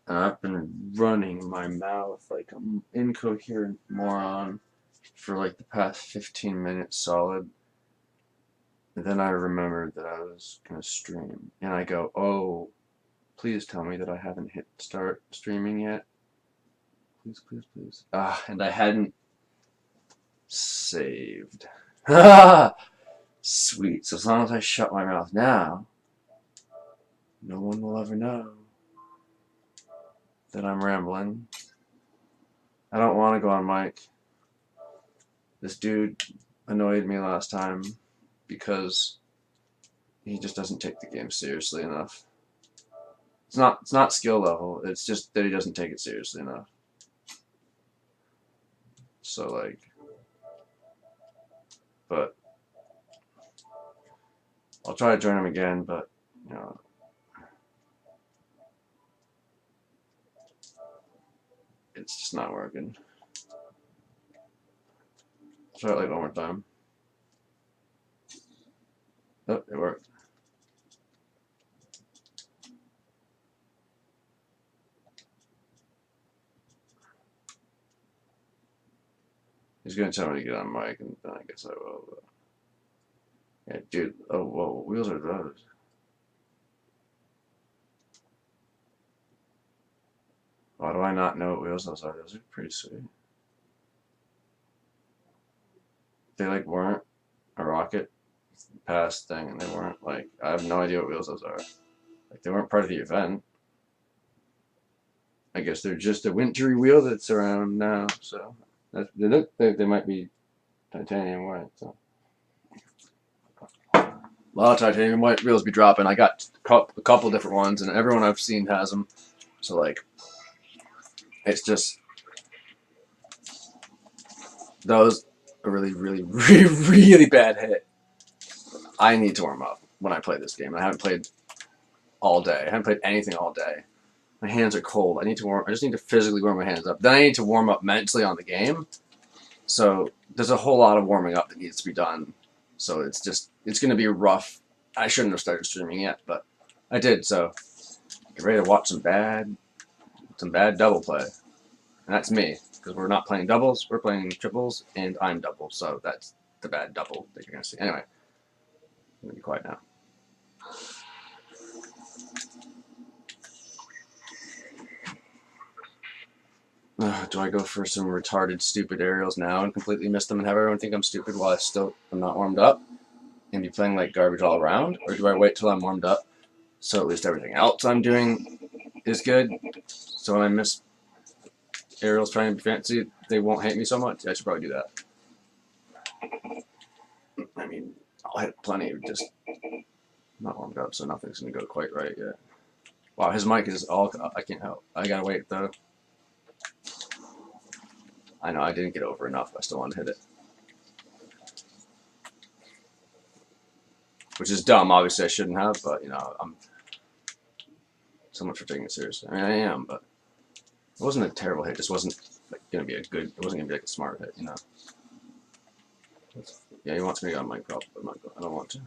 And I've been running my mouth like an incoherent moron for like the past 15 minutes solid. And then I remembered that I was going to stream. And I go, oh, please tell me that I haven't hit start streaming yet. Please, please, please. And I hadn't saved. Sweet. So as long as I shut my mouth now, no one will ever know that I'm rambling. I don't want to go on mic. This dude annoyed me last time because he just doesn't take the game seriously enough. It's not skill level, it's just that he doesn't take it seriously enough. So like, but I'll try to join him again, but you know, it's just not working. Try it like one more time. Oh, it worked. He's gonna tell me to get on mic, and then I guess I will. But yeah, dude. Oh, whoa, what wheels are those? Why do I not know what wheels those are? Those are pretty sweet. They like weren't a rocket pass thing, and they weren't like I have no idea what wheels those are. Like they weren't part of the event. I guess they're just a wintry wheel that's around now. So they look like they might be titanium white. So a lot of titanium white wheels be dropping. I got a couple different ones, and everyone I've seen has them. So like, it's just those a really, really, really, really bad hit. I need to warm up when I play this game. I haven't played all day. I haven't played anything all day. My hands are cold. I need to warm. I just need to physically warm my hands up. Then I need to warm up mentally on the game. So there's a whole lot of warming up that needs to be done. So it's going to be rough. I shouldn't have started streaming yet, but I did. So get ready to watch some bad double play, and that's me because we're not playing doubles. We're playing triples, and I'm double. So that's the bad double that you're going to see. Anyway, I'm going to be quiet now. Do I go for some retarded, stupid aerials now and completely miss them and have everyone think I'm stupid while I still am not warmed up and be playing like garbage all around? Or do I wait till I'm warmed up so at least everything else I'm doing is good? So when I miss aerials trying to be fancy, they won't hate me so much? I should probably do that. I mean, I'll hit plenty, just not warmed up, so nothing's going to go quite right yet. Wow, his mic is all. I can't help. I gotta wait though. I know I didn't get over enough. I still want to hit it. Which is dumb. Obviously, I shouldn't have, but you know, I'm so much for taking it seriously. I mean, I am, but it wasn't a terrible hit. It just wasn't like gonna be a good. It wasn't gonna be like a smart hit, you know. Yeah, he wants me to go on mic, but I'm not. I don't want to.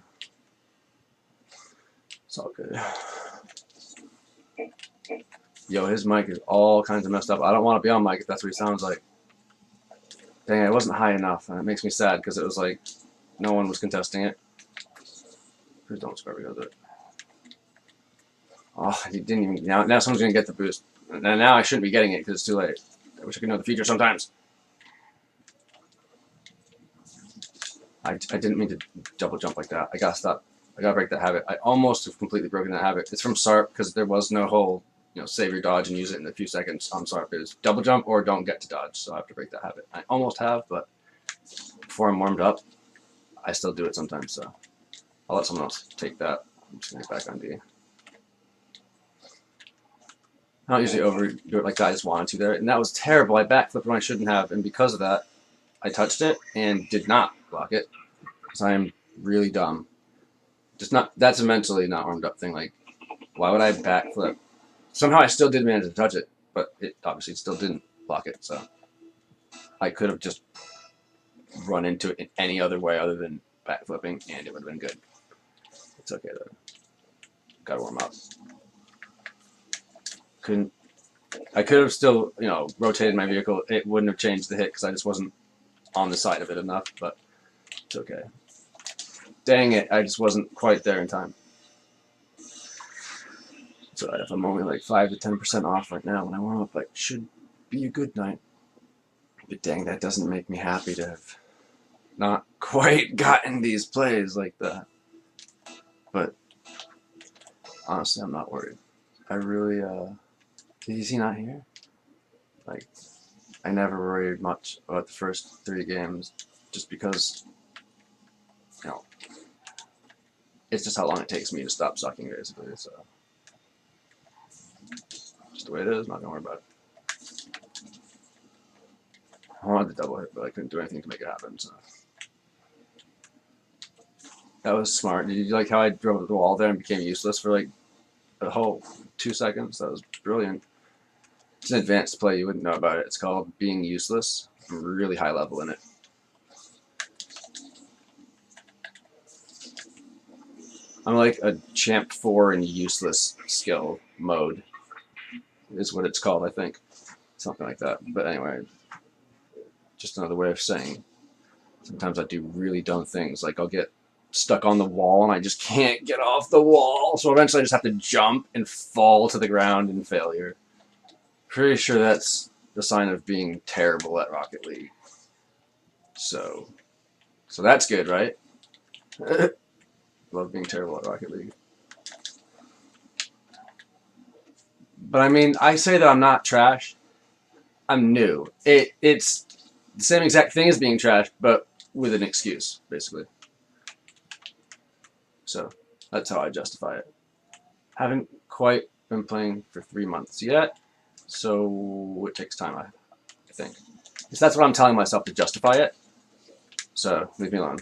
It's all good. Yo, his mic is all kinds of messed up. I don't want to be on mic if that's what he sounds like. Dang, it wasn't high enough, and it makes me sad because it was like no one was contesting it. Please don't scrub it. Oh, he didn't even. Now someone's gonna get the boost. And now I shouldn't be getting it because it's too late. I wish I could know the future sometimes. I didn't mean to double jump like that. I gotta stop. I gotta break that habit. I almost have completely broken that habit. It's from SARP because there was no whole, save your dodge and use it in a few seconds on SARP. It was double jump or don't get to dodge. So I have to break that habit. I almost have, but before I'm warmed up, I still do it sometimes. So I'll let someone else take that. I'm just gonna get back on D. I don't usually overdo it like that. I just wanted to there, and that was terrible. I backflipped when I shouldn't have, and because of that, I touched it and did not block it. Because I am really dumb. Just not. That's a mentally not warmed up thing. Like, why would I backflip? Somehow I still did manage to touch it, but it obviously still didn't block it. So I could have just run into it in any other way other than backflipping, and it would have been good. It's okay though. Gotta warm up. Couldn't I could have still, rotated my vehicle. It wouldn't have changed the hit because I just wasn't on the side of it enough, but it's okay. Dang it, I just wasn't quite there in time. So if I'm only like 5 to 10% off right now when I warm up, like, should be a good night. But dang, that doesn't make me happy to have not quite gotten these plays like that. But honestly, I'm not worried. I really, is he not here? Like, I never worried much about the first 3 games just because, it's just how long it takes me to stop sucking, basically. So, just the way it is, not gonna worry about it. I wanted the double hit, but I couldn't do anything to make it happen, so. That was smart. Did you like how I drove the wall there and became useless for like a whole 2 seconds? That was brilliant. It's an advanced play, you wouldn't know about it. It's called being useless. I'm really high level in it. I'm like a champ 4 in useless skill mode, is what it's called, I think. Something like that. But anyway, just another way of saying sometimes I do really dumb things. Like I'll get stuck on the wall and I just can't get off the wall. So eventually I just have to jump and fall to the ground in failure. Pretty sure that's the sign of being terrible at Rocket League. So that's good, right? Love being terrible at Rocket League. But I mean, I say that I'm not trash. I'm new. It's the same exact thing as being trash, but with an excuse, basically. So that's how I justify it. Haven't quite been playing for 3 months yet, so it takes time, I think. Because that's what I'm telling myself to justify it. So leave me alone.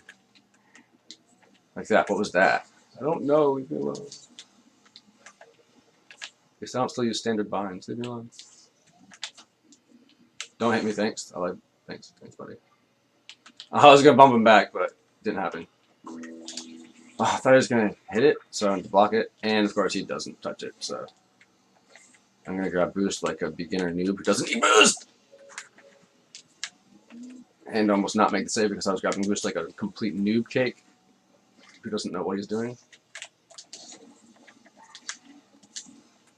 Like that. What was that? I don't know. Leave me alone. Guess I don't still use standard binds. Leave me alone. Don't hit me, thanks. I like thanks, buddy. I was gonna bump him back, but it didn't happen. Oh, I thought he was gonna hit it, so I'm gonna block it, and of course he doesn't touch it. So I'm gonna grab boost like a beginner noob who doesn't need boost, and almost not make the save because I was grabbing boost like a complete noob cake who doesn't know what he's doing.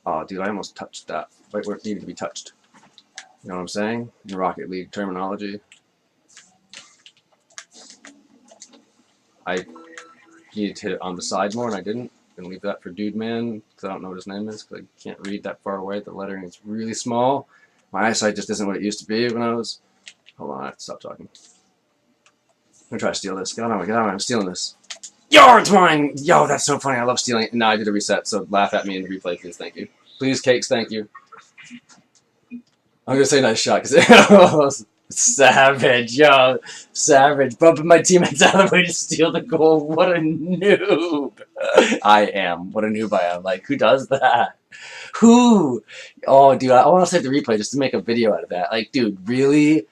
Oh, dude, I almost touched that right where it needed to be touched. You know what I'm saying? In Rocket League terminology. I needed to hit it on the side more, and I didn't. Gonna leave that for Dude Man, because I don't know what his name is, because I can't read that far away. The lettering is really small. My eyesight just isn't what it used to be when I was... Hold on, I have to stop talking. I'm gonna try to steal this. Get on, I'm stealing this. Yo, it's mine! Yo, that's so funny, I love stealing it. Now I did a reset, so laugh at me and replay, please, thank you. Please, cakes, thank you. I'm gonna say nice shot, because it was savage, yo. Savage. Bumping my teammates out of the way to steal the goal. What a noob. I am. What a noob I am. Like, who does that? Who? Oh, dude, I want to save the replay just to make a video out of that. Like, dude, really?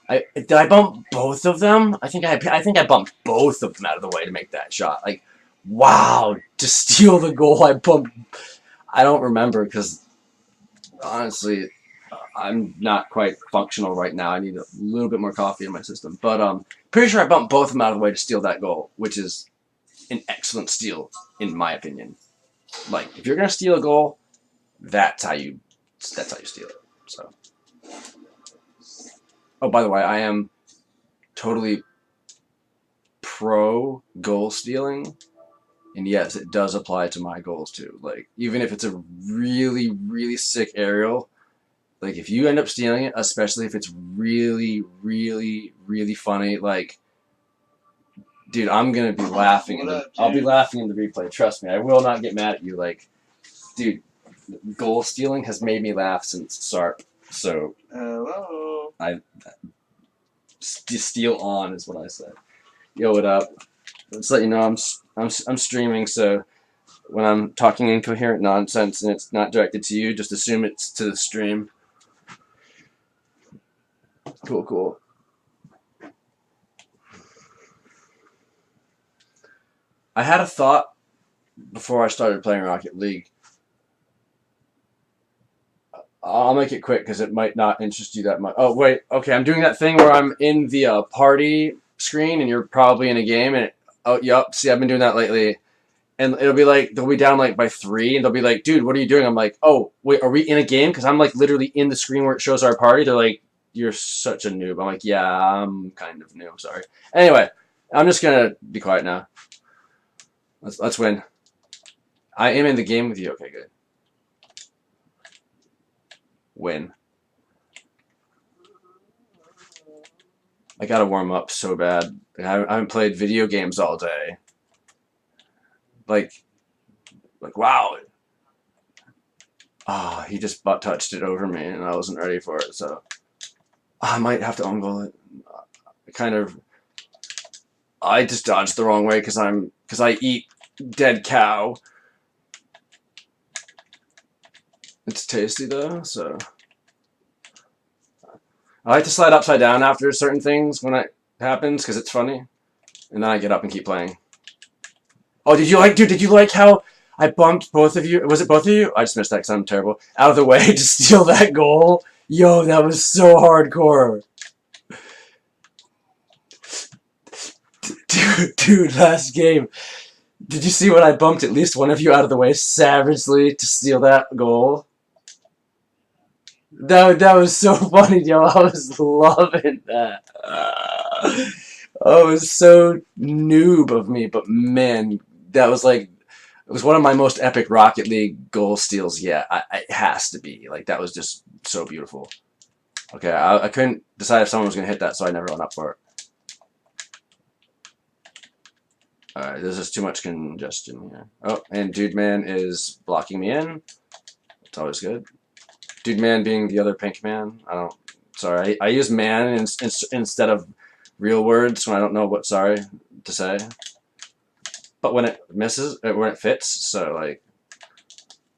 Did I bump both of them? I think I bumped both of them out of the way to make that shot. Like, wow, to steal the goal, I bumped. I don't remember because honestly, I'm not quite functional right now. I need a little bit more coffee in my system, but pretty sure I bumped both of them out of the way to steal that goal, which is an excellent steal in my opinion. Like, if you're gonna steal a goal, that's how you steal it. So. Oh, by the way, I am totally pro goal stealing, and yes, it does apply to my goals too. Like, even if it's a really, really sick aerial, like if you end up stealing it, especially if it's really, really, really funny, like, dude, I'm gonna be laughing. I'll be laughing in the replay. Trust me, I will not get mad at you. Like, dude, goal stealing has made me laugh since SARP. So, hello. Steal on is what I said. Yo, what up? Let's let you know I'm streaming, so when I'm talking incoherent nonsense and it's not directed to you, just assume it's to the stream. Cool. I had a thought before I started playing Rocket League I'll make it quick because it might not interest you that much. Oh wait, okay. I'm doing that thing where I'm in the party screen and you're probably in a game and oh yep. See, I've been doing that lately. And it'll be like they'll be down like by 3, and they'll be like, "Dude, what are you doing?" I'm like, "Oh, wait, are we in a game?" Because I'm like literally in the screen where it shows our party. They're like, "You're such a noob." I'm like, "Yeah, I'm kind of new. Sorry." Anyway, I'm just gonna be quiet now. Let's win. I am in the game with you. Okay, good. Win. I gotta warm up so bad. I haven't played video games all day. Like, wow. Ah, oh, he just butt touched it over me, and I wasn't ready for it. So I might have to own goal it. Kind of. I just dodged the wrong way because I eat dead cow. It's tasty though, so I like to slide upside down after certain things when it happens because it's funny, and then I get up and keep playing. Oh, dude? Did you like how I bumped both of you? Was it both of you? I just missed that because I'm terrible. Out of the way to steal that goal. Yo, that was so hardcore. Dude, last game. Did you see when I bumped at least one of you out of the way savagely to steal that goal? That was so funny, yo. I was loving that. Oh, it was so noob of me, but man, that was like it was one of my most epic Rocket League goal steals yet. It has to be. Like that was just so beautiful. Okay, I couldn't decide if someone was gonna hit that, so I never went up for it. Alright, there's just too much congestion here. Oh, and Dude Man is blocking me in. It's always good. Dude Man being the other pink man. Sorry, I use man instead of real words when I don't know what sorry to say. But when it misses, when it fits, so like,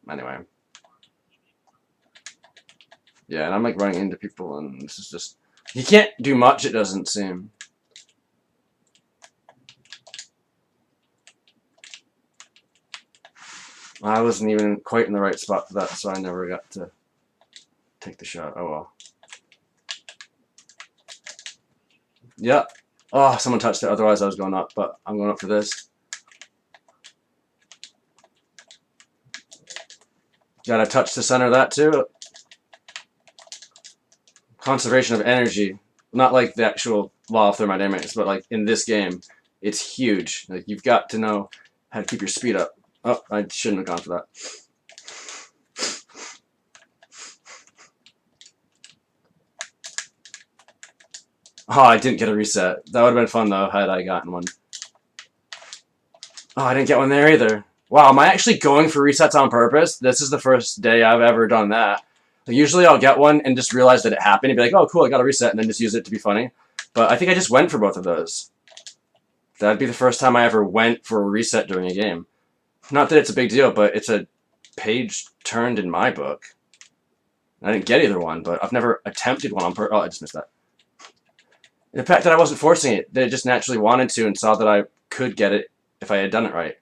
anyway. Yeah, and I'm like running into people, and this is just, you can't do much, it doesn't seem. I wasn't even quite in the right spot for that, so I never got to take the shot. Oh well. Yep. Oh, someone touched it, otherwise I was going up, but I'm going up for this. Gotta touch the center of that too. Conservation of energy. Not like the actual law of thermodynamics, but like in this game, it's huge. Like you've got to know how to keep your speed up. Oh, I shouldn't have gone for that. Oh, I didn't get a reset. That would have been fun though had I gotten one. Oh, I didn't get one there either. Wow, am I actually going for resets on purpose? This is the first day I've ever done that. Usually I'll get one and just realize that it happened and be like, oh, cool, I got a reset, and then just use it to be funny. But I think I just went for both of those. That'd be the first time I ever went for a reset during a game. Not that it's a big deal, but it's a page turned in my book. I didn't get either one, but I've never attempted one on purpose. Oh, I just missed that. The fact that I wasn't forcing it, that it just naturally wanted to and saw that I could get it if I had done it right.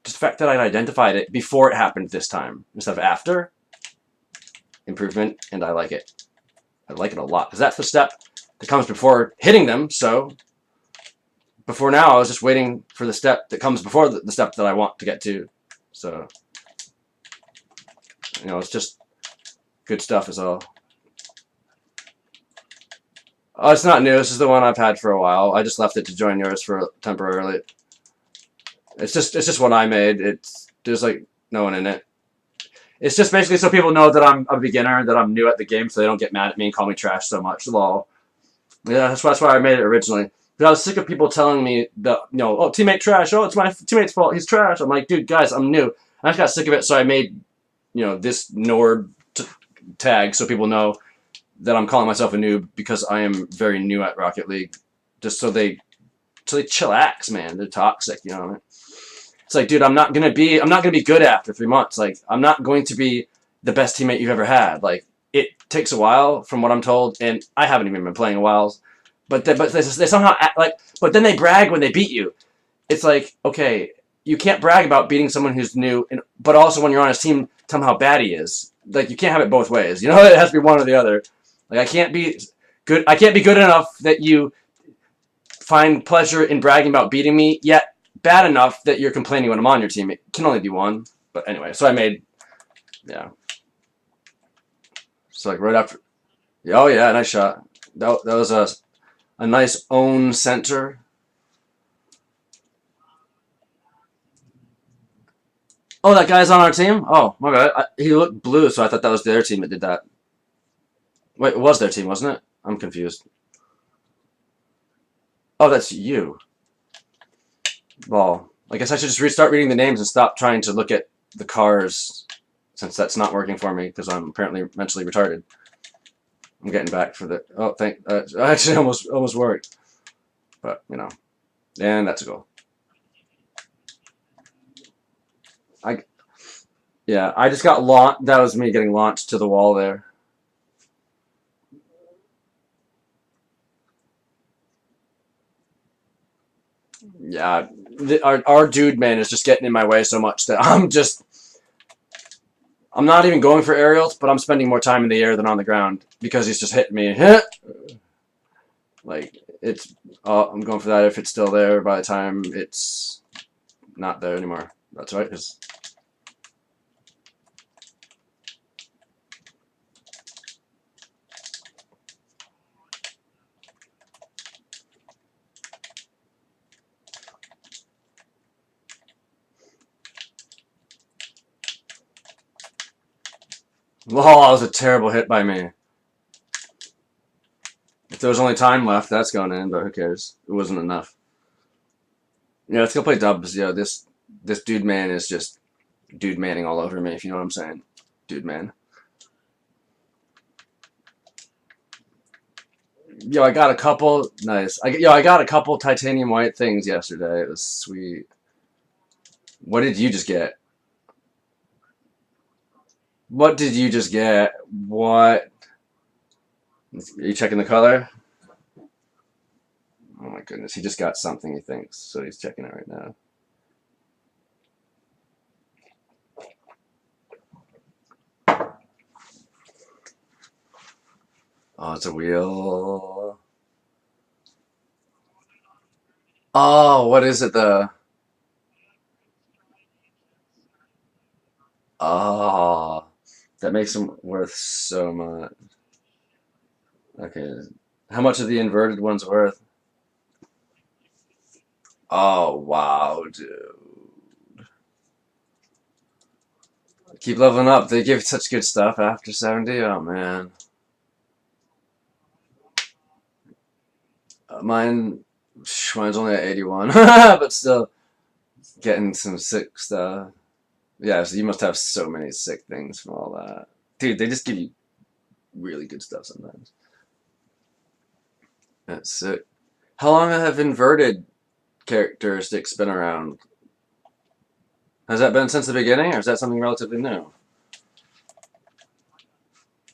Just the fact that I identified it before it happened this time instead of after. Improvement, and I like it. I like it a lot because that's the step that comes before hitting them. So before now, I was just waiting for the step that comes before the step that I want to get to. So you know, it's just good stuff is all. Oh, it's not new. This is the one I've had for a while. I just left it to join yours for temporarily. It's just one I made. There's like no one in it. It's just basically so people know that I'm a beginner, that I'm new at the game, so they don't get mad at me and call me trash so much. Lol. Yeah, that's why I made it originally. But I was sick of people telling me that, you know, oh, teammate trash. Oh, it's my teammate's fault. He's trash. I'm like, dude, guys, I'm new. I just got sick of it, so I made, you know, this Nord tag so people know that I'm calling myself a noob because I am very new at Rocket League. Just so they chillax, man. They're toxic, you know what I mean? It's like, dude, I'm not gonna be good after 3 months. Like, I'm not going to be the best teammate you've ever had. Like, it takes a while, from what I'm told, and I haven't even been playing a while. But they somehow act like. But then they brag when they beat you. It's like, okay, you can't brag about beating someone who's new, but also when you're on his team, tell him how bad he is. like you can't have it both ways. You know, it has to be one or the other. Like I can't be good. I can't be good enough that you find pleasure in bragging about beating me, yet bad enough that you're complaining when I'm on your team. It can only be one. But anyway, so I made, yeah. So like right after, oh yeah, nice shot. That was a nice own center. Oh, that guy's on our team? Oh, my bad. He looked blue, so I thought that was their team that did that. Wait, it was their team, wasn't it? I'm confused. Oh, that's you. Well, I guess I should just restart reading the names and stop trying to look at the cars, since that's not working for me because I'm apparently mentally retarded. I'm getting back for the. Oh, thank. Actually, almost worked, but you know, and that's a goal. I Yeah, I just got launched. That was me getting launched to the wall there. Yeah, our dude man is just getting in my way so much that I'm not even going for aerials, but I'm spending more time in the air than on the ground because he's just hitting me. Like it's, I'm going for that if it's still there by the time it's not there anymore. That's right, because oh, that was a terrible hit by me. If there was only time left, that's going in, but who cares? It wasn't enough. Yeah, let's go play dubs. Yeah, this dude man is just dude manning all over me, if you know what I'm saying. Dude man. Yo, I got a couple nice. I got a couple titanium white things yesterday. It was sweet. What did you just get? What did you just get? What? Are you checking the color? Oh my goodness, he just got something he thinks, so he's checking it right now. Oh, it's a wheel. Oh, what is it? Oh, that makes them worth so much. Okay, how much are the inverted ones worth? Oh wow, dude. Keep leveling up. They give such good stuff after 70. Oh man. Mine's only at 81, but still getting some sick stuff. Yeah, so you must have so many sick things from all that. Dude, they just give you really good stuff sometimes. That's sick. How long have inverted characteristics been around? Has that been since the beginning, or is that something relatively new?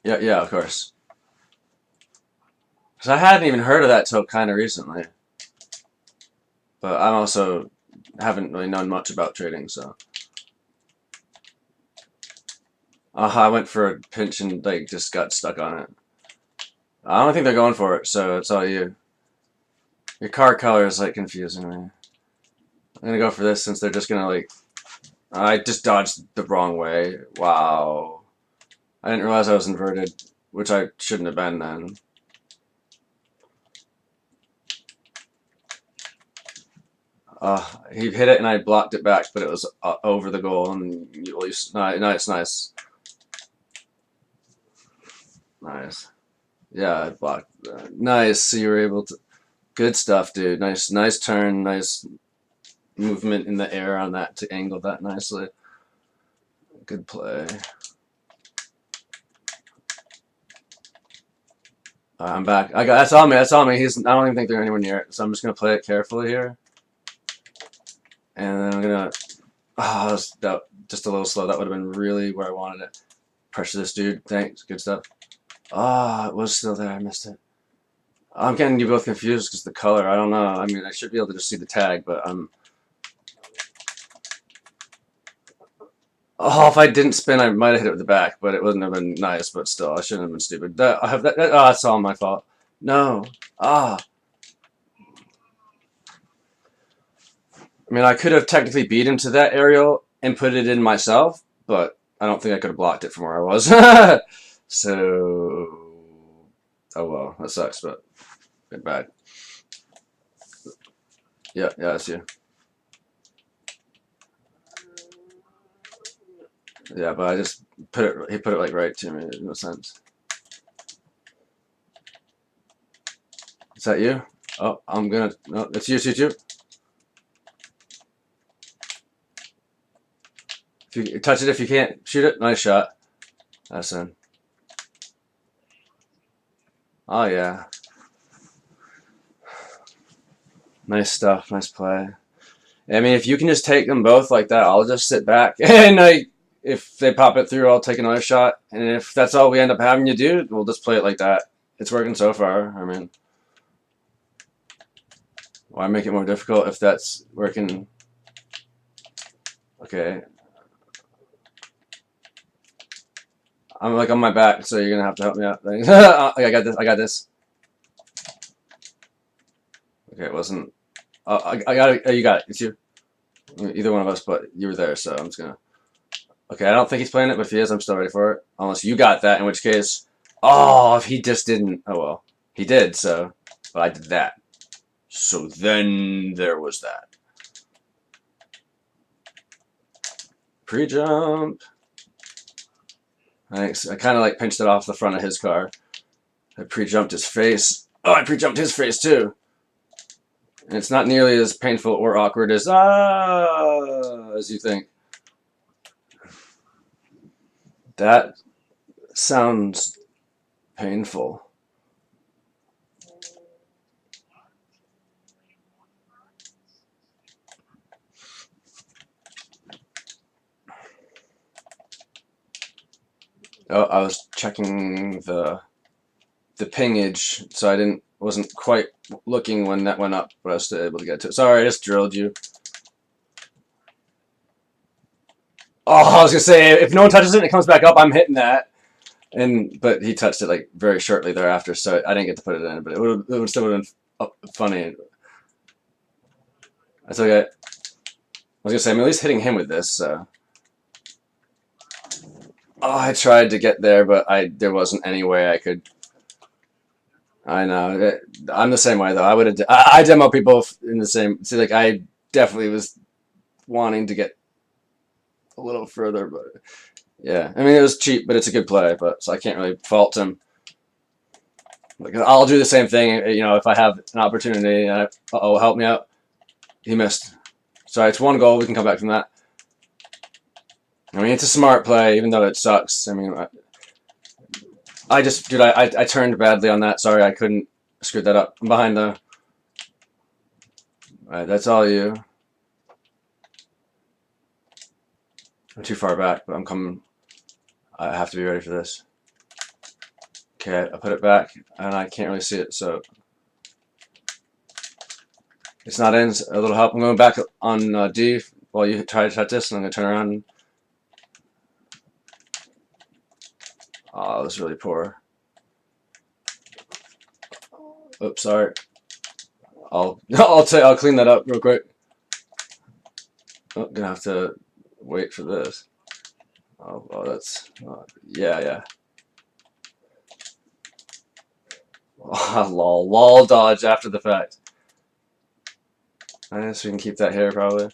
Yeah, yeah, of course. Because I hadn't even heard of that till kind of recently. But I'm also haven't really known much about trading, so. I went for a pinch and like just got stuck on it. I don't think they're going for it, so it's all you. Your car color is like confusing me. I'm gonna go for this since they're just gonna like. I just dodged the wrong way. Wow. I didn't realize I was inverted, which I shouldn't have been then. He hit it and I blocked it back, but it was over the goal, and at least nice, nice, nice. Yeah, I blocked. Nice. So you were able to. Good stuff, dude. Nice, nice turn. Nice movement in the air on that to angle that nicely. Good play. I'm back. I got that's on me. That's on me. I don't even think they're anywhere near it. So I'm just gonna play it carefully here, and then I'm gonna. Oh, that just a little slow. That would have been really where I wanted it. Pressure this dude. Thanks. Good stuff. Ah, it was still there. I missed it. I'm getting you both confused because the color. I don't know. I mean, I should be able to just see the tag, but I'm. Oh, if I didn't spin, I might have hit it with the back, but it wouldn't have been nice. But still, I shouldn't have been stupid. I have that. Oh, that's all my fault. No. Ah. I mean, I could have technically beat him to that aerial and put it in myself, but I don't think I could have blocked it from where I was. So, oh well, that sucks, but bit bad. Yeah, yeah, that's you. Yeah, but I just put it. He put it like right to me. It no sense. Is that you? Oh, I'm gonna. No, it's you, shoot you. If you touch it, if you can't shoot it, nice shot. That's in. Oh yeah, nice stuff. Nice play. I mean, if you can just take them both like that, I'll just sit back and if they pop it through, I'll take another shot. And if that's all we end up having you do, we'll just play it like that. It's working so far. I mean, why make it more difficult if that's working? Okay, I'm like on my back, so you're gonna have to help me out. I got this. I got this. Okay, it wasn't. I got it. You got it. It's you. Either one of us, but you were there, so I'm just gonna. Okay, I don't think he's playing it, but if he is, I'm still ready for it. Unless you got that, in which case, oh, if he just didn't, oh well, he did. So, but I did that. So then there was that pre-jump. Thanks. I kind of like pinched it off the front of his car. I pre-jumped his face. Oh, I pre-jumped his face too. And it's not nearly as painful or awkward as you think. That sounds painful. Oh, I was checking the pingage, so I wasn't quite looking when that went up, but I was still able to get to it. Sorry, I just drilled you. Oh, I was gonna say if no one touches it and it comes back up, I'm hitting that. But he touched it like very shortly thereafter, so I didn't get to put it in. But it would still have been funny. That's okay. I was gonna say I'm at least hitting him with this. So. Oh, I tried to get there, but there wasn't any way I could. I know. I'm the same way though. I would have. I demo people in the same. See, like I definitely was wanting to get a little further, but yeah. I mean, it was cheap, but it's a good play. But so I can't really fault him. Like I'll do the same thing. You know, if I have an opportunity. Oh, help me out. He missed. Sorry, it's one goal. We can come back from that. I mean, it's a smart play, even though it sucks. I mean, I just, dude, I turned badly on that. Sorry, I couldn't screw that up. I'm behind though. Alright, that's all you. I'm too far back, but I'm coming. I have to be ready for this. Okay, I put it back, and I can't really see it, so it's not in. A little help. I'm going back on D while you try to touch this, and I'm going to turn around. Oh, that was really poor. Oops, sorry. I'll clean that up real quick. Oh, gonna have to wait for this. Oh, that's yeah. Oh, lol dodge after the fact. I guess we can keep that here probably.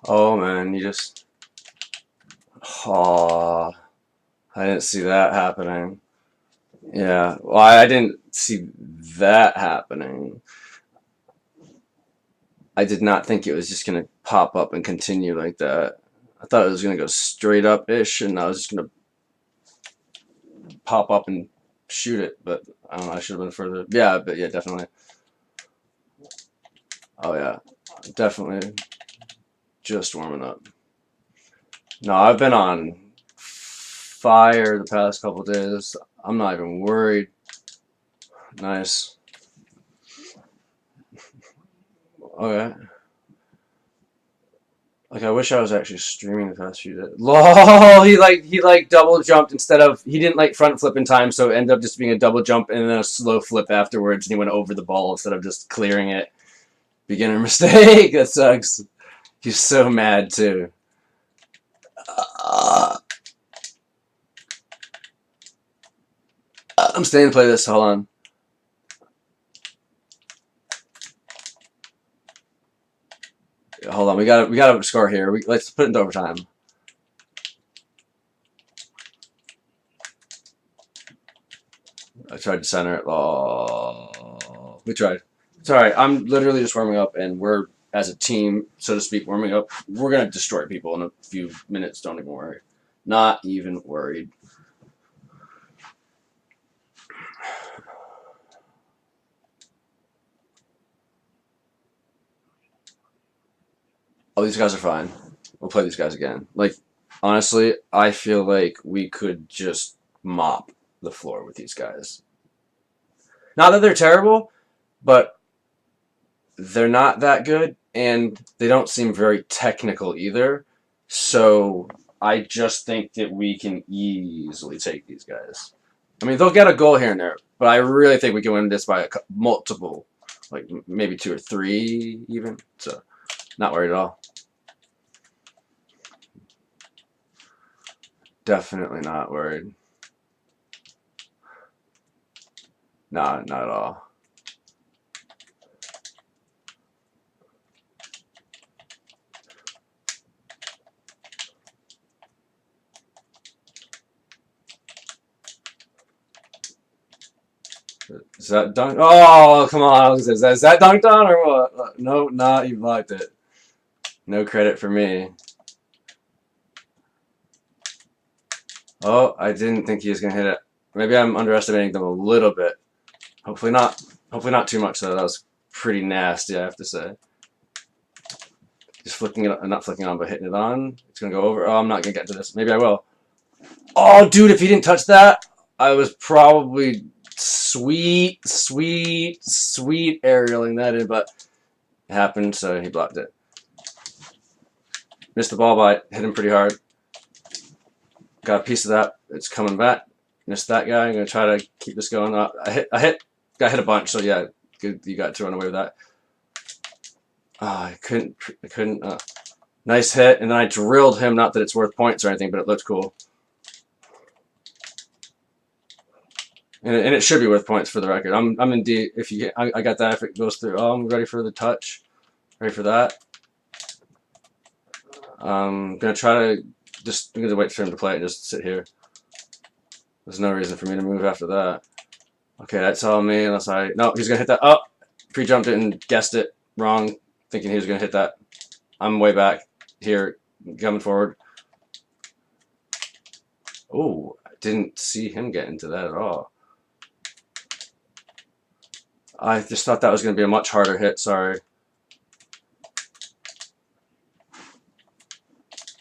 Oh man, you just. Oh, I didn't see that happening. Yeah, well, I didn't see that happening. I did not think it was just gonna pop up and continue like that. I thought it was gonna go straight up ish, and I was just gonna pop up and shoot it. But I don't know. I should have been further. Yeah, but yeah, definitely. Oh yeah, definitely. Just warming up. No, I've been on fire the past couple days. I'm not even worried. Nice. Okay. Like I wish I was actually streaming the past few days. LOL! He double jumped instead of he didn't like front flip in time, so it ended up just being a double jump and then a slow flip afterwards, and he went over the ball instead of just clearing it. Beginner mistake. That sucks. He's so mad too. I'm staying to play this. Hold on. Hold on. We got a score here. Let's put it into overtime. I tried to center it. Oh, we tried. It's all right. I'm literally just warming up, and we're as a team, so to speak, warming up. We're gonna destroy people in a few minutes. Don't even worry. Not even worried. Oh, these guys are fine. We'll play these guys again. Like, honestly, I feel like we could just mop the floor with these guys. Not that they're terrible, but they're not that good, and they don't seem very technical either. So I just think that we can easily take these guys. I mean, they'll get a goal here and there, but I really think we can win this by multiple, like maybe 2 or 3 even. So not worried at all. Definitely not worried. Nah, not at all. Is that dunk? Oh, come on. Is that dunked on or what? No, not. You blocked it. No credit for me. Oh, I didn't think he was going to hit it. Maybe I'm underestimating them a little bit. Hopefully not. Hopefully not too much, though. That was pretty nasty, I have to say. Just flicking it, not flicking on, but hitting it on. It's going to go over. Oh, I'm not going to get to this. Maybe I will. Oh, dude, if he didn't touch that, I was probably sweet aerialing that in, but it happened, so he blocked it. Missed the ball, but hit him pretty hard. Got a piece of that. It's coming back. Missed that guy. I'm gonna try to keep this going up. Got hit a bunch. So yeah, good. You got to run away with that. I couldn't. Nice hit, and then I drilled him. Not that it's worth points or anything, but it looked cool. And it should be worth points for the record. I'm in D. If you, I got that. If it goes through, oh, I'm ready for the touch. Ready for that. I'm gonna try to I'm gonna wait for him to play it and just sit here. There's no reason for me to move after that. Okay, that's all me unless no, he's gonna hit that. Oh, pre-jumped it and guessed it wrong, thinking he was gonna hit that. I'm way back here, coming forward. Oh, I didn't see him get into that at all. I just thought that was gonna be a much harder hit. Sorry.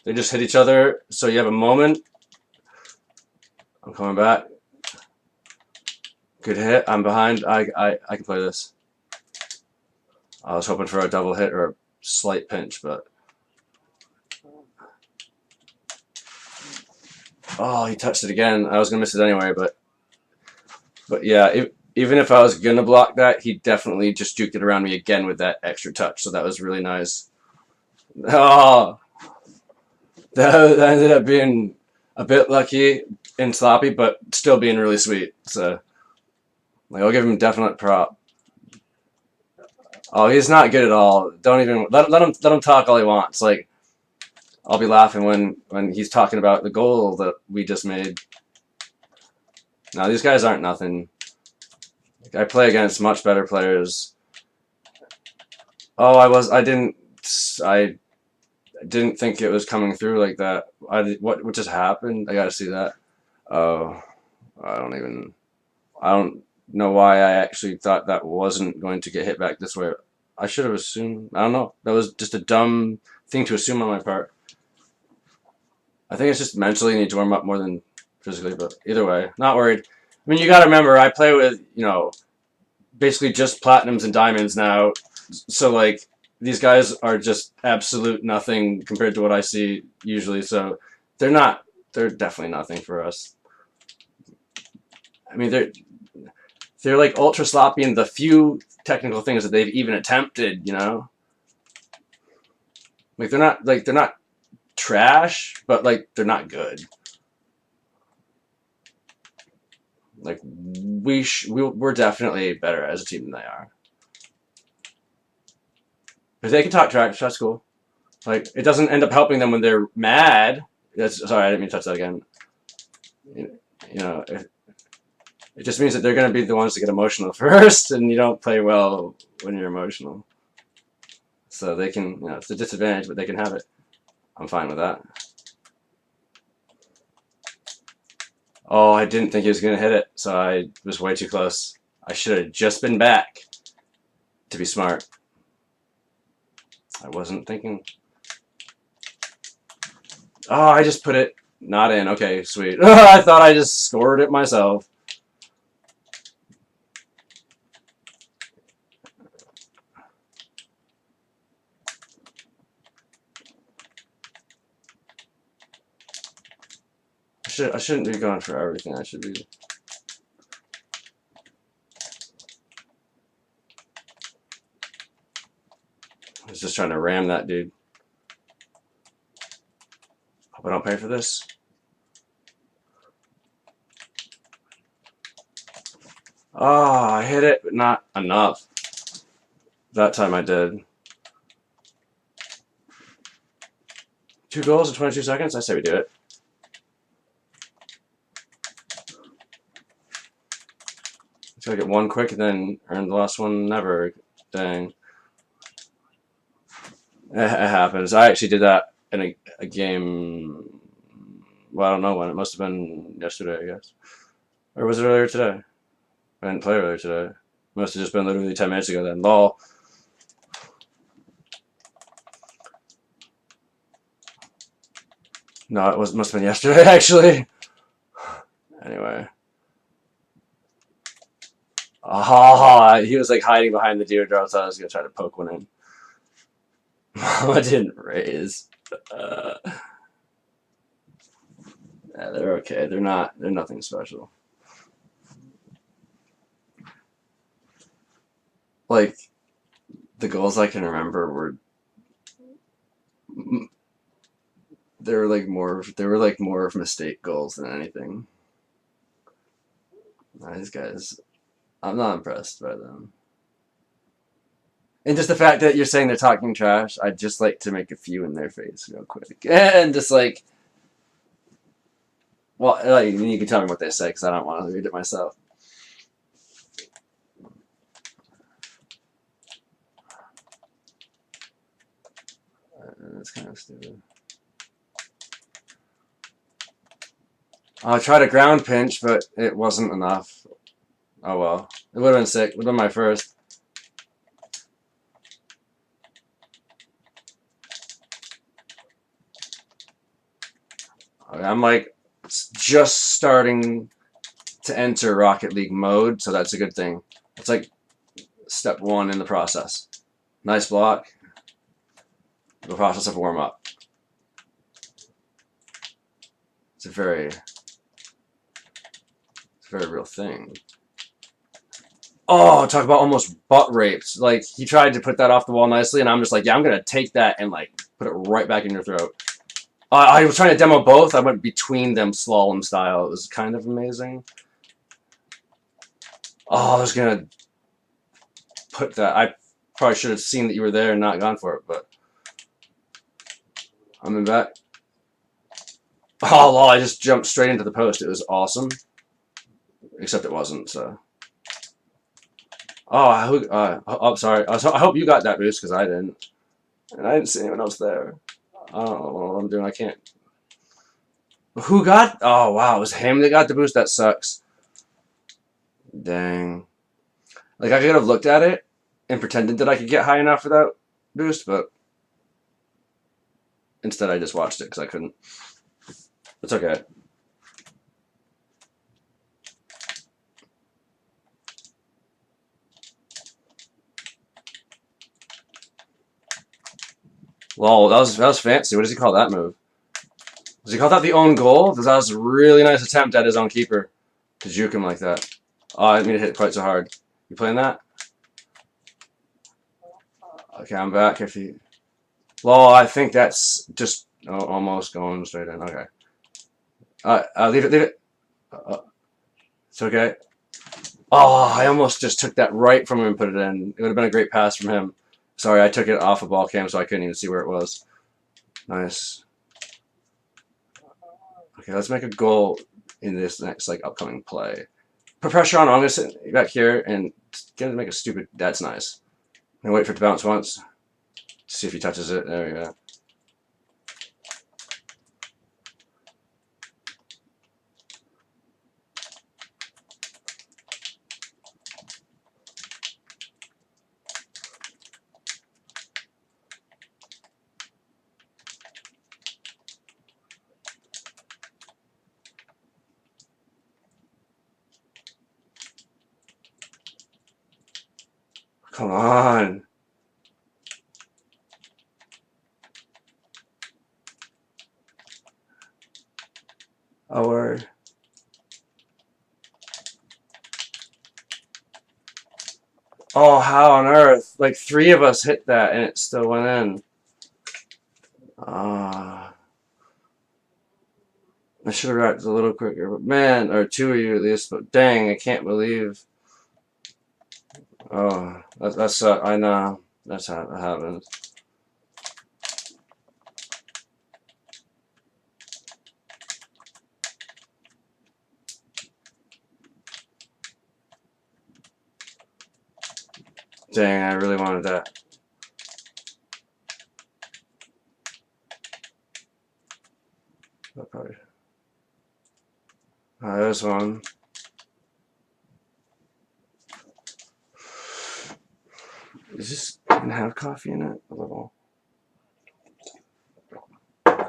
They just hit each other, so you have a moment. I'm coming back. Good hit. I'm behind. I can play this. I was hoping for a double hit or a slight pinch, but oh, he touched it again. I was gonna miss it anyway, but yeah, even if I was gonna block that, he definitely just juked it around me again with that extra touch. So that was really nice. Oh, that ended up being a bit lucky and sloppy, but still being really sweet. So, like, I'll give him definite prop. Oh, he's not good at all. Don't even let him talk all he wants. Like, I'll be laughing when he's talking about the goal that we just made. Now these guys aren't nothing. Like, I play against much better players. Oh, I didn't think it was coming through like that. What just happened? I gotta see that. Oh, I don't know why I actually thought that wasn't going to get hit back this way. I should have assumed. I don't know. That was just a dumb thing to assume on my part. I think it's just mentally you need to warm up more than physically, but either way, not worried. I mean, you got to remember, I play with, basically just platinums and diamonds now, so like these guys are just absolute nothing compared to what I see usually. So they're definitely nothing for us. I mean, they're like ultra sloppy in the few technical things that they've even attempted. Like they're not trash, but like they're not good. Like we're definitely better as a team than they are. If they can talk trash, that's cool. Like it doesn't end up helping them when they're mad. Sorry, I didn't mean to touch that again. It just means that they're going to be the ones to get emotional first, and you don't play well when you're emotional. So they can, it's a disadvantage, but they can have it. I'm fine with that. Oh, I didn't think he was going to hit it, so I was way too close. I should have just been back to be smart. I wasn't thinking. Oh, I just put it not in. Okay, sweet. I thought I just scored it myself. I shouldn't be going for everything. I should be. I was just trying to ram that dude. Hope I don't pay for this. Oh, I hit it, but not enough. That time I did. 2 goals in 22 seconds? I say we do it. Let's go get one quick and then earn the last one never. Dang. It happens. I actually did that in a game. Well, I don't know when. It must have been yesterday, I guess. Or was it earlier today? I didn't play earlier today. It must have just been literally 10 minutes ago then. Lol. No, it must have been yesterday, actually. Anyway. Oh, he was like hiding behind the deer, so I was going to try to poke one in. I didn't raise. Yeah, they're okay. They're nothing special. Like, the goals I can remember were more of mistake goals than anything. These guys, I'm not impressed by them. And just the fact that you're saying they're talking trash, I'd just like to make a few in their face real quick. And just like, well, like, you can tell me what they say because I don't want to read it myself. That's kind of stupid. I tried a ground pinch, but it wasn't enough. Oh well. It would have been sick. It would have been my first. Okay, I'm like just starting to enter Rocket League mode, so that's a good thing. It's like step 1 in the process. Nice block. The process of warm up. It's a very real thing. Oh, talk about almost butt raped. Like, he tried to put that off the wall nicely, and I'm just like, yeah, I'm going to take that and, like, put it right back in your throat. I was trying to demo both. I went between them slalom style. It was kind of amazing. Oh, I was going to put that. I probably should have seen that you were there and not gone for it, but I'm in back. Oh, lol, I just jumped straight into the post. It was awesome. Except it wasn't, so. Oh, sorry. I hope you got that boost, because I didn't. And I didn't see anyone else there. I don't know what I'm doing. I can't. Who got? Oh, wow. It was him that got the boost? That sucks. Dang. Like, I could have looked at it and pretended that I could get high enough for that boost, but instead I just watched it because I couldn't. It's okay. Lol, that was fancy. What does he call that move? Does he call that the own goal? Because that was a really nice attempt at his own keeper to juke him like that. Oh, I didn't mean to hit quite so hard. You playing that? Okay, I'm back. If he, lol, I think that's just almost going straight in. Okay. Leave it, leave it. It's okay. Oh, I almost just took that right from him and put it in. It would have been a great pass from him. Sorry, I took it off a ball cam, so I couldn't even see where it was. Nice. Okay, let's make a goal in this next upcoming play. Put pressure on. I'm gonna sit back here and get him to make a stupid. That's nice. I'm gonna wait for it to bounce once. See if he touches it. There we go. Come on. Oh, word. Oh, how on earth? Like 3 of us hit that and it still went in. Ah. I should have reacted a little quicker, but man, or 2 of you at least, but dang, I can't believe. Oh, that's I know. That's how it happens. Dang, I really wanted that. Probably. There's one. Is this gonna have coffee in it? A little. Oh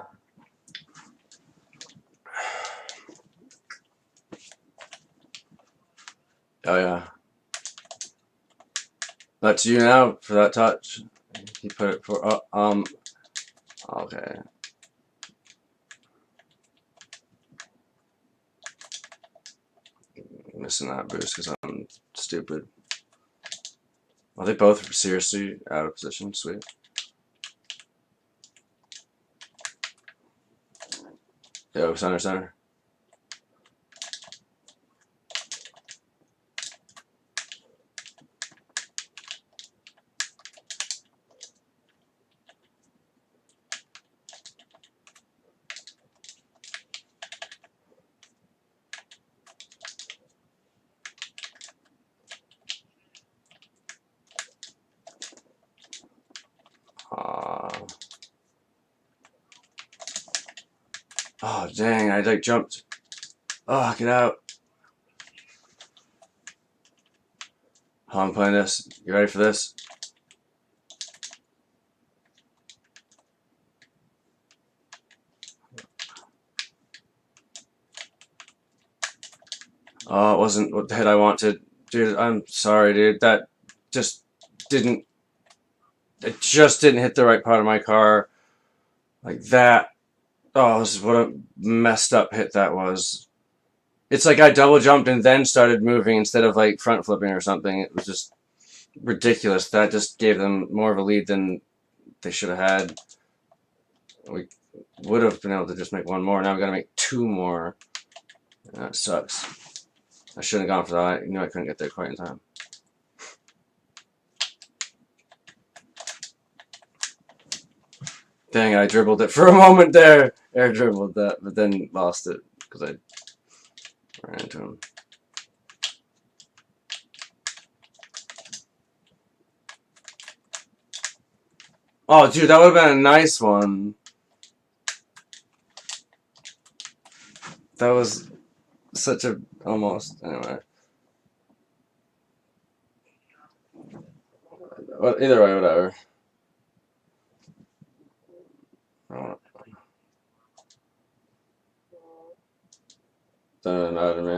yeah. That's you now for that touch. He put it for okay. I'm missing that boost because I'm stupid. Are they both seriously out of position? Sweet. Yo, center, center. Oh dang! I jumped. Oh, get out! Oh, I'm playing this. You ready for this? Oh, it wasn't what the hit I wanted. Dude, I'm sorry, dude. That just didn't. It just didn't hit the right part of my car. Like that. Oh, this is what a messed up hit that was. It's like I double jumped and then started moving instead of front flipping or something. It was just ridiculous. That just gave them more of a lead than they should have had. We would have been able to just make one more. Now we got to make 2 more. That sucks. I shouldn't have gone for that. I knew I couldn't get there quite in time. Dang, I dribbled it for a moment there. Air dribbled that, but then lost it because I ran into him. Oh, dude, that would have been a nice one. That was such a almost. Anyway. Well, either way, whatever. Doesn't really matter to me.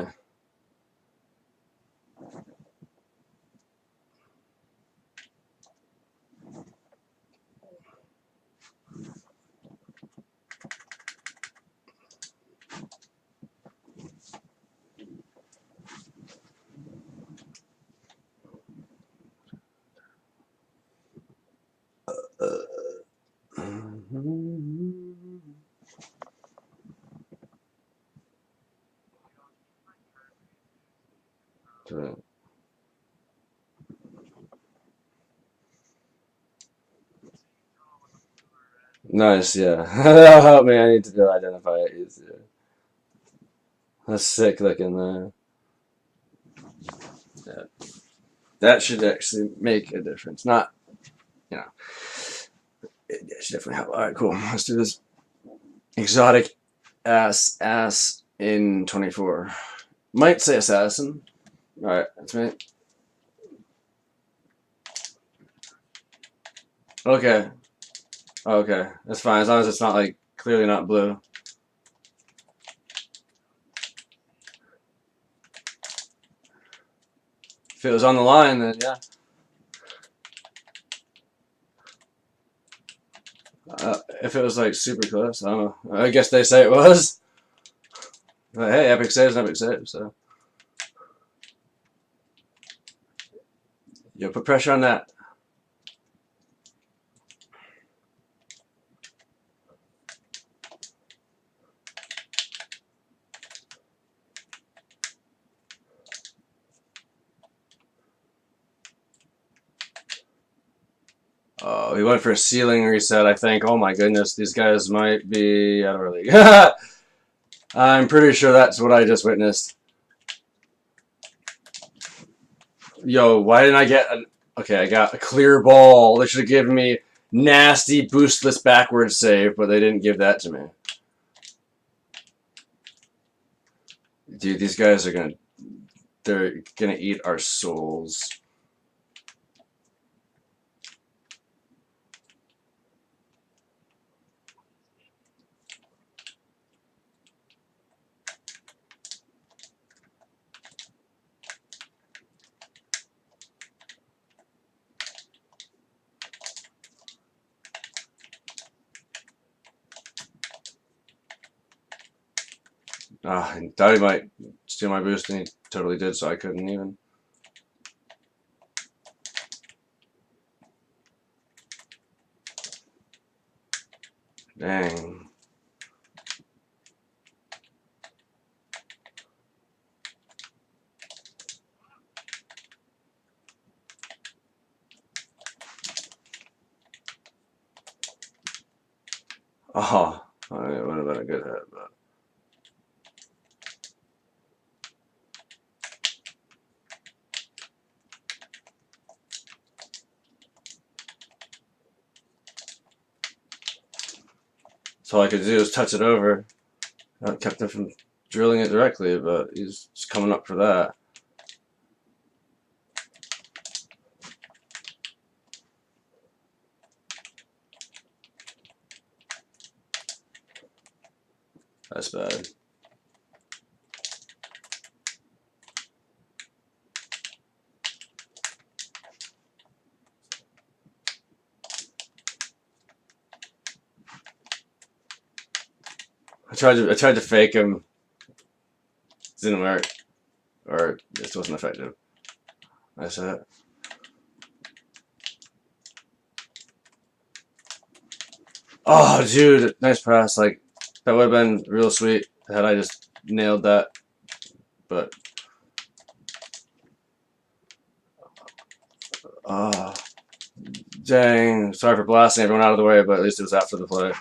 Nice, yeah. That'll help me. I need to identify it easier. That's sick looking there. Yeah. That should actually make a difference. Not, you know, it should definitely help. All right, cool. Let's do this. Exotic ass in 24. Might say assassin. All right, that's me. Okay, okay, that's fine as long as it's not like clearly not blue. If it was on the line, then yeah. If it was like super close, I don't know. I guess they say it was. But hey, epic saves, epic saves. So you put pressure on that. Oh, he went for a ceiling reset, I think. Oh my goodness, these guys might be out of our league. I'm pretty sure that's what I just witnessed. Yo, why didn't I get an... Okay, I got a clear ball. They should have given me nasty boostless backwards save, but they didn't give that to me. Dude, these guys are gonna... They're gonna eat our souls. I thought he might steal my boost, and he totally did, so I couldn't even. Dang. Oh, it would have been a good hit, but... So all I could do was touch it over. That kept him from drilling it directly, but he's just coming up for that. That's bad. I tried to fake him. It didn't work. Or it just wasn't effective. I said. Oh, dude, nice pass. Like, that would have been real sweet had I just nailed that. But, oh, dang. Sorry for blasting everyone out of the way, but at least it was after the play.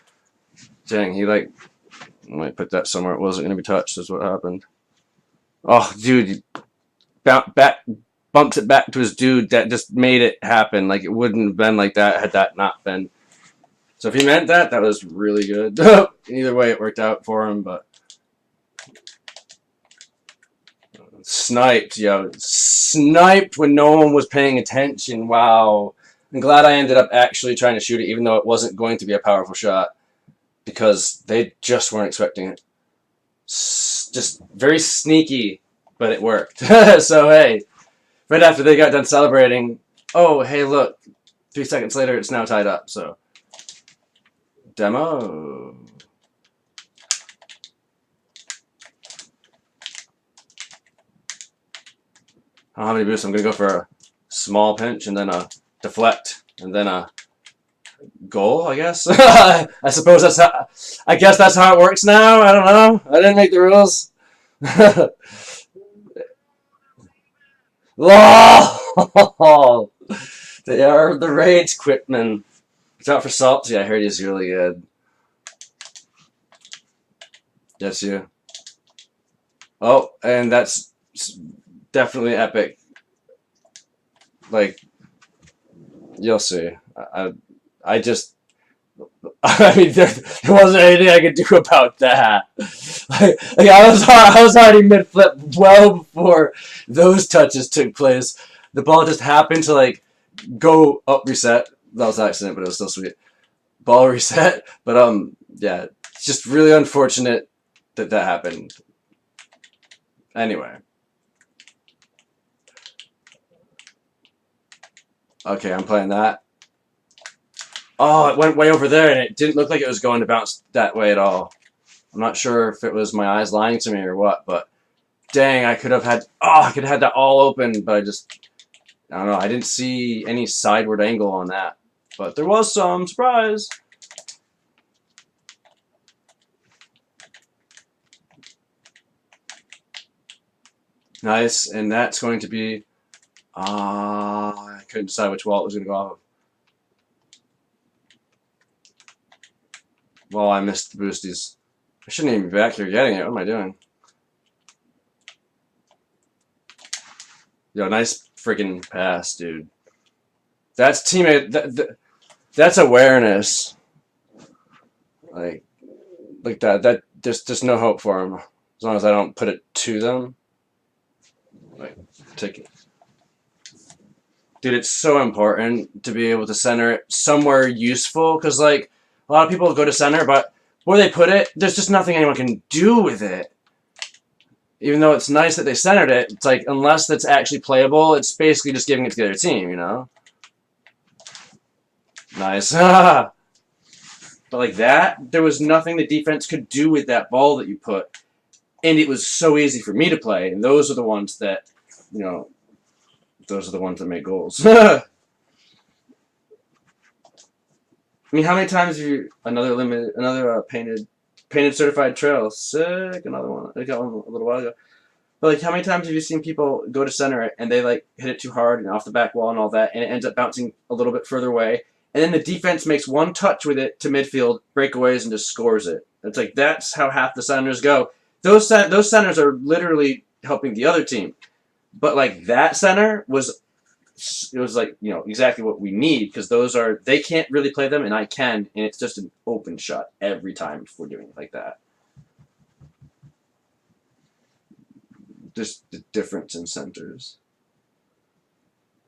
Dang, he, like, might put that somewhere it wasn't going to be touched, is what happened. Oh, dude, he bumped it back to his dude that just made it happen. Like, it wouldn't have been like that had that not been. So if he meant that, that was really good. Either way, it worked out for him, but... Sniped, yo. Sniped when no one was paying attention. Wow. I'm glad I ended up actually trying to shoot it, even though it wasn't going to be a powerful shot. Because they just weren't expecting it. Just very sneaky, but it worked. So, hey, right after they got done celebrating, oh, hey, look. 3 seconds later, it's now tied up, so... Demo. I don't have any boosts. I'm going to go for a small pinch and then a deflect and then a goal, I guess. I suppose that's how... I guess that's how it works now. I don't know. I didn't make the rules. LOL! They are the rage quitmen. Watch out for Salty. I heard he's really good. Yes, you. Oh, and that's definitely epic. Like, you'll see. I just, I mean, there wasn't anything I could do about that. I was already mid flip well before those touches took place. The ball just happened to like go up reset. That was an accident, but it was still sweet. Ball reset, but yeah, it's just really unfortunate that that happened. Anyway, okay, I'm playing that. Oh, it went way over there, and it didn't look like it was going to bounce that way at all. I'm not sure if it was my eyes lying to me or what, but dang, I could have had. Oh, I could have had that all open, but I don't know. I didn't see any sideward angle on that, but there was some surprise. Nice, and that's going to be. I couldn't decide which wall it was going to go off of. Well, I missed the boosties. I shouldn't even be back here getting it. What am I doing? Yo, nice freaking pass, dude. That's teammate. That's awareness. Like that. That just no hope for him. As long as I don't put it to them. Like, take it. Dude, it's so important to be able to center it somewhere useful, because like a lot of people go to center, but where they put it, there's just nothing anyone can do with it. Even though it's nice that they centered it, it's like unless that's actually playable, it's basically just giving it to the other team, you know? Nice. But like that, there was nothing the defense could do with that ball that you put, and it was so easy for me to play. And those are the ones that, you know, those are the ones that make goals. I mean, how many times have you another painted certified trail? Sick, another one. I got one a little while ago. But like, how many times have you seen people go to center it and they like hit it too hard and off the back wall and all that, and it ends up bouncing a little bit further away, and then the defense makes one touch with it to midfield, breakaways, and just scores it. It's like that's how half the centers go. Those centers are literally helping the other team, but like that center was it was like, you know, exactly what we need, because those are, they can't really play them and I can, and it's just an open shot every time if we're doing it like that. Just the difference in centers.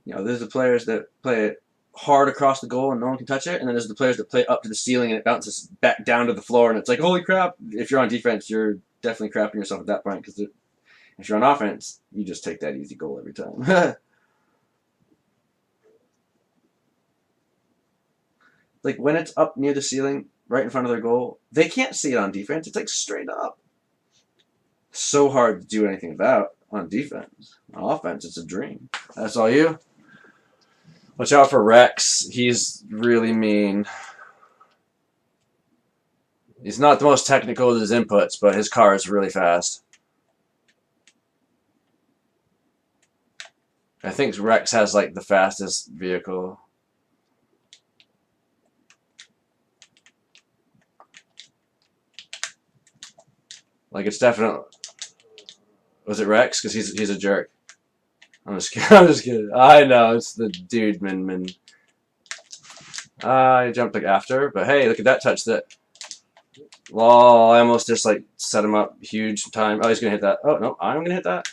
You know, there's the players that play it hard across the goal and no one can touch it, and then there's the players that play it up to the ceiling and it bounces back down to the floor, and it's like, holy crap! If you're on defense, you're definitely crapping yourself at that point, because if you're on offense, you just take that easy goal every time. Like when it's up near the ceiling, right in front of their goal, they can't see it on defense. It's like straight up. So hard to do anything about on defense. On offense, it's a dream. That's all you. Watch out for Rex. He's really mean. He's not the most technical with his inputs, but his car is really fast. I think Rex has like the fastest vehicle. Like it's definitely. Was it Rex? Because he's a jerk. I'm just kidding. I'm just kidding. I know it's the dude Min. I jumped like after, but hey, look at that touch. That. Lol, I almost just like set him up huge time. Oh, he's gonna hit that. Oh no, I'm gonna hit that.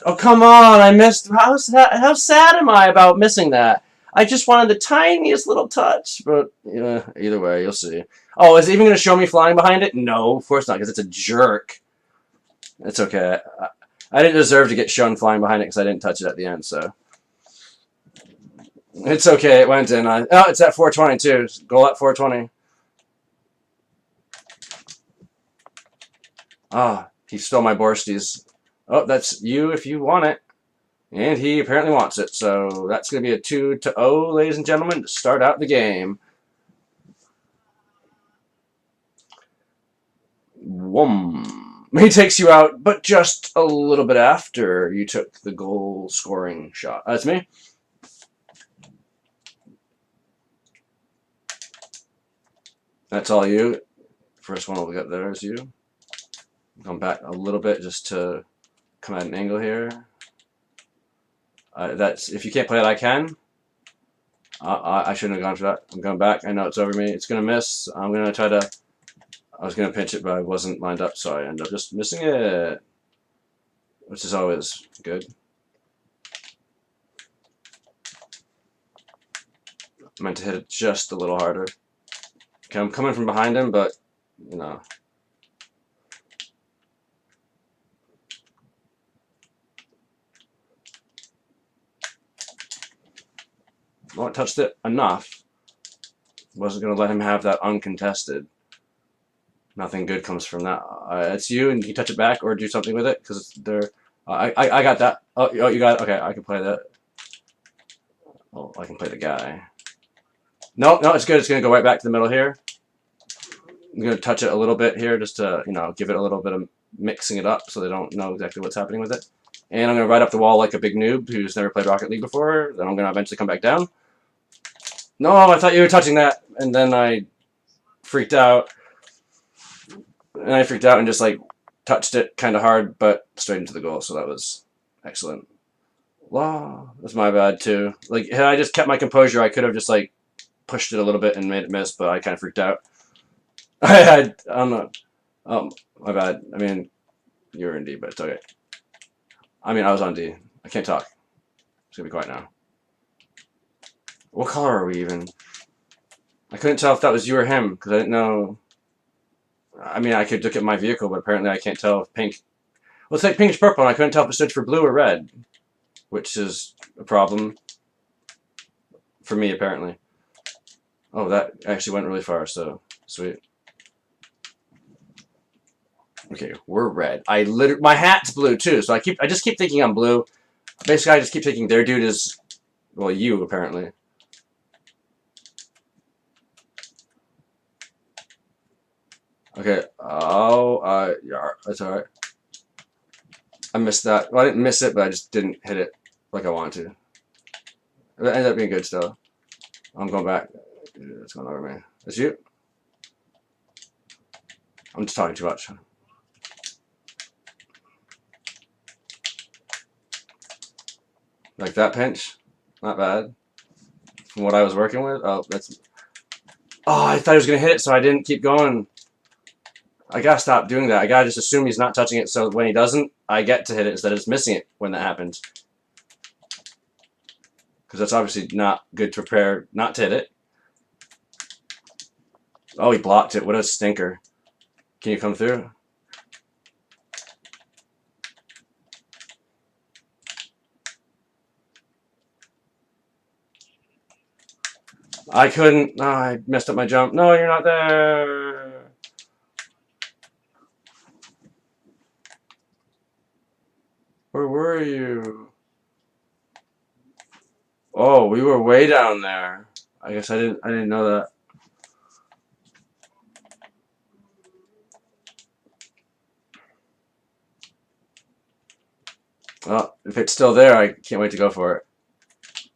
Oh come on, I missed. How sad am I about missing that? I just wanted the tiniest little touch, but yeah, either way, you'll see. Oh, is it even gonna show me flying behind it? No, of course not, because it's a jerk. It's okay. I didn't deserve to get shown flying behind it because I didn't touch it at the end, so. It's okay, it went in. Oh, it's at 420 too. Goal at 420. Ah, he stole my Borsties. Oh, that's you if you want it. And he apparently wants it, so that's going to be a 2-0, ladies and gentlemen, to start out the game. Whoom. He takes you out, but just a little bit after you took the goal scoring shot. That's me. That's all you. First one we'll get there is you. Come back a little bit just to come at an angle here. That's if you can't play it, I can. I shouldn't have gone for that. I'm going back. I know it's over me. It's gonna miss. I'm gonna try to. I was gonna pinch it, but I wasn't lined up, so I end up just missing it, which is always good. I meant to hit it just a little harder. Okay, I'm coming from behind him, but you know. Well, I touched it enough. Wasn't gonna let him have that uncontested. Nothing good comes from that. It's you, and you touch it back or do something with it because they're. I got that. Oh, you got it. Okay, I can play that. Oh, I can play the guy. No, it's good. It's gonna go right back to the middle here. I'm gonna touch it a little bit here just to give it a little bit of mixing it up so they don't know exactly what's happening with it. And I'm gonna ride up the wall like a big noob who's never played Rocket League before. Then I'm gonna eventually come back down. No, I thought you were touching that, and then I freaked out. And I freaked out and just like touched it kind of hard, but straight into the goal. So that was excellent. Wow, that's my bad too. Like, had I just kept my composure, I could have just like pushed it a little bit and made it miss, but I kind of freaked out. I don't know. My bad. I mean, you were in D, but it's okay. I mean, I was on D. I can't talk. It's gonna be quiet now. What color are we even? I couldn't tell if that was you or him because I didn't know. I mean, I could look at my vehicle, but apparently I can't tell if pink. Well, it's like pinkish purple, and I couldn't tell if it stood for blue or red, which is a problem for me, apparently. Oh, that actually went really far, so sweet. Okay, we're red. My hat's blue too, so I just keep thinking I'm blue. Basically, I just keep thinking their dude is, well, you apparently. Okay. Oh, yeah, that's all right. I missed that. Well, I didn't miss it, but I just didn't hit it like I wanted to. It ended up being good still. I'm going back. It's going over me. It's you. I'm just talking too much. Like that pinch, not bad. From what I was working with. Oh, that's. Oh, I thought he was gonna hit it, so I didn't keep going. I gotta stop doing that. I gotta just assume he's not touching it, so when he doesn't, I get to hit it instead of just missing it when that happens. Because that's obviously not good to prepare not to hit it. Oh, he blocked it. What a stinker. Can you come through? I couldn't. Oh, I messed up my jump. No, you're not there. Where were you? Oh, we were way down there. I guess I didn't know that. Well, if it's still there, I can't wait to go for it.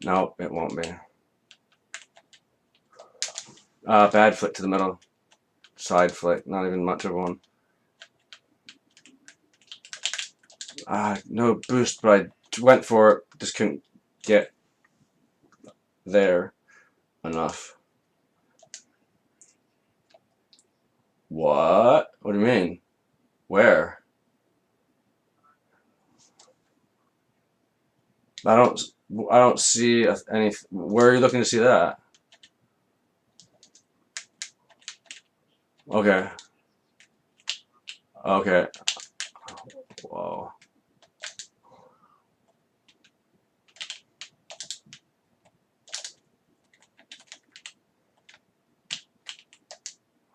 No, it won't be. Bad flick to the middle. Side flick, not even much of one. No boost, but I went for it. Just couldn't get there enough. What? What do you mean? Where? I don't. I don't see any. Where are you looking to see that? Okay. Okay. Whoa.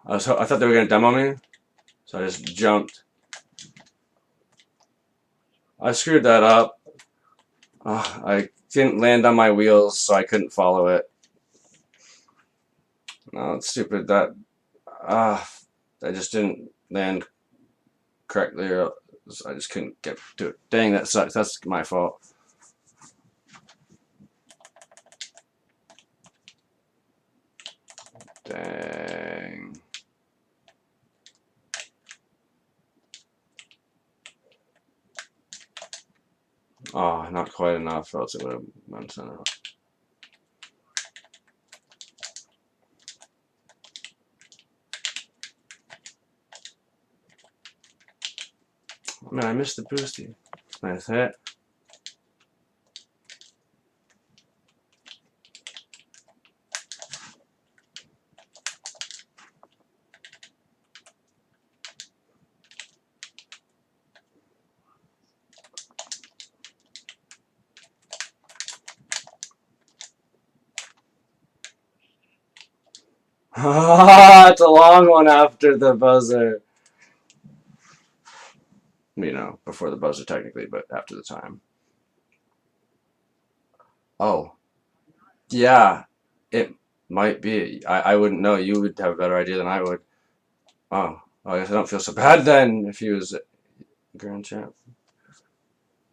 I thought they were gonna demo me, so I just jumped. I screwed that up. I didn't land on my wheels, so I couldn't follow it. No, it's stupid. That I just didn't land correctly, or I just couldn't get to it. Dang, that sucks. That's my fault. Dang. Oh, not quite enough, or else it would have been sent out. Man, I missed the boosty. Nice hit. It's a long one after the buzzer. You know, before the buzzer technically, but after the time. Oh, yeah, it might be. I wouldn't know. You would have a better idea than I would. Oh, I guess I don't feel so bad then if he was grand champ.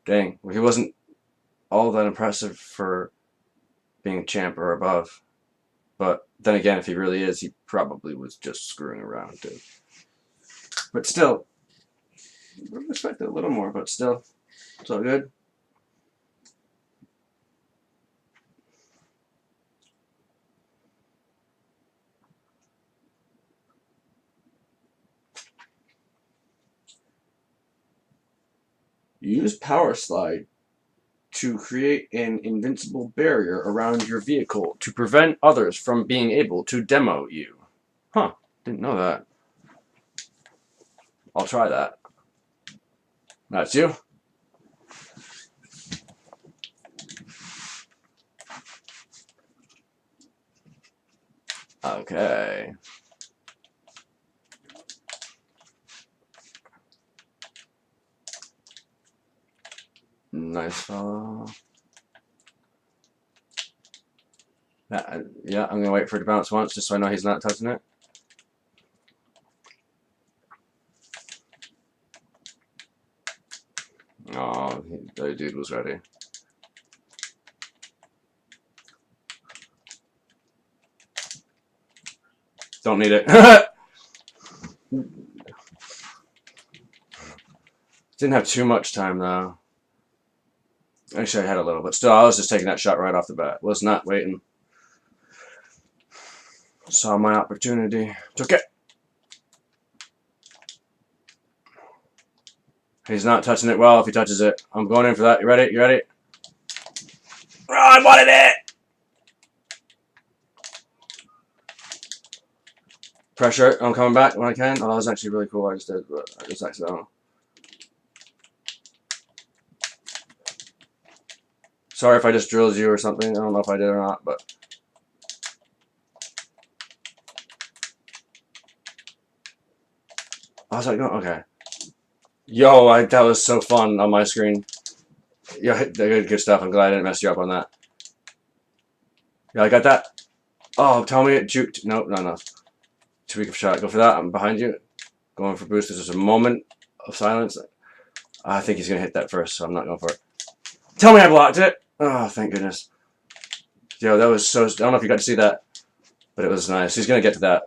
Dang, well, he wasn't all that impressive for being champ or above. But then again, if he really is, he probably was just screwing around too. But still, I respect it a little more, but still, it's all good. Use power slide to create an invincible barrier around your vehicle to prevent others from being able to demo you. Huh, didn't know that. I'll try that. That's you? Okay. Nice follow. Yeah, I'm gonna wait for it to bounce once just so I know he's not touching it. Oh, the dude was ready. Don't need it. Didn't have too much time though. Actually, I had a little, but still, I was just taking that shot right off the bat. Was not waiting. Saw my opportunity. Took it. He's not touching it well if he touches it. I'm going in for that. You ready? You ready? Oh, I wanted it! Pressure. I'm coming back when I can. Oh, that was actually really cool. I just did, but I just accidental. Sorry if I just drilled you or something. I don't know if I did or not, but. I was like, oh, okay. Yo, that was so fun on my screen. Yeah, good stuff. I'm glad I didn't mess you up on that. Yeah, I got that. Oh, tell me it juked. Nope, not enough. Too weak of a shot. Go for that. I'm behind you. Going for boost. There's just a moment of silence. I think he's going to hit that first, so I'm not going for it. Tell me I blocked it. Oh, thank goodness. Yo, that was so... I don't know if you got to see that, but it was nice. He's going to get to that.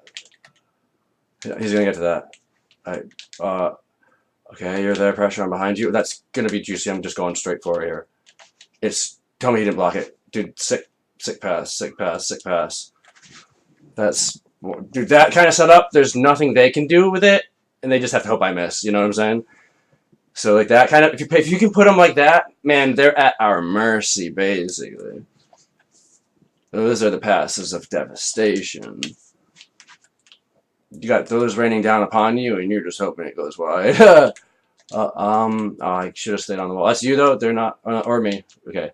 He's going to get to that. Alright. Okay, you're there. Pressure. I'm behind you. That's going to be juicy. I'm just going straight for it here. It's... Tell me he didn't block it. Dude, sick pass, sick pass, sick pass. That's... Dude, that kind of setup, there's nothing they can do with it, and they just have to hope I miss. You know what I'm saying? So like that kind of, if you can put them like that, man, they're at our mercy, basically. Those are the passes of devastation. You got those raining down upon you, and you're just hoping it goes wide. I should have stayed on the wall. That's you, though? They're not, or me. Okay.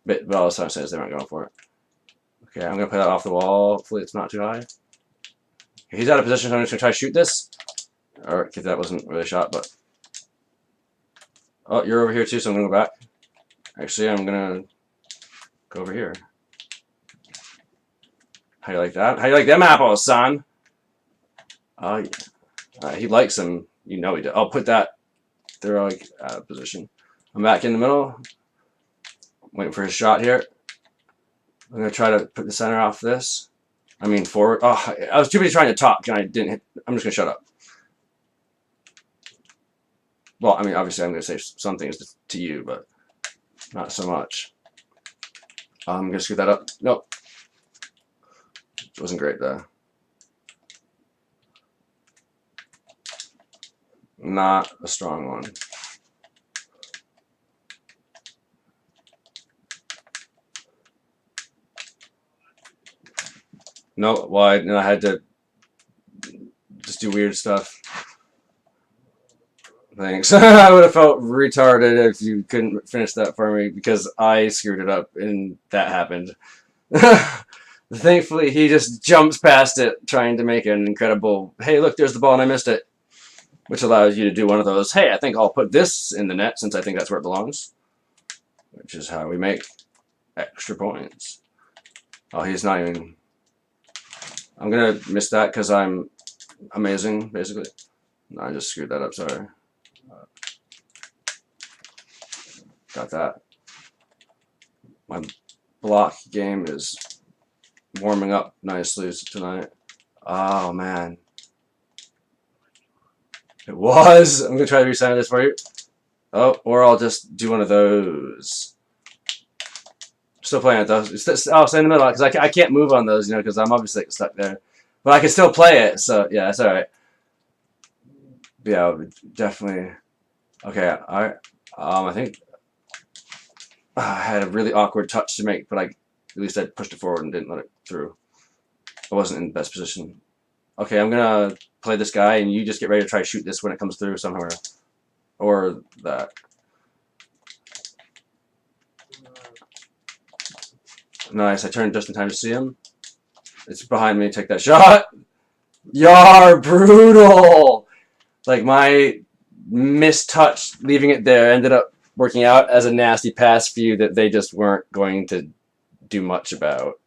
But all I'm saying is they're not going for it. Okay, I'm going to put that off the wall. Hopefully it's not too high. He's out of position, so I'm just going to try to shoot this. Or, if that wasn't really a shot, but... Oh, you're over here too, so I'm going to go back. Actually, I'm going to go over here. How you like that? How you like them apples, son? Oh, yeah. He likes them. You know he did. I'll put that. They're like out of position. I'm back in the middle. Waiting for his shot here. I'm gonna try to put the center off this. I mean forward. Oh, I was too busy trying to talk and I didn't hit. I'm just gonna shut up. Well, I mean, obviously I'm gonna say some things to you, but not so much. I'm gonna screw that up. Nope. It wasn't great though. Not a strong one. No, why? Well, I had to just do weird stuff. Thanks. I would have felt retarded if you couldn't finish that for me because I screwed it up and that happened. Thankfully, he just jumps past it, trying to make an incredible, hey, look, there's the ball and I missed it, which allows you to do one of those, hey, I think I'll put this in the net since I think that's where it belongs, which is how we make extra points. Oh, he's not even... I'm going to miss that because I'm amazing, basically. No, I just screwed that up, sorry. Got that. My block game is warming up nicely tonight. Oh, man. It was. I'm going to try to resign this for you. Oh, or I'll just do one of those. Still playing at those. Oh, stay in the middle because I can't move on those, you know, because I'm obviously stuck there. But I can still play it, so yeah, that's all right. Yeah, definitely. Okay, I think I had a really awkward touch to make, but at least I pushed it forward and didn't let it through. I wasn't in the best position. Okay, I'm gonna play this guy, and you just get ready to try to shoot this when it comes through somewhere, or that. Nice. I turned just in time to see him. It's behind me. Take that shot. Yar, brutal. Like my mistouch, leaving it there, ended up working out as a nasty pass for you that they just weren't going to do much about.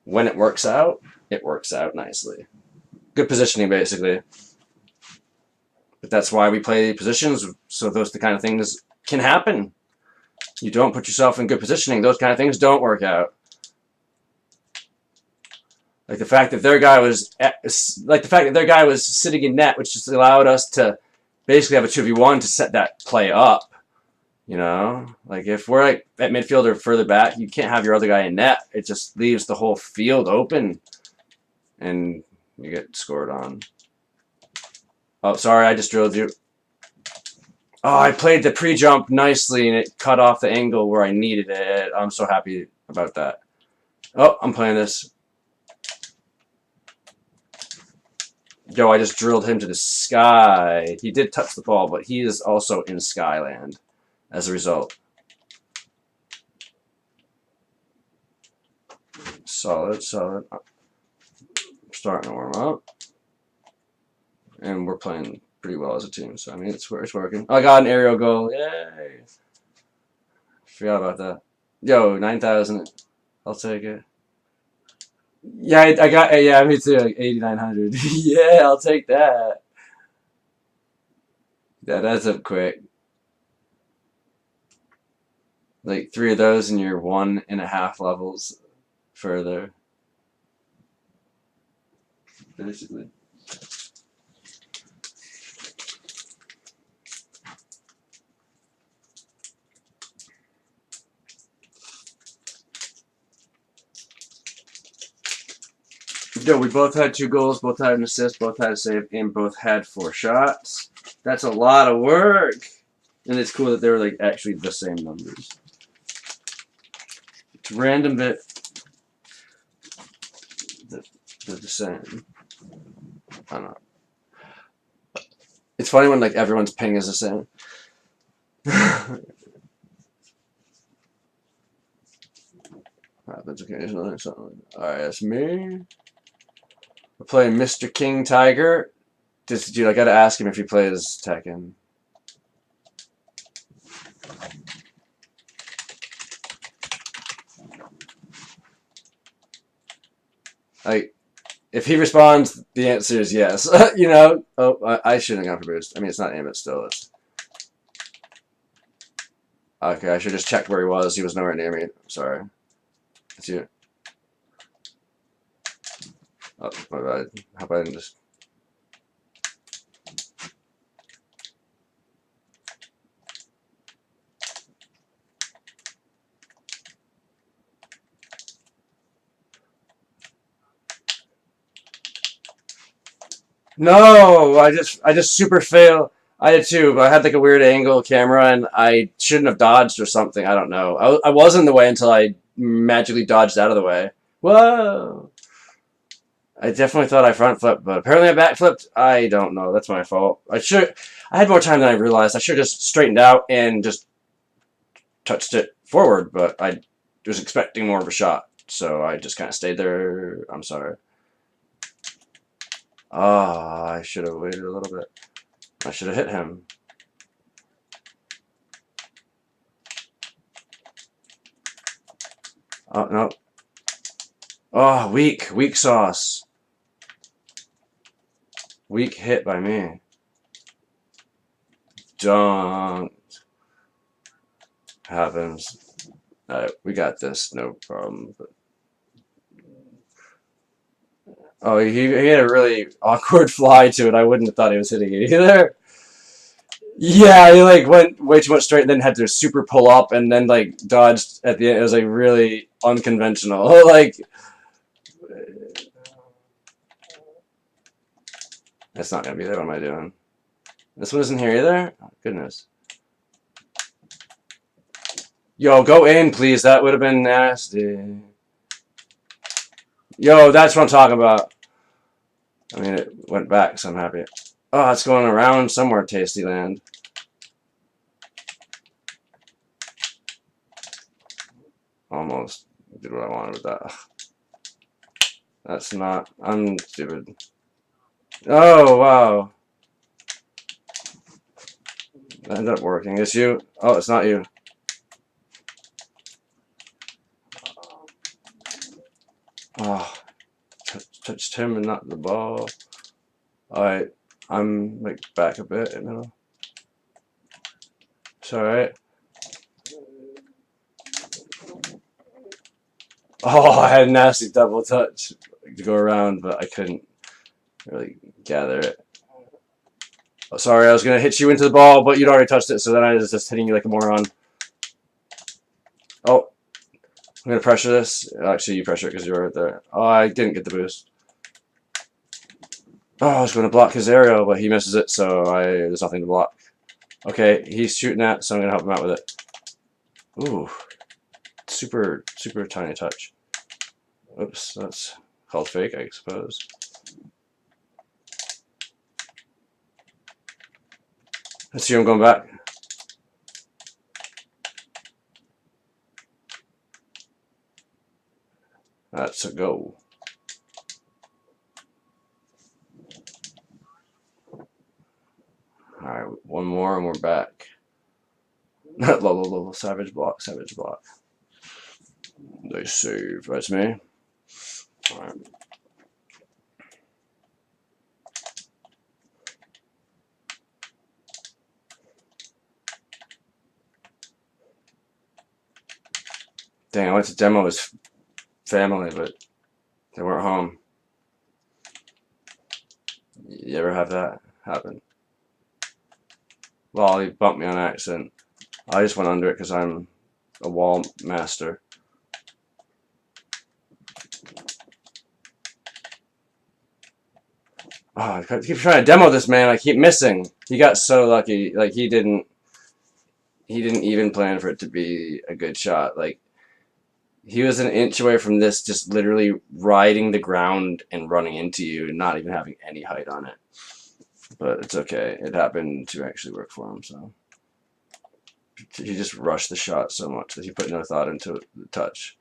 When it works out nicely. Good positioning, basically. But that's why we play positions, so those the kind of things can happen. You don't put yourself in good positioning, those kind of things don't work out. Like the fact that their guy was sitting in net, which just allowed us to basically have a 2v1 to set that play up. You know, like if we're like at midfield or further back, you can't have your other guy in net. It just leaves the whole field open, and you get scored on. Oh, sorry, I just drilled you. Oh, I played the pre-jump nicely, and it cut off the angle where I needed it. I'm so happy about that. Oh, I'm playing this. Yo, I just drilled him to the sky. He did touch the ball, but he is also in Skyland as a result. Solid, solid. I'm starting to warm up. And we're playing pretty well as a team, so I mean, it's working. I got an aerial goal. Yay! Forgot about that. Yo, 9,000. I'll take it. Yeah, I got, yeah, me too, like 8,900. Yeah, I'll take that. Yeah, that's up quick. Like 3 of those and you're 1.5 levels further. Basically. Yo, we both had 2 goals, both had an assist, both had a save, and both had 4 shots. That's a lot of work. And it's cool that they were like actually the same numbers. It's random bit. They're the same. I don't know. It's funny when like everyone's ping is the same. Happens occasionally. Alright, that's me. We're playing Mr. King Tiger. Dude, I gotta ask him if he plays Tekken. Like, If he responds, the answer is yes. You know? Oh, I shouldn't have gone for boost. I mean, it's not aim, but still. It's... Okay, I should have just checked where he was. He was nowhere near me. I'm sorry. It's you. Oh, my bad. How about I didn't just... No! I just super fail. I did too, but I had like a weird angle camera and I shouldn't have dodged or something. I don't know. I was in the way until I magically dodged out of the way. Whoa! I definitely thought I front flipped, but apparently I back flipped. I don't know. That's my fault. I had more time than I realized. I should have just straightened out and just touched it forward, but I was expecting more of a shot, so I just kind of stayed there. I'm sorry. Ah, I should have waited a little bit. I should have hit him. Oh, no. Oh, weak sauce. Weak hit by me. Don't. Happens. Alright, we got this, no problem. But... Oh, he had a really awkward fly to it. I wouldn't have thought he was hitting it either. Yeah, he like went way too much straight and then had to super pull up and then like dodged at the end. It was like really unconventional. Like, that's not gonna be there. What am I doing? This one isn't here either? Oh, goodness. Yo, go in, please. That would have been nasty. Yo, that's what I'm talking about. I mean, it went back, so I'm happy. Oh, it's going around somewhere, Tasty Land. Almost did what I wanted with that. That's not... I'm stupid. Oh, wow. That ended up working. It's you. Oh, it's not you. Oh, touched him and not the ball. Alright, I'm like back a bit, you know. It's alright. Oh, I had a nasty double touch to go around, but I couldn't really gather it. Oh, sorry, I was gonna hit you into the ball, but you'd already touched it, so then I was just hitting you like a moron. Oh, I'm gonna pressure this. Actually, you pressure it because you're right there. Oh, I didn't get the boost. Oh, I was gonna block his aerial, but he misses it, so there's nothing to block. Okay, he's shooting at, so I'm gonna help him out with it. Ooh, super tiny touch. Oops, that's called fake, I suppose. Let's see, I'm going back. That's a go. Alright, one more and we're back. Lol, savage block, savage block. They save. That's me. Alright. Dang, I went to demo his family, but they weren't home. You ever have that happen? Well, he bumped me on accident. I just went under it because I'm a wall master. Oh, I keep trying to demo this man. I keep missing. He got so lucky. Like he didn't even plan for it to be a good shot. Like he was an inch away from this, just literally riding the ground and running into you, and not even having any height on it. But it's okay. It happened to actually work for him. So he just rushed the shot so much that he put no thought into the touch.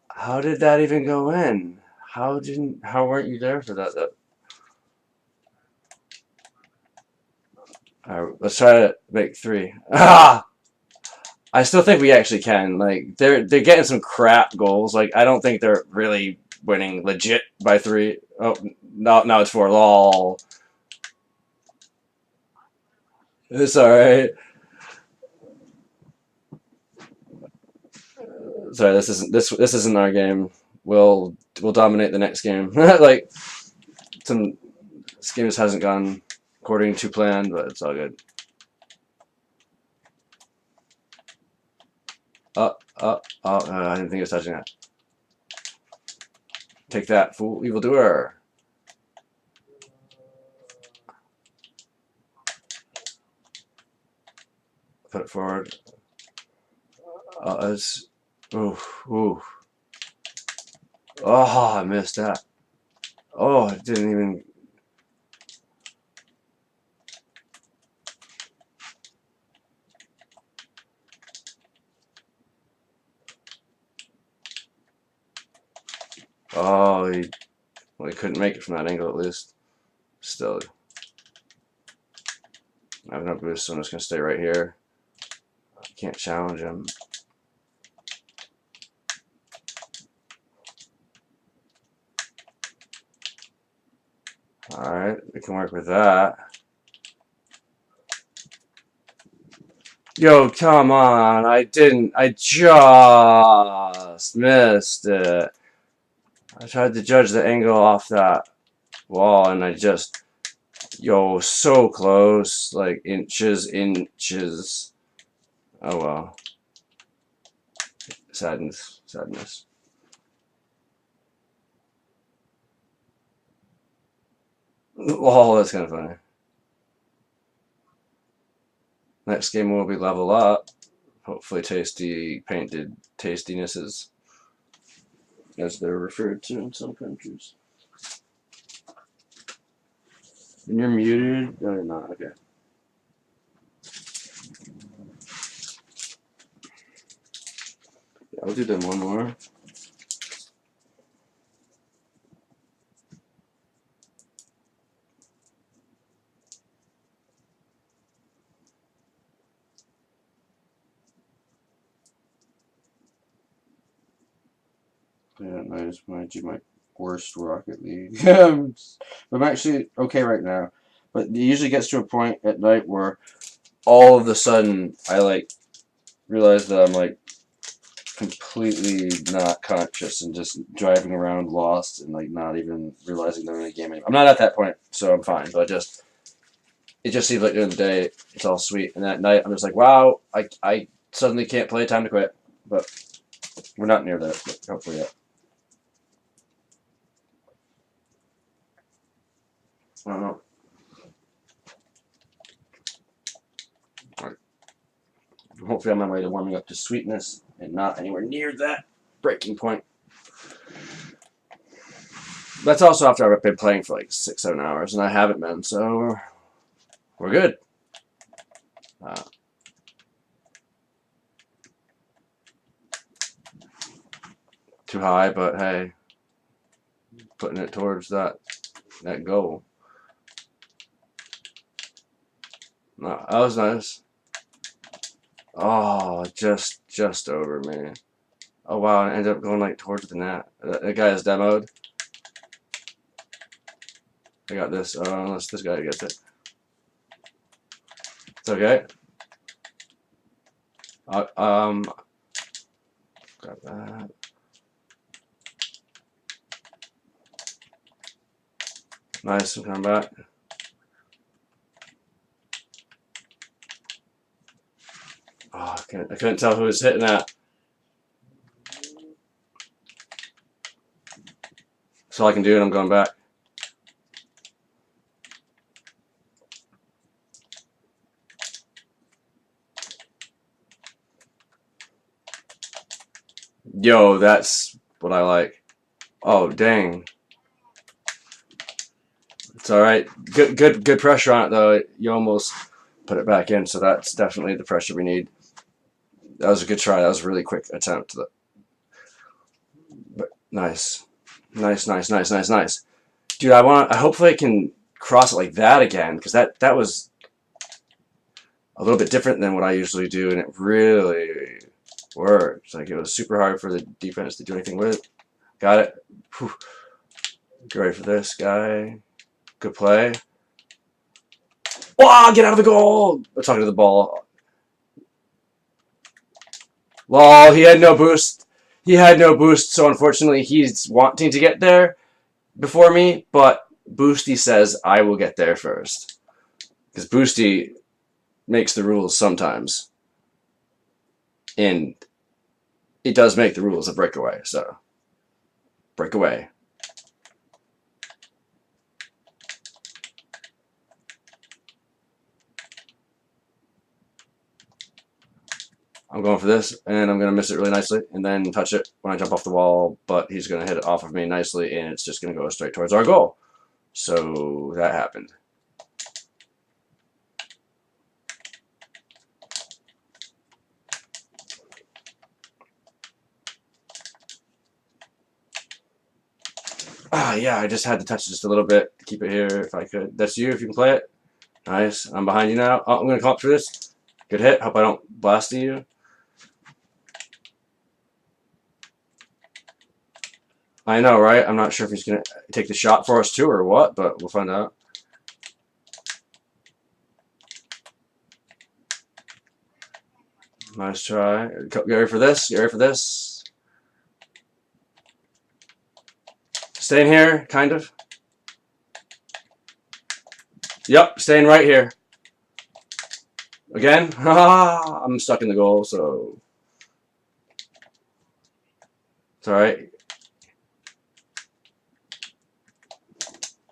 How did that even go in? How weren't you there for that? Alright, let's try to make 3. Ah! I still think we actually can. Like they're getting some crap goals. Like I don't think they're really winning legit by 3. Oh, no, now it's 4. Lol. It's all right. Sorry, this isn't our game. We'll dominate the next game. Like this game just hasn't gone according to plan, but it's all good. I didn't think it was touching that. Take that, fool, evildoer. Put it forward. It's ooh. Oh, I missed that. Oh, it didn't even. Oh, he couldn't make it from that angle at least. Still, I have no boost, so I'm just gonna stay right here. Can't challenge him. All right, we can work with that. Yo, come on! I just missed it. I tried to judge the angle off that wall, and yo, so close, like inches. Oh well. Sadness. Oh, that's kind of funny. Next game will be level up. Hopefully tasty painted tastinesses, as they're referred to in some countries. And you're muted? No, you're not. Okay. Yeah, I'll do them one more. Yeah, nice. Might do my worst Rocket League. I'm actually okay right now, but it usually gets to a point at night where all of a sudden I like realize that I'm like completely not conscious and just driving around lost and like not even realizing that I'm in a game anymore. I'm not at that point, so I'm fine. But it just seems like during the day it's all sweet, and at night I'm just like, wow, I suddenly can't play. Time to quit. But we're not near that. But hopefully yet. I don't know. Hopefully I'm on my way to warming up to sweetness and not anywhere near that breaking point. That's also after I've been playing for like 6-7 hours, and I haven't been, so we're good. Too high, but hey, putting it towards that goal. No, that was nice. Oh, just over me. Oh wow, and ended up going like towards the net. That guy is demoed. I got this. Unless this guy gets it. It's okay. Grab that. Nice, I'm coming back. Oh, I couldn't tell who was hitting that. That's all I can do, and I'm going back. Yo, that's what I like. Oh, dang. It's all right. Good pressure on it though. You almost put it back in, so that's definitely the pressure we need. That was a good try. That was a really quick attempt. But nice. Dude, hopefully I can cross it like that again, because that was a little bit different than what I usually do, and it really worked. Like, it was super hard for the defense to do anything with. Got it. Whew. Get ready for this guy. Good play. Wow, get out of the goal! I'm talking to the ball. Lol, he had no boost. He had no boost, so unfortunately he's wanting to get there before me, but Boosty says I will get there first. Because Boosty makes the rules sometimes. And it does make the rules of breakaway, so breakaway. I'm going for this, and I'm going to miss it really nicely, and then touch it when I jump off the wall, but he's going to hit it off of me nicely, and it's just going to go straight towards our goal. So that happened. Ah, yeah, I just had to touch it just a little bit to keep it here if I could. That's you, if you can play it. Nice. I'm behind you now. Oh, I'm going to come up for this. Good hit. Hope I don't blast you. I know, right? I'm not sure if he's going to take the shot for us too or what, but we'll find out. Nice try. Get ready for this. Get ready for this. Staying here, kind of. Yep, staying right here. Again? I'm stuck in the goal, so it's alright.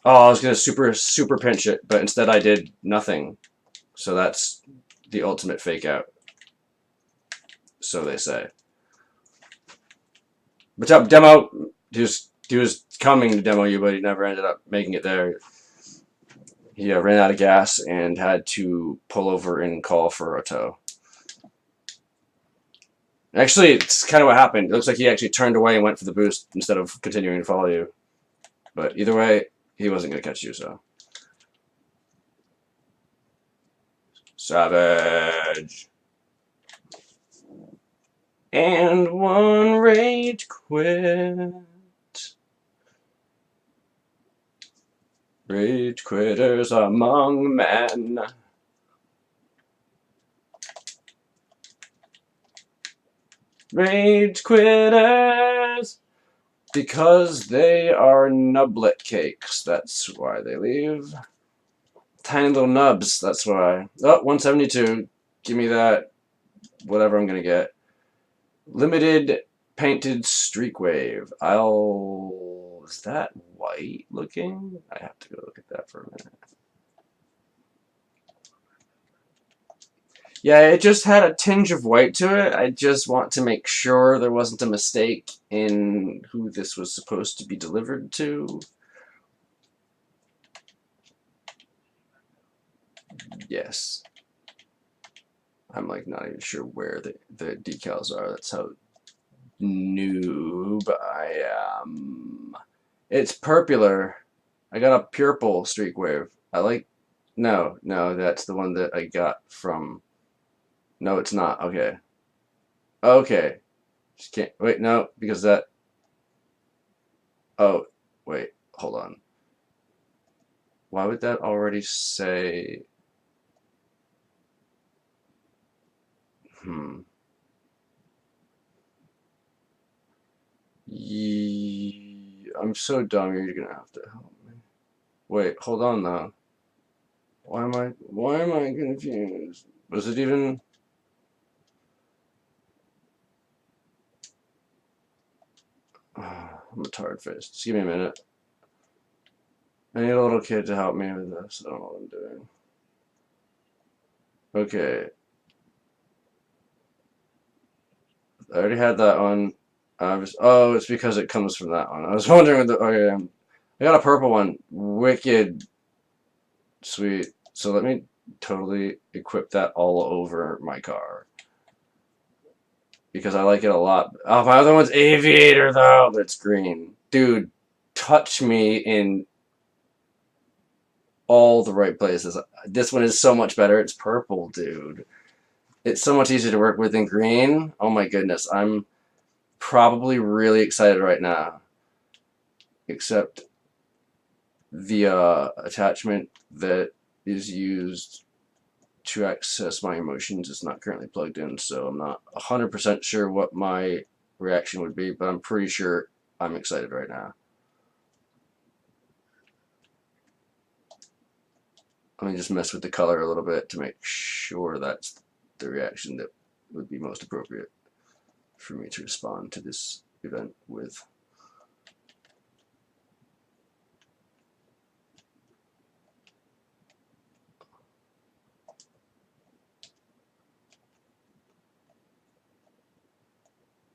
Oh, I was going to super pinch it, but instead I did nothing. So that's the ultimate fake out. So they say. What's up, Demo? He was coming to demo you, but he never ended up making it there. He ran out of gas and had to pull over and call for a tow. Actually, it's kind of what happened. It looks like he actually turned away and went for the boost instead of continuing to follow you. But either way, he wasn't going to catch you, so. Savage. And one rage quit. Rage quitters among men. Rage quitters. Because they are nublet cakes. That's why they leave. Tiny little nubs. That's why. Oh, 172. Give me that. Whatever I'm going to get. Limited painted streak wave. Is that white looking? I have to go look at that for a minute. Yeah, it just had a tinge of white to it. I just want to make sure there wasn't a mistake in who this was supposed to be delivered to. Yes. I'm like not even sure where the decals are. That's how noob I am. It's purpular. I got a purple streak wave. I like. No, that's the one that I got from. No, it's not. Okay. Okay. Just can't. Wait, no, because that. Oh, wait. Hold on. Why would that already say. I'm so dumb. You're gonna have to help me. Wait, hold on though. Why am I confused? Was it even? I'm a tired face. Just give me a minute. I need a little kid to help me with this. I don't know what I'm doing. Okay. I already had that one. Oh, it's because it comes from that one. I was wondering. Okay, I got a purple one. Wicked. Sweet. So let me totally equip that all over my car. Because I like it a lot. Oh, my other one's Aviator, though. But it's green. Dude, touch me in all the right places. This one is so much better. It's purple, dude. It's so much easier to work with than green. Oh my goodness. I'm probably really excited right now. Except the attachment that is used to access my emotions is not currently plugged in, so I'm not 100% sure what my reaction would be, but I'm pretty sure I'm excited right now. Let me just mess with the color a little bit to make sure that's the reaction that would be most appropriate for me to respond to this event with.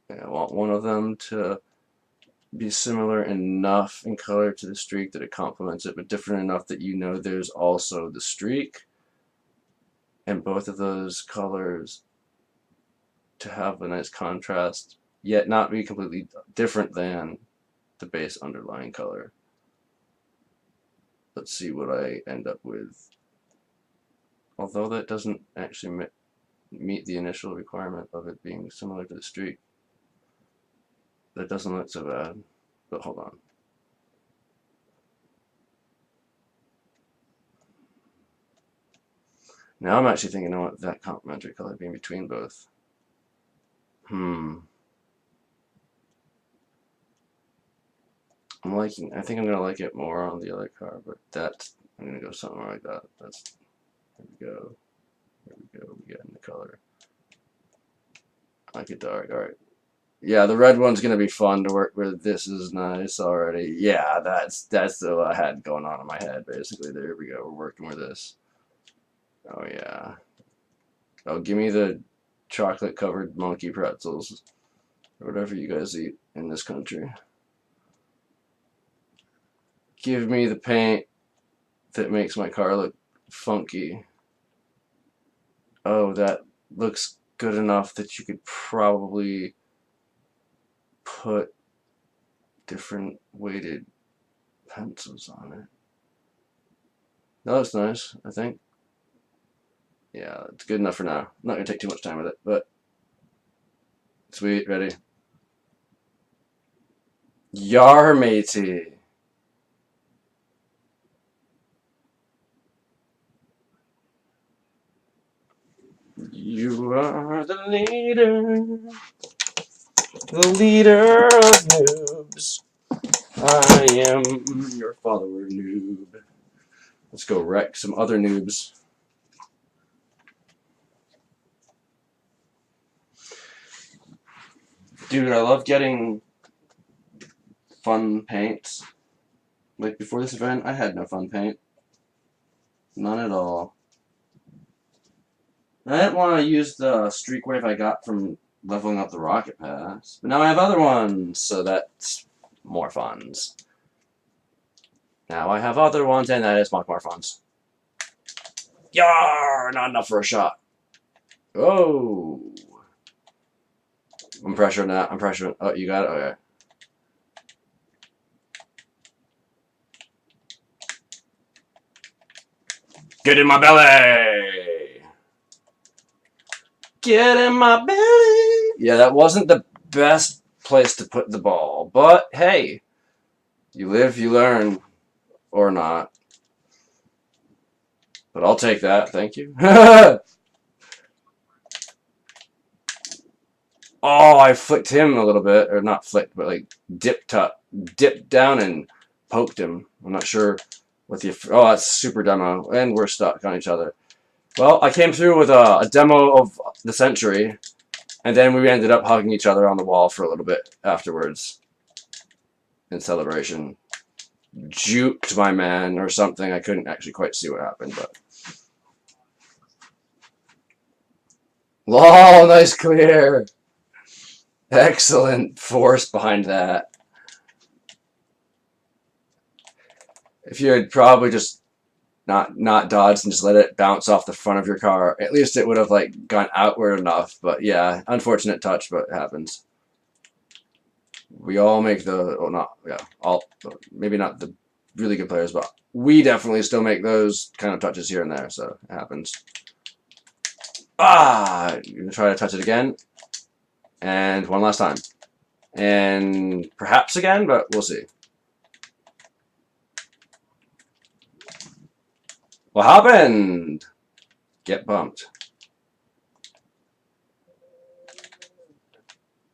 And I want one of them to be similar enough in color to the streak that it complements it, but different enough that you know there's also the streak, and both of those colors to have a nice contrast, yet not be completely different than the base underlying color. Let's see what I end up with. Although that doesn't actually meet the initial requirement of it being similar to the streak, that doesn't look so bad. But hold on. Now I'm actually thinking, I want that complementary color being between both. I think I'm gonna like it more on the other car, but I'm gonna go something like that. There we go. There we go. We get in the color. I like it dark. All right. Yeah, the red one's gonna be fun to work with. This is nice already. Yeah, that's what I had going on in my head basically. There we go. We're working with this. Oh yeah. Oh, give me the chocolate covered monkey pretzels or whatever you guys eat in this country. Give me the paint that makes my car look funky. Oh, that looks good enough that you could probably put different weighted pencils on it. That looks nice, I think. Yeah, it's good enough for now. I'm not going to take too much time with it, but sweet, ready. Yar, matey. You are the leader of noobs. I am your follower, noob. Let's go wreck some other noobs. Dude, I love getting fun paints. Like before this event, I had no fun paint. None at all. I didn't want to use the streak wave I got from leveling up the rocket pass, but now I have other ones, so that's more funds. Now I have other ones, and that is much more funds. Yar! Not enough for a shot. Oh. I'm pressuring that. I'm pressuring. Oh, you got it? Okay. Get in my belly! Get in my belly! Yeah, that wasn't the best place to put the ball, but hey, you live, you learn, or not. But I'll take that, thank you. Oh, I flicked him a little bit, or not flicked, but like dipped down and poked him. I'm not sure what the. Oh, that's super demo, and we're stuck on each other. Well, I came through with a demo of the century, and then we ended up hugging each other on the wall for a little bit afterwards in celebration. Juked my man or something. I couldn't actually quite see what happened, but. Oh, nice clear. Excellent force behind that. If you had probably just not dodged and just let it bounce off the front of your car, at least it would have like gone outward enough. But yeah, unfortunate touch, but it happens. We all make the not maybe not the really good players, but we definitely still make those kind of touches here and there, so it happens. Ah! You're going to try to touch it again. And one last time. And perhaps again, but we'll see. What happened? Get bumped.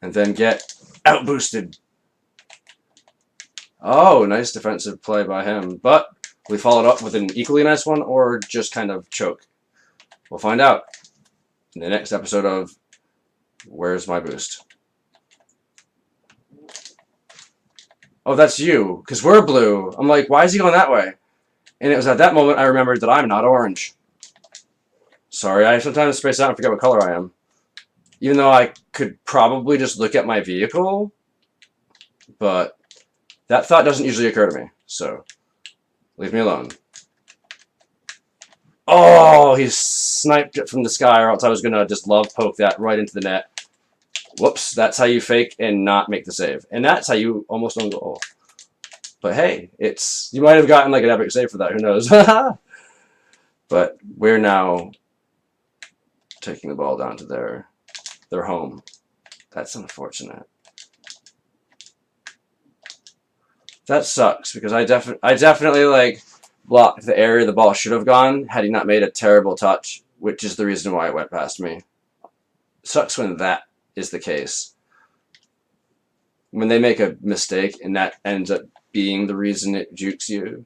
And then get outboosted. Oh, nice defensive play by him. But we followed up with an equally nice one or just kind of choke. We'll find out in the next episode of Where's My Boost? Oh, that's you, because we're blue. I'm like, why is he going that way? And it was at that moment I remembered that I'm not orange. Sorry, I sometimes space out and forget what color I am. Even though I could probably just look at my vehicle, but that thought doesn't usually occur to me, so leave me alone. Oh, he sniped it from the sky, or else I was going to just love poke that right into the net. Whoops, that's how you fake and not make the save. And that's how you almost own goal. But hey, you might have gotten like an epic save for that, who knows. But we're now taking the ball down to their home. That's unfortunate. That sucks because I definitely like blocked the area the ball should have gone had he not made a terrible touch, which is the reason why it went past me. Sucks when that is the case. When they make a mistake and that ends up being the reason it jukes you,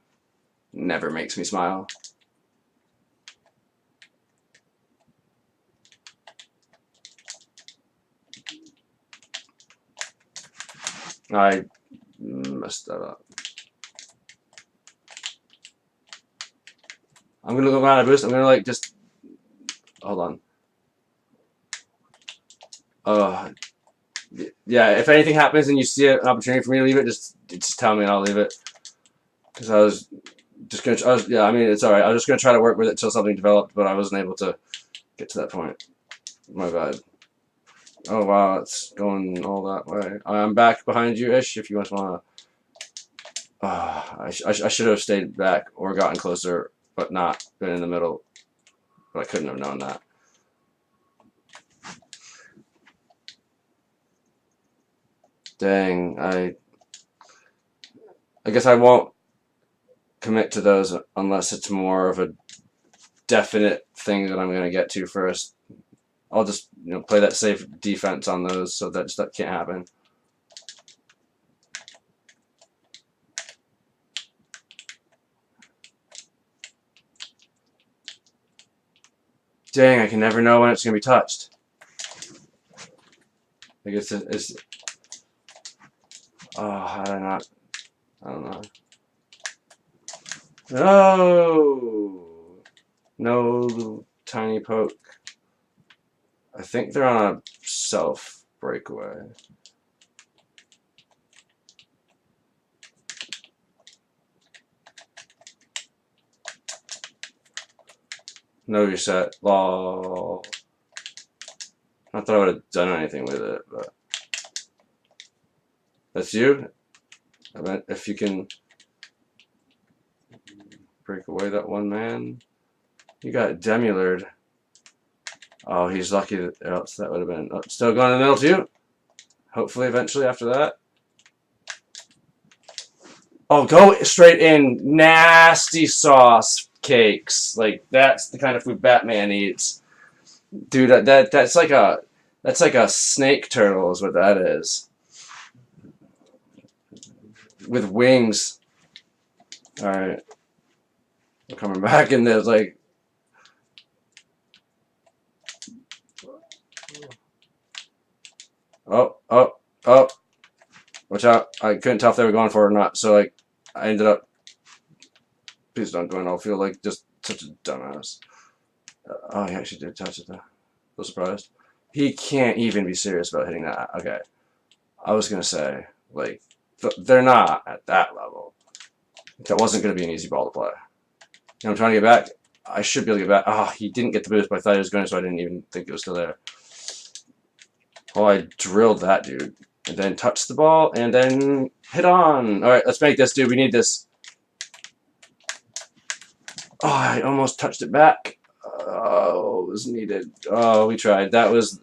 never makes me smile. I messed that up. I'm gonna go out of boost. I'm gonna like just hold on. Yeah. If anything happens and you see an opportunity for me to leave it, just tell me and I'll leave it. Because I was just gonna. Yeah. I mean, it's alright. I was just gonna try to work with it till something developed, but I wasn't able to get to that point. My bad. Oh wow, it's going all that way. I'm back behind you ish. If you want to. I should have stayed back or gotten closer, but not been in the middle. But I couldn't have known that. Dang, I guess I won't commit to those unless it's more of a definite thing that I'm going to get to first. I'll just play that safe defense on those so that can't happen. Dang, I can never know when it's going to be touched. I guess it's oh, how did I not? I don't know. No! No tiny poke. I think they're on a self breakaway. No reset. Lol. Not that I would have done anything with it, but that's you. I bet if you can break away that one man, you got Demulard. Oh, he's lucky that else that would have been still going in the middle too. Hopefully, eventually after that. Oh, go straight in. Nasty sauce cakes. Like that's the kind of food Batman eats. Dude, that's like a snake turtle is what that is. With wings. Alright. I'm coming back and there's like oh. Watch out. I couldn't tell if they were going for it or not, so like I ended up please don't go in. I'll feel like just such a dumbass. Oh, he actually did touch it though. So surprised. He can't even be serious about hitting that. Okay. I was gonna say, like, they're not at that level. That wasn't gonna be an easy ball to play. I'm trying to get back. I should be able to get back. Oh, he didn't get the boost, but I thought he was going to, so I didn't even think it was still there. Oh, I drilled that dude. And then touched the ball, and then hit on. Alright, let's make this, dude. We need this. Oh, I almost touched it back. Oh, it was needed. Oh, we tried. That was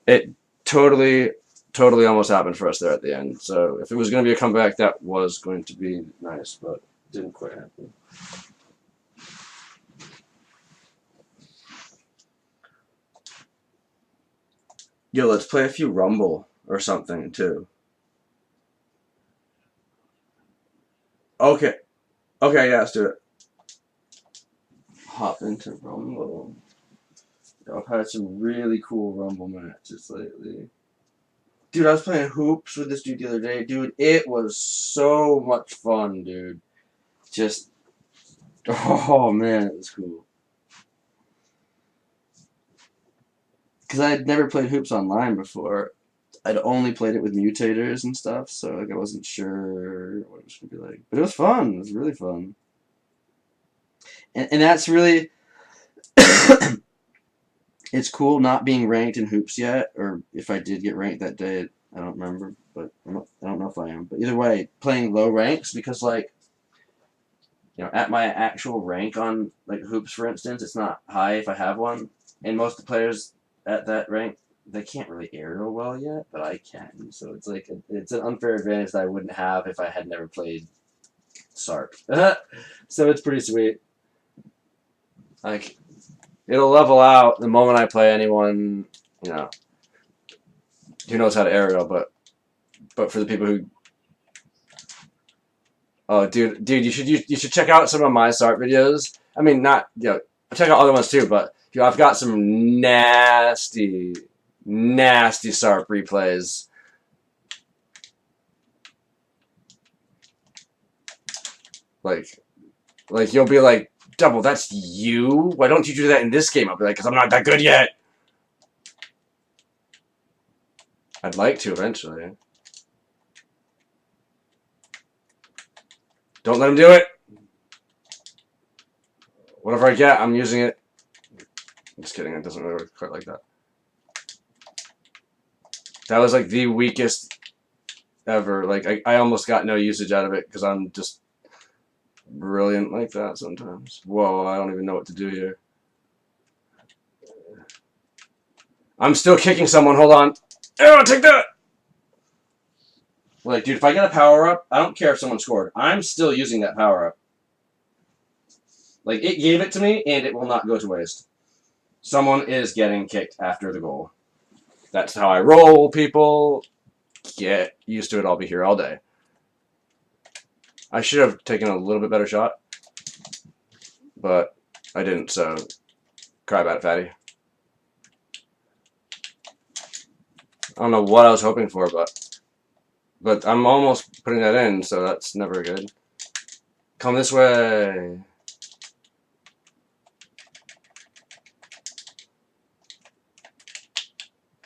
it. Totally, totally almost happened for us there at the end. So if it was going to be a comeback, that was going to be nice, but didn't quite happen. Yo, let's play a few Rumble or something too. Okay. Okay, yeah, let's do it. Hop into Rumble. I've had some really cool Rumble matches lately. Dude, I was playing hoops with this dude the other day. Dude, it was so much fun, dude. Just, oh man, it was cool. Because I had never played hoops online before. I'd only played it with mutators and stuff, so like I wasn't sure what it was gonna be like. But it was fun. It was really fun. And that's really it's cool not being ranked in hoops yet, or if I did get ranked that day, I don't remember, but I don't know if I am. But either way, playing low ranks because like at my actual rank on like hoops, for instance, it's not high if I have one, and most of the players at that rank they can't really aerial well yet, but I can. So it's like it's an unfair advantage that I wouldn't have if I had never played Sarp. So it's pretty sweet. Like it'll level out the moment I play anyone, you know, who knows how to aerial, but for the people who oh dude, you should check out some of my Sarp videos. I mean not check out other ones too, but I've got some nasty Sarp replays. Like you'll be like, Double, that's you? Why don't you do that in this game? I'll be like, because I'm not that good yet. I'd like to eventually. Don't let him do it. Whatever I get, I'm using it. I'm just kidding. It doesn't really work quite like that. That was like the weakest ever. Like I almost got no usage out of it because I'm just brilliant like that sometimes. Whoa, I don't even know what to do here. I'm still kicking someone. Hold on. Oh, take that! Like, dude, if I get a power-up, I don't care if someone scored. I'm still using that power-up. Like, it gave it to me, and it will not go to waste. Someone is getting kicked after the goal. That's how I roll, people. Get used to it. I'll be here all day. I should have taken a little bit better shot, but I didn't, so cry about it, fatty. I don't know what I was hoping for, but I'm almost putting that in, so that's never good. Come this way.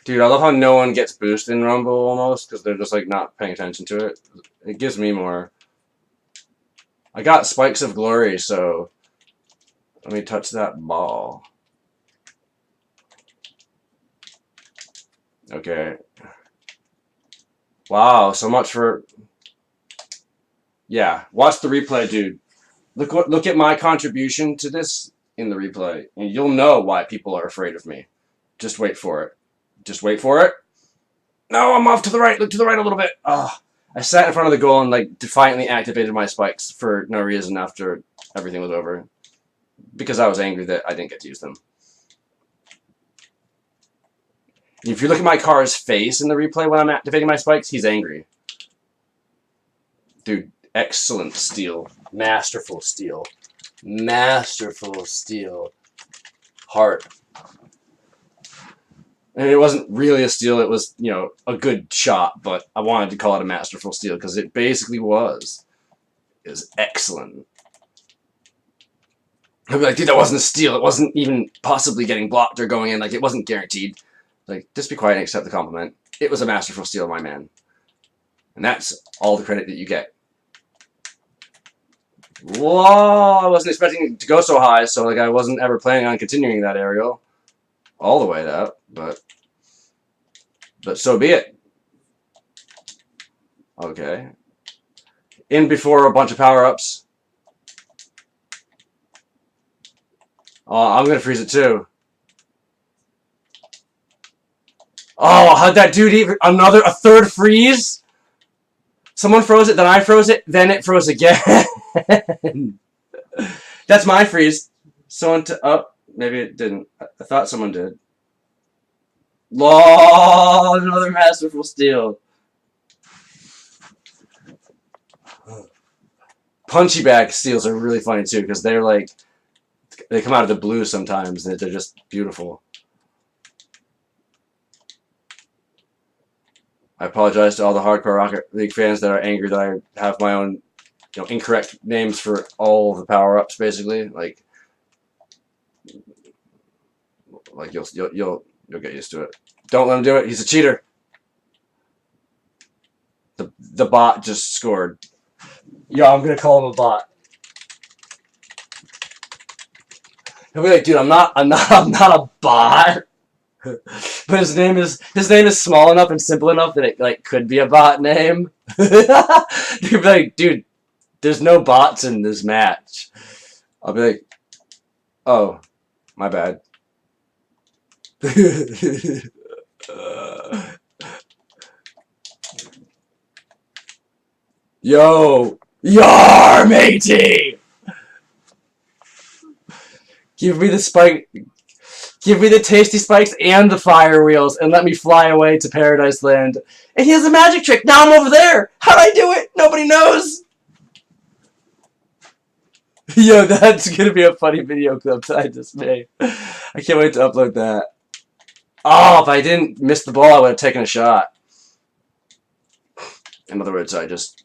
Dude, I love how no one gets boost in Rumble almost, because they're just like not paying attention to it. It gives me more. I got Spikes of Glory, so let me touch that ball. Okay. Wow, so much for... Yeah, watch the replay, dude. Look at my contribution to this in the replay, and you'll know why people are afraid of me. Just wait for it. Just wait for it. No, I'm off to the right. Look to the right a little bit. Oh, I sat in front of the goal and like defiantly activated my spikes for no reason after everything was over, because I was angry that I didn't get to use them. If you look at my car's face in the replay when I'm activating my spikes, he's angry. Dude, excellent steal. Masterful steal. Masterful steal. Heart. And it wasn't really a steal, it was, a good shot, but I wanted to call it a masterful steal because it basically was. It was excellent. I'd be like, dude, that wasn't a steal. It wasn't even possibly getting blocked or going in. Like, it wasn't guaranteed. Like, just be quiet and accept the compliment. It was a masterful steal, my man. And that's all the credit that you get. Whoa, I wasn't expecting it to go so high, so like I wasn't ever planning on continuing that aerial all the way up, but so be it. Okay. In before a bunch of power-ups. Oh, I'm gonna freeze it too. Oh, how'd that dude even a third freeze? Someone froze it, then I froze it, then it froze again. That's my freeze. Someone oh, maybe it didn't. I thought someone did. LOL, another masterful steal. Punchy bag steals are really funny too because they're like they come out of the blue sometimes and they're just beautiful. I apologize to all the hardcore Rocket League fans that are angry that I have my own, incorrect names for all the power ups. Basically, like you'll get used to it. Don't let him do it. He's a cheater. The bot just scored. Yo, I'm gonna call him a bot. He'll be like, dude, I'm not a bot. But his name is small enough and simple enough that it like could be a bot name. You'd be like, dude, there's no bots in this match. I'll be like, oh, my bad. Yo, yar, matey! Give me the spike. Give me the tasty spikes and the fire wheels, and let me fly away to Paradise Land. And he has a magic trick. Now I'm over there. How'd I do it? Nobody knows. Yo, that's gonna be a funny video clip that I just made. I can't wait to upload that. Oh, if I didn't miss the ball, I would have taken a shot. In other words, I just,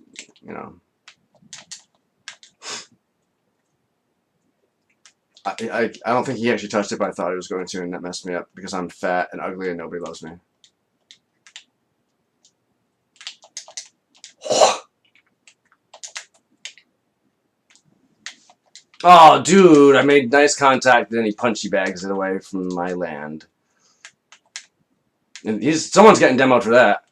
I don't think he actually touched it, but I thought he was going to, and that messed me up because I'm fat and ugly and nobody loves me. Oh, dude, I made nice contact, and then he punchy bags it away from my land. And someone's getting demoed for that.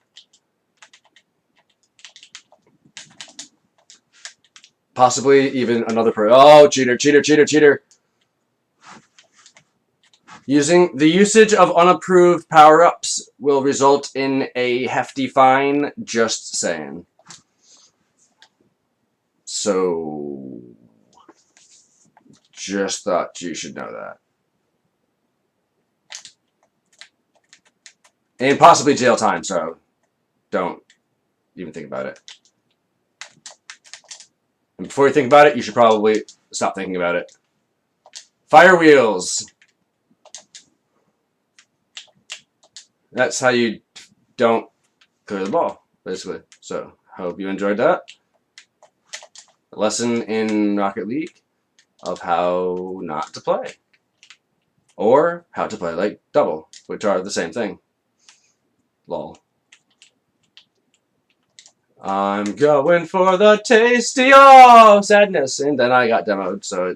Possibly even another pro. Oh, cheater, cheater, cheater, cheater. The usage of unapproved power-ups will result in a hefty fine, just saying. So, just thought you should know that. And possibly jail time, so don't even think about it. And before you think about it, you should probably stop thinking about it. Fire wheels. That's how you don't clear the ball, basically. So, hope you enjoyed that. A lesson in Rocket League of how not to play. Or how to play like double, which are the same thing. Lol. I'm going for the tasty sadness, and then I got demoed, so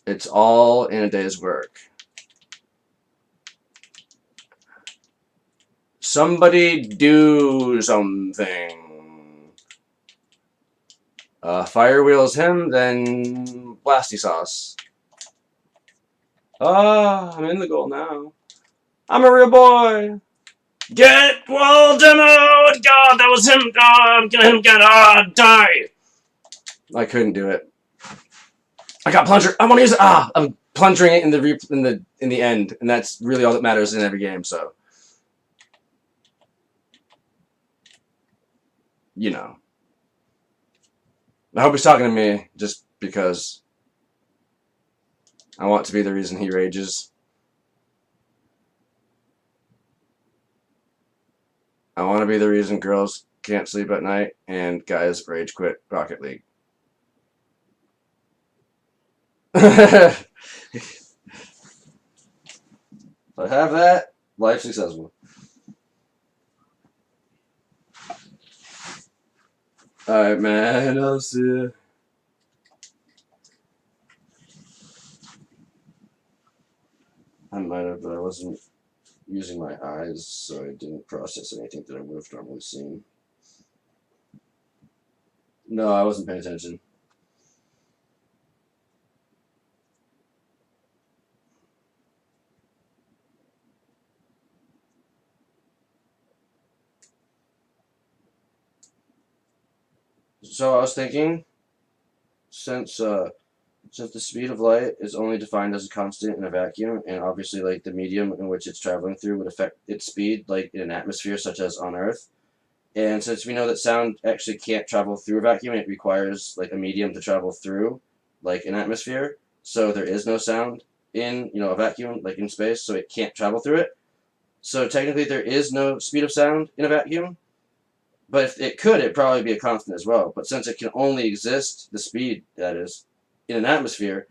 it's all in a day's work. Somebody do something. Fire wheels him, then Blasty Sauce. I'm in the goal now. I'm a real boy. Get well demoed! God, that was him! I'm gonna die! I couldn't do it. I got plunger. I want to use it. I'm plunging it in the end, and that's really all that matters in every game. So, I hope he's talking to me just because I want to be the reason he rages. I want to be the reason girls can't sleep at night and guys rage quit Rocket League. If I have that, life successful. Alright, man. I'll see you. I might have, but I wasn't using my eyes, so I didn't process anything that I would have normally seen. No, I wasn't paying attention. So I was thinking, since since the speed of light is only defined as a constant in a vacuum, and obviously like the medium in which it's traveling through would affect its speed, like in an atmosphere such as on Earth. And since we know that sound actually can't travel through a vacuum, it requires like a medium to travel through, like an atmosphere. So there is no sound in a vacuum, like in space, so it can't travel through it. So technically, there is no speed of sound in a vacuum. But if it could, it'd probably be a constant as well. But since it can only exist, the speed that is, in an atmosphere,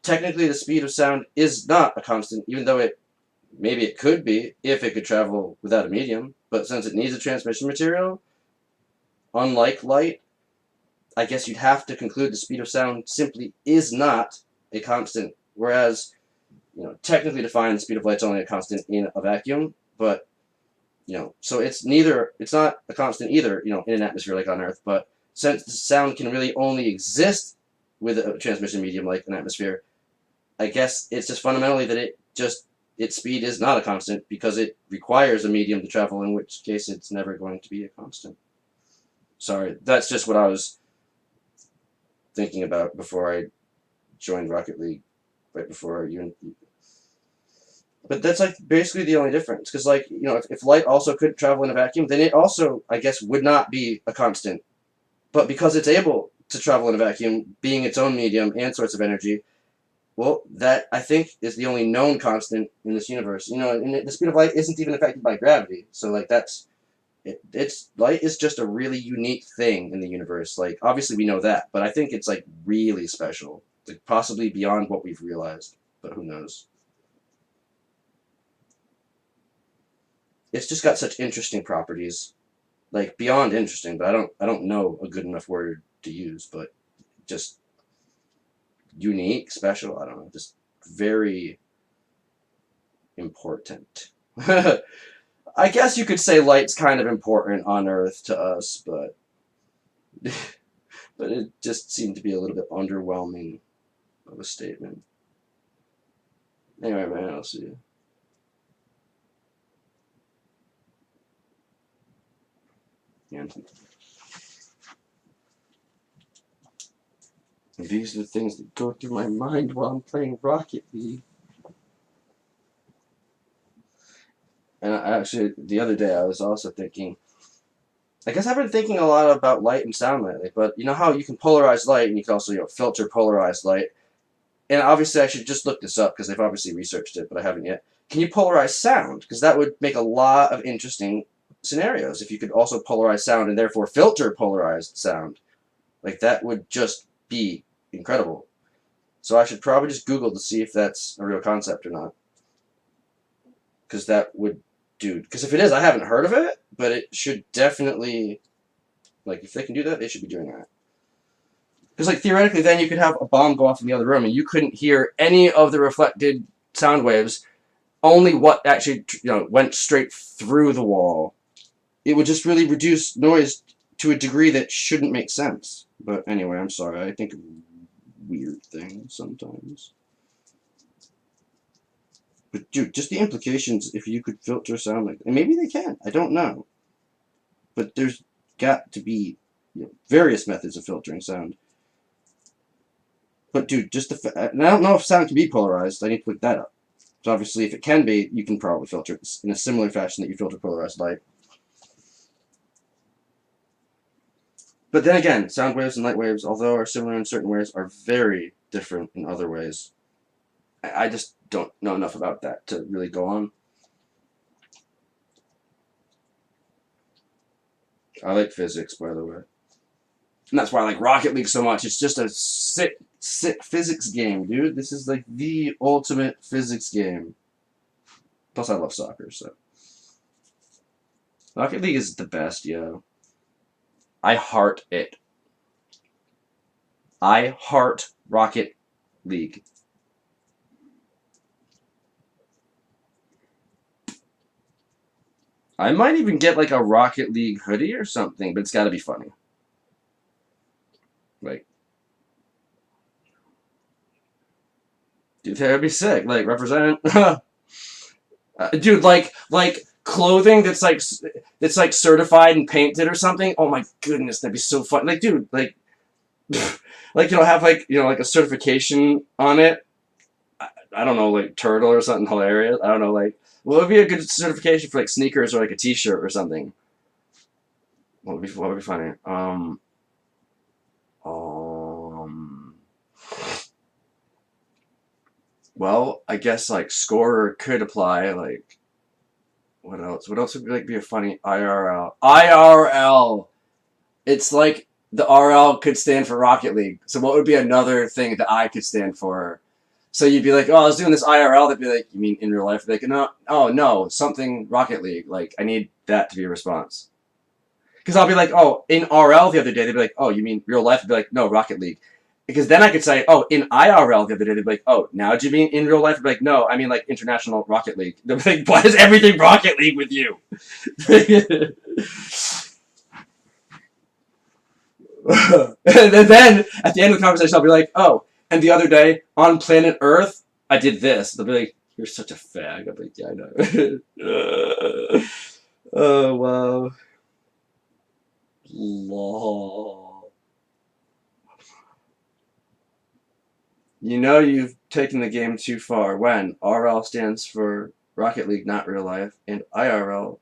technically the speed of sound is not a constant, even though maybe it could be if it could travel without a medium. But since it needs a transmission material, unlike light, I guess you'd have to conclude the speed of sound simply is not a constant. Whereas, technically defined, the speed of light's only a constant in a vacuum, but so it's not a constant either, in an atmosphere like on Earth, but since the sound can really only exist with a transmission medium like an atmosphere, I guess it's just fundamentally that its speed is not a constant because it requires a medium to travel, in which case it's never going to be a constant. Sorry, that's just what I was thinking about before I joined Rocket League, right before you. But that's like basically the only difference, because like if light also could travel in a vacuum, then it also I guess would not be a constant. But because it's able to travel in a vacuum, being its own medium and source of energy, well, that I think is the only known constant in this universe. And the speed of light isn't even affected by gravity, so like it's light is just a really unique thing in the universe. Like obviously we know that, but I think it's like really special, like possibly beyond what we've realized. But who knows? It's just got such interesting properties, like beyond interesting. But I don't know a good enough word to use, but just unique, special. I don't know, just very important. I guess you could say light's kind of important on Earth to us, but but it just seemed to be a little bit underwhelming of a statement. Anyway, man, I'll see you. And these are the things that go through my mind while I'm playing Rocket League. And actually, the other day I was also thinking. I guess I've been thinking a lot about light and sound lately, but you know how you can polarize light and you can also filter polarized light. And obviously, I should just look this up because they've obviously researched it, but I haven't yet. Can you polarize sound? Because that would make a lot of interesting scenarios if you could also polarize sound and therefore filter polarized sound. Like that would just be incredible. So I should probably just Google to see if that's a real concept or not. Because that would, dude. Because if it is, I haven't heard of it, but it should definitely, like, if they can do that, they should be doing that. Because, like, theoretically, then you could have a bomb go off in the other room and you couldn't hear any of the reflected sound waves, only what actually, went straight through the wall. It would just really reduce noise to a degree that shouldn't make sense. But anyway, I'm sorry. I think of weird things sometimes. But dude, just the implications if you could filter sound like that. And maybe they can. I don't know. But there's got to be various methods of filtering sound. But dude, and I don't know if sound can be polarized. I need to look that up. So obviously, if it can be, you can probably filter it in a similar fashion that you filter polarized light. But then again, sound waves and light waves, although are similar in certain ways, are very different in other ways. I just don't know enough about that to really go on. I like physics, by the way. And that's why I like Rocket League so much. It's just a sick physics game, dude. This is like the ultimate physics game. Plus, I love soccer, so. Rocket League is the best, yo. I heart it. I heart Rocket League. I might even get like a Rocket League hoodie or something, but it's got to be funny. Like, dude, that'd be sick. Like, represent, dude. Like clothing that's like certified and painted or something. Oh my goodness, that'd be so fun. Like, dude, like, like have like like a certification on it. I don't know, like turtle or something hilarious. I don't know, like what would be a good certification for like sneakers or like a T-shirt or something? What would be funny? Um. Well, I guess like scorer could apply. Like what else? What else would like be a funny IRL? IRL. It's like the RL could stand for Rocket League. So what would be another thing that I could stand for? So you'd be like, oh, I was doing this IRL. They'd be like, you mean in real life? They'd be like, no, oh no, something Rocket League. Like I need that to be a response. Because I'll be like, oh, in RL the other day, they'd be like, oh, you mean real life? I'd be like, no, Rocket League. Because then I could say, oh, in IRL the other day, they'd be like, oh, now do you mean in real life? I'd be like, no, I mean like International Rocket League. They'd be like, why is everything Rocket League with you? And then at the end of the conversation, I'll be like, oh, and the other day on planet Earth, I did this. They'll be like, you're such a fag. I'll be like, yeah, I know. Oh, wow. Lol. You know you've taken the game too far when RL stands for Rocket League, not real life, and IRL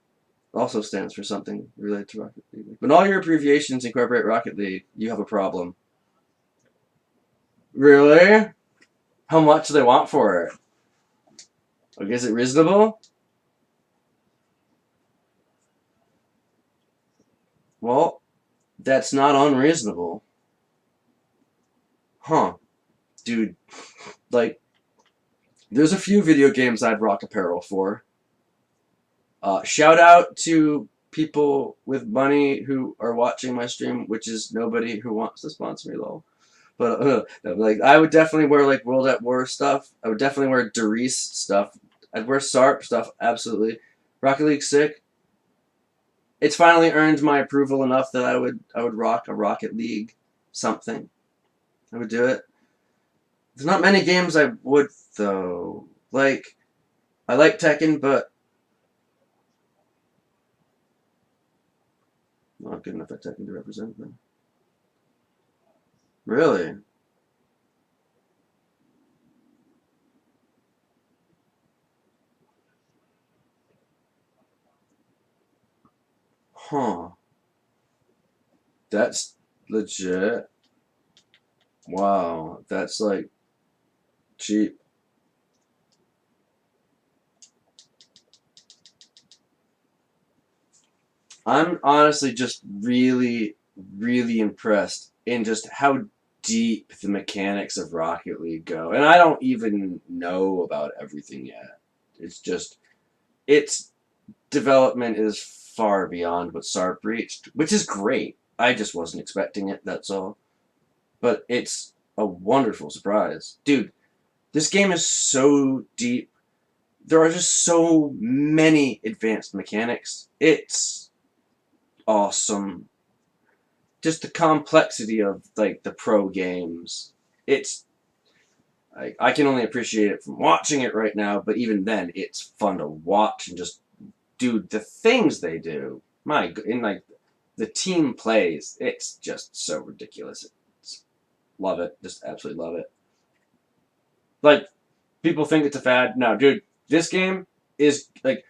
also stands for something related to Rocket League. When all your abbreviations incorporate Rocket League, you have a problem. Really? How much do they want for it? Like, is it reasonable? Well, that's not unreasonable. Huh. Dude, like, there's a few video games I'd rock apparel for. Shout out to people with money who are watching my stream, which is nobody who wants to sponsor me, lol. But like, I would definitely wear like World at War stuff. I would definitely wear Darius stuff. I'd wear SARP stuff, absolutely. Rocket League sick. It's finally earned my approval enough that I would rock a Rocket League something. I would do it. There's not many games I would though. Like I like Tekken, but not good enough at Tekken to represent them. Really? Huh. That's legit. Wow. That's like cheap. I'm honestly just really, really impressed in just how deep the mechanics of Rocket League go. And I don't even know about everything yet. It's just, its development is far beyond what SARP reached, which is great. I just wasn't expecting it, that's all. But it's a wonderful surprise. Dude, this game is so deep. There are just so many advanced mechanics. It's awesome. Just the complexity of like the pro games. It's I can only appreciate it from watching it right now, but even then, it's fun to watch and just dude the things they do. In like the team plays, it's just so ridiculous. It's, love it, just absolutely love it. Like people think it's a fad. No, dude, this game is like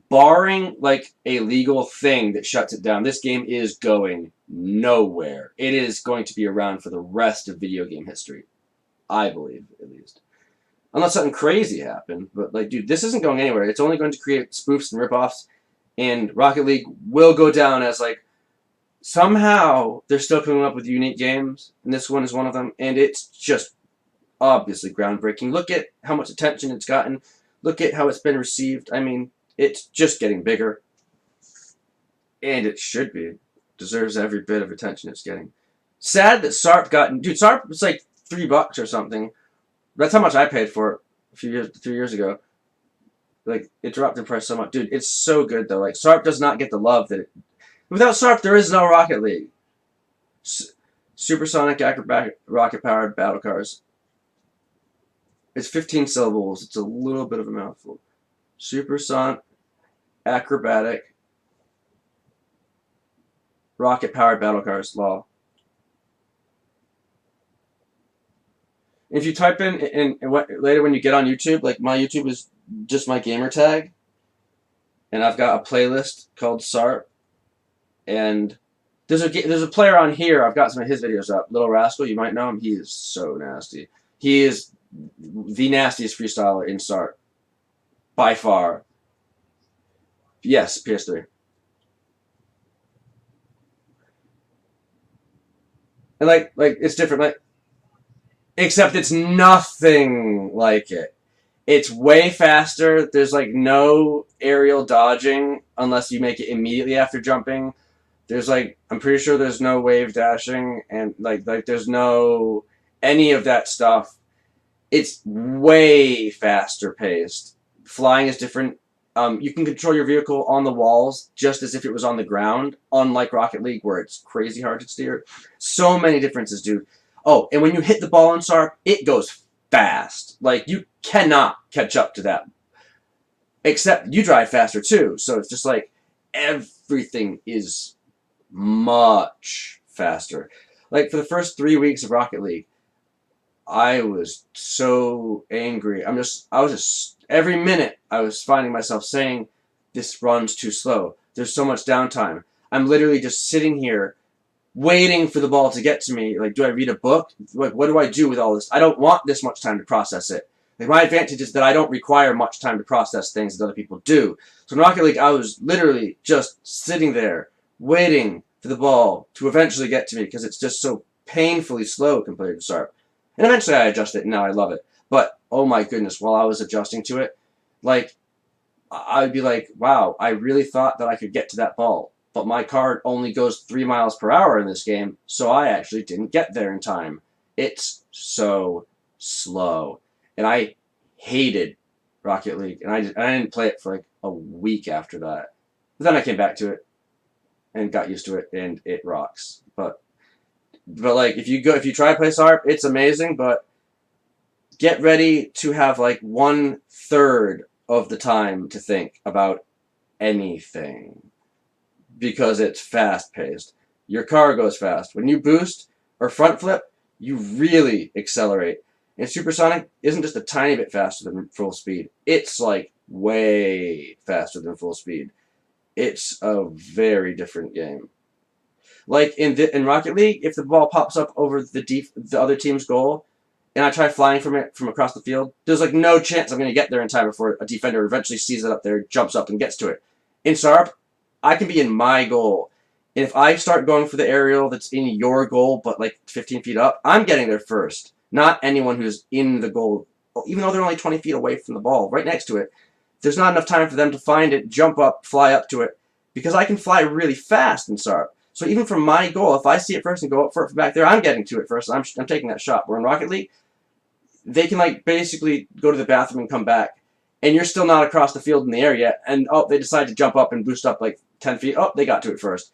barring like a legal thing that shuts it down, this game is going nowhere. It is going to be around for the rest of video game history. I believe, at least. Unless something crazy happened. But, like, dude, this isn't going anywhere. It's only going to create spoofs and ripoffs. And Rocket League will go down as, like, somehow they're still coming up with unique games. And this one is one of them. And it's just obviously groundbreaking. Look at how much attention it's gotten. Look at how it's been received. I mean, it's just getting bigger. And it should be. Deserves every bit of attention it's getting. Sad that SARP got... Dude, SARP was like $3 or something. That's how much I paid for it a few years, 3 years ago. Like, it dropped in price so much. Dude, it's so good, though. Like, SARP does not get the love that it... Without SARP, there is no Rocket League. Supersonic rocket-powered battle cars. It's 15 syllables. It's a little bit of a mouthful. Supersonic... acrobatic, rocket-powered battle cars law. If you type in what later when you get on YouTube, like my YouTube is just my gamer tag, and I've got a playlist called SARP, and there's a player on here. I've got some of his videos up. Little Rascal, you might know him. He is so nasty. He is the nastiest freestyler in SARP by far. Yes, PS3. And like it's different. Like except it's nothing like it. It's way faster. There's like no aerial dodging unless you make it immediately after jumping. There's like I'm pretty sure there's no wave dashing and like there's no any of that stuff. It's way faster paced. Flying is different. You can control your vehicle on the walls just as if it was on the ground, unlike Rocket League where it's crazy hard to steer. So many differences, dude. Oh, and when you hit the ball in SARP, it goes fast. Like, you cannot catch up to that. Except you drive faster, too. So it's just like everything is much faster. Like, for the first 3 weeks of Rocket League, I was so angry. I was just, every minute I was finding myself saying, this runs too slow. There's so much downtime. I'm literally just sitting here waiting for the ball to get to me. Like, do I read a book? Like, what do I do with all this? I don't want this much time to process it. Like, my advantage is that I don't require much time to process things that other people do. So in Rocket League, I was literally just sitting there waiting for the ball to eventually get to me because it's just so painfully slow compared to SARP. And eventually I adjusted it, and now I love it. But, oh my goodness, while I was adjusting to it, like, I'd be like, wow, I really thought that I could get to that ball. But my car only goes 3 miles per hour in this game, so I actually didn't get there in time. It's so slow. And I hated Rocket League, and I didn't play it for like a week after that. But then I came back to it and got used to it, and it rocks. But like if you try to play SARP, it's amazing, but get ready to have like 1/3 of the time to think about anything. Because it's fast-paced. Your car goes fast. When you boost or front flip, you really accelerate. And supersonic isn't just a tiny bit faster than full speed. It's like way faster than full speed. It's a very different game. Like in Rocket League, if the ball pops up over the other team's goal, and I try flying from it from across the field, there's like no chance I'm going to get there in time before a defender eventually sees it up there, jumps up, and gets to it. In SARP, I can be in my goal. And if I start going for the aerial that's in your goal, but like 15 feet up, I'm getting there first. Not anyone who's in the goal. Even though they're only 20 feet away from the ball, right next to it, there's not enough time for them to find it, jump up, fly up to it, because I can fly really fast in SARP. So even from my goal, if I see it first and go up for it from back there, I'm getting to it first. I'm taking that shot. Where in Rocket League, they can like basically go to the bathroom and come back, and you're still not across the field in the air yet, and oh, they decide to jump up and boost up like 10 feet. Oh, they got to it first.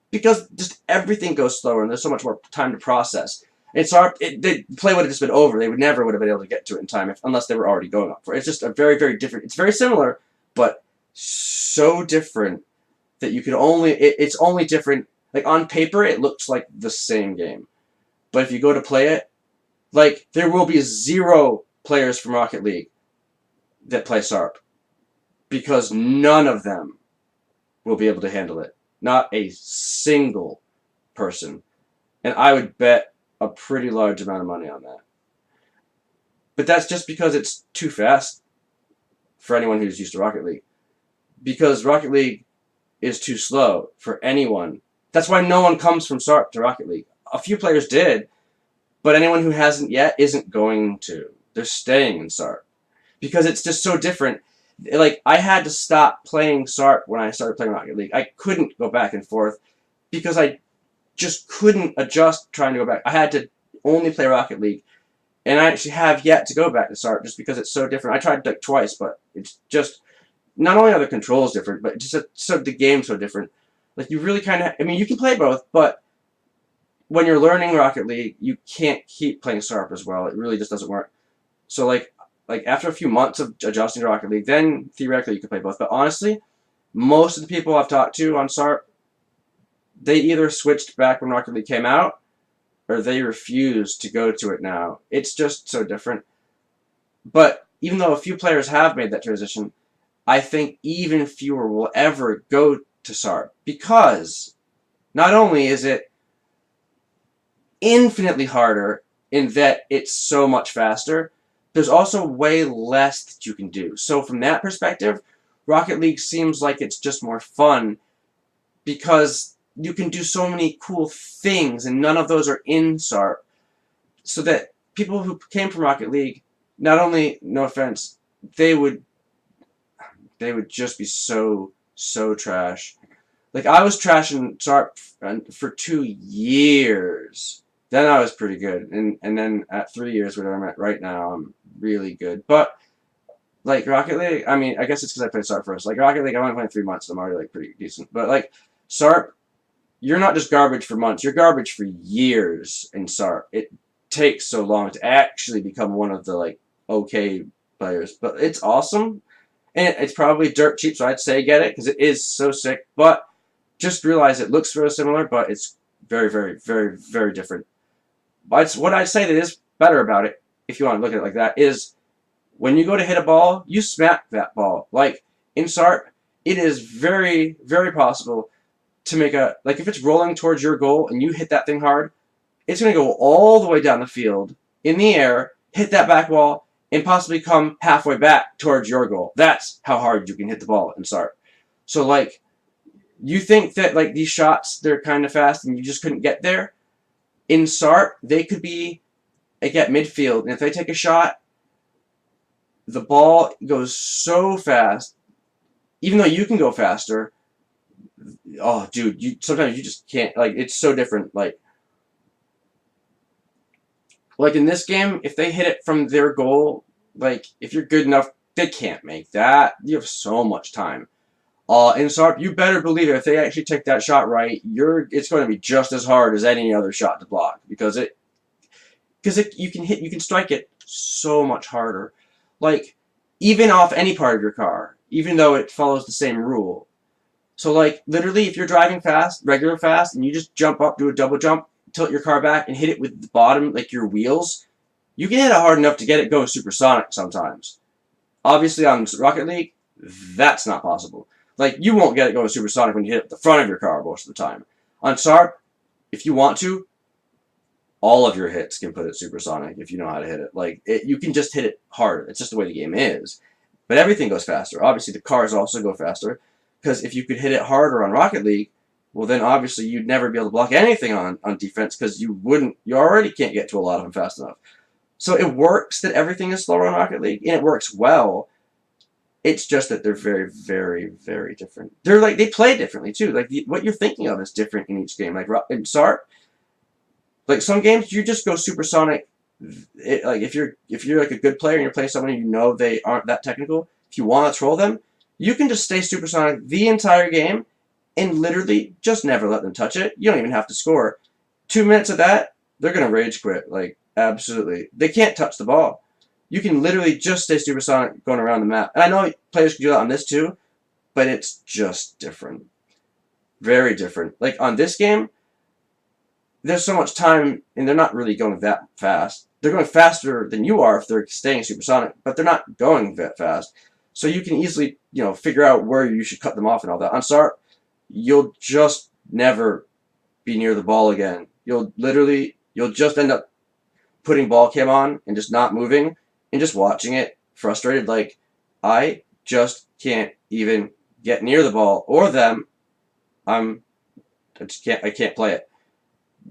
Because just everything goes slower, and there's so much more time to process. The play would have just been over. They would have been able to get to it in time unless they were already going up for it. It's just a very, very different. It's very similar, but so different that you could only. It's only different. Like on paper, it looks like the same game, but if you go to play it, like there will be 0 players from Rocket League that play SARP because none of them will be able to handle it. Not a single person. And I would bet a pretty large amount of money on that. But that's just because it's too fast for anyone who's used to Rocket League. Because Rocket League is too slow for anyone. That's why no one comes from SARP to Rocket League. A few players did, but anyone who hasn't yet isn't going to. They're staying in SARP. Because it's just so different. Like, I had to stop playing SARP when I started playing Rocket League. I couldn't go back and forth because I just couldn't adjust trying to go back. I had to only play Rocket League. And I actually have yet to go back to SARP just because it's so different. I tried like twice, but it's just, not only are the controls different, but just so the game's so different. Like, you really kind of, I mean, you can play both, but when you're learning Rocket League, you can't keep playing SARP as well. It really just doesn't work. So, like after a few months of adjusting to Rocket League, then theoretically you could play both. But honestly, Most of the people I've talked to on SARP, they either switched back when Rocket League came out, or they refuse to go to it now. It's just so different. But even though a few players have made that transition, I think even fewer will ever go to SARP because not only is it infinitely harder in that it's so much faster, there's also way less that you can do. So from that perspective, Rocket League seems like it's just more fun because you can do so many cool things and none of those are in SARP. So that people who came from Rocket League, not only, no offense, they would just be so trash. Like I was trashing SARP for 2 years. Then I was pretty good, and then at 3 years, where I'm at right now, I'm really good. But like Rocket League, I mean, I guess it's because I played SARP first. Like Rocket League, I only played 3 months, so I'm already like pretty decent. But like SARP, you're not just garbage for months; you're garbage for years in SARP. It takes so long to actually become one of the like okay players, but it's awesome, and it's probably dirt cheap. So I'd say get it because it is so sick. But just realize it looks very similar, but it's very different. But what I'd say that is better about it, if you want to look at it like that, is when you go to hit a ball, you smack that ball. Like in SARP, it is very possible to make a, like if it's rolling towards your goal and you hit that thing hard, it's going to go all the way down the field, in the air, hit that back wall, and possibly come halfway back towards your goal. That's how hard you can hit the ball in SARP. So like, you think that like these shots, they're kind of fast and you just couldn't get there? In SARP, they could be like at midfield, and if they take a shot, the ball goes so fast, even though you can go faster. Oh, dude, you sometimes you just can't. Like it's so different. Like in this game, if they hit it from their goal, like if you're good enough, they can't make that. You have so much time. In SARP, you better believe it. If they actually take that shot right, it's going to be just as hard as any other shot to block because you can strike it so much harder. Like even off any part of your car, even though it follows the same rule. So like literally, if you're driving fast, regular fast, and you just jump up, do a double jump, tilt your car back, and hit it with the bottom, like your wheels, you can hit it hard enough to get it go supersonic sometimes. Obviously, on Rocket League, that's not possible. Like, you won't get it going supersonic when you hit the front of your car most of the time. On SARP, if you want to, all of your hits can put it supersonic if you know how to hit it. Like, you can just hit it hard. It's just the way the game is. But everything goes faster. Obviously, the cars also go faster. Because if you could hit it harder on Rocket League, well, then obviously you'd never be able to block anything on defense because you already can't get to a lot of them fast enough. So it works that everything is slower on Rocket League, and it works well. It's just that they're very different. They play differently too. Like what you're thinking of is different in each game. Like in SARP, like some games you just go supersonic. Like if you're like a good player and you're playing someone and you know they aren't that technical, if you want to troll them, you can just stay supersonic the entire game and literally just never let them touch it. You don't even have to score. 2 minutes of that, they're gonna rage quit. Like absolutely, they can't touch the ball. You can literally just stay supersonic going around the map. And I know players can do that on this too, but it's just different. Very different. Like on this game, there's so much time, and they're not really going that fast. They're going faster than you are if they're staying supersonic, but they're not going that fast. So you can easily, figure out where you should cut them off and all that. On SARP, you'll just never be near the ball again. You'll just end up putting ball cam on and just not moving and just watching it frustrated. Like, I just can't even get near the ball or them. I can't play it.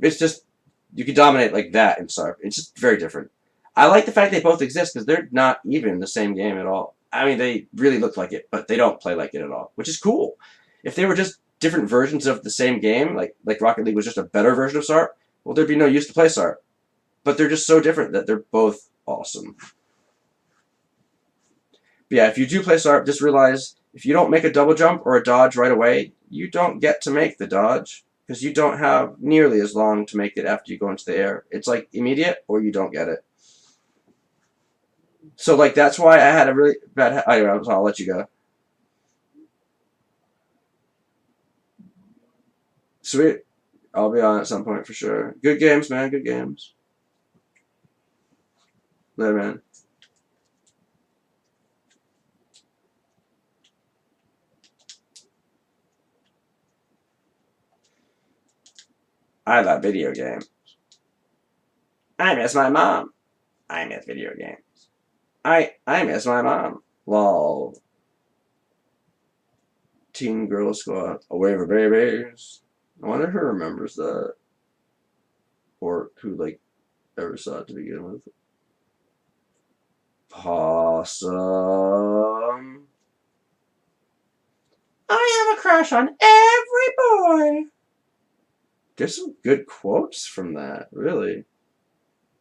It's just, you can dominate like that in SARP. It's just very different. I like the fact they both exist because they're not even the same game at all. I mean, they really look like it, but they don't play like it at all, which is cool. If they were just different versions of the same game, like Rocket League was just a better version of SARP, well, there'd be no use to play SARP. But they're just so different that they're both awesome. But yeah, if you do play SARP, just realize if you don't make a double jump or a dodge right away, you don't get to make the dodge because you don't have nearly as long to make it after you go into the air. It's like immediate or you don't get it. So like that's why I had a really bad. I'll let you go. Sweet. I'll be on at some point for sure. Good games, man. Good games. Later, man. I love video games. I miss my mom. I miss video games. I miss my mom. Lol. Teen Girl Squad. Away for babies. I wonder who remembers that. Or who, like, ever saw it to begin with. Possum. I have a crush on every boy. There's some good quotes from that, really.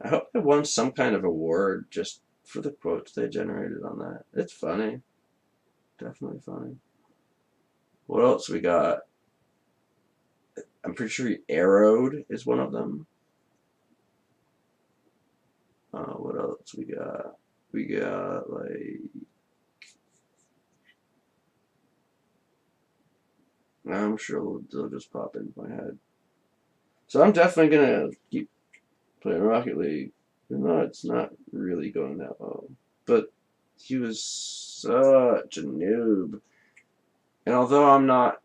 I hope they won some kind of award just for the quotes they generated on that. It's funny. Definitely funny. What else we got? I'm pretty sure Arrowed is one of them. What else we got? We got, like... I'm sure they'll just pop into my head. So I'm definitely going to keep playing Rocket League. Even though it's not really going that well. But he was such a noob. And although I'm not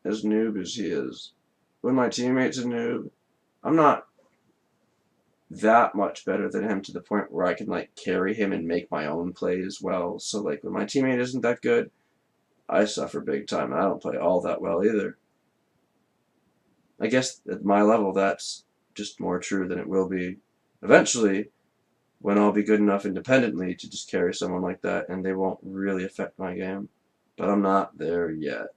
as noob as he is, when my teammate's a noob, I'm not that much better than him to the point where I can, like, carry him and make my own plays well. So, like, when my teammate isn't that good, I suffer big time. I don't play all that well either. I guess at my level, that's just more true than it will be eventually when I'll be good enough independently to just carry someone like that and they won't really affect my game. But I'm not there yet.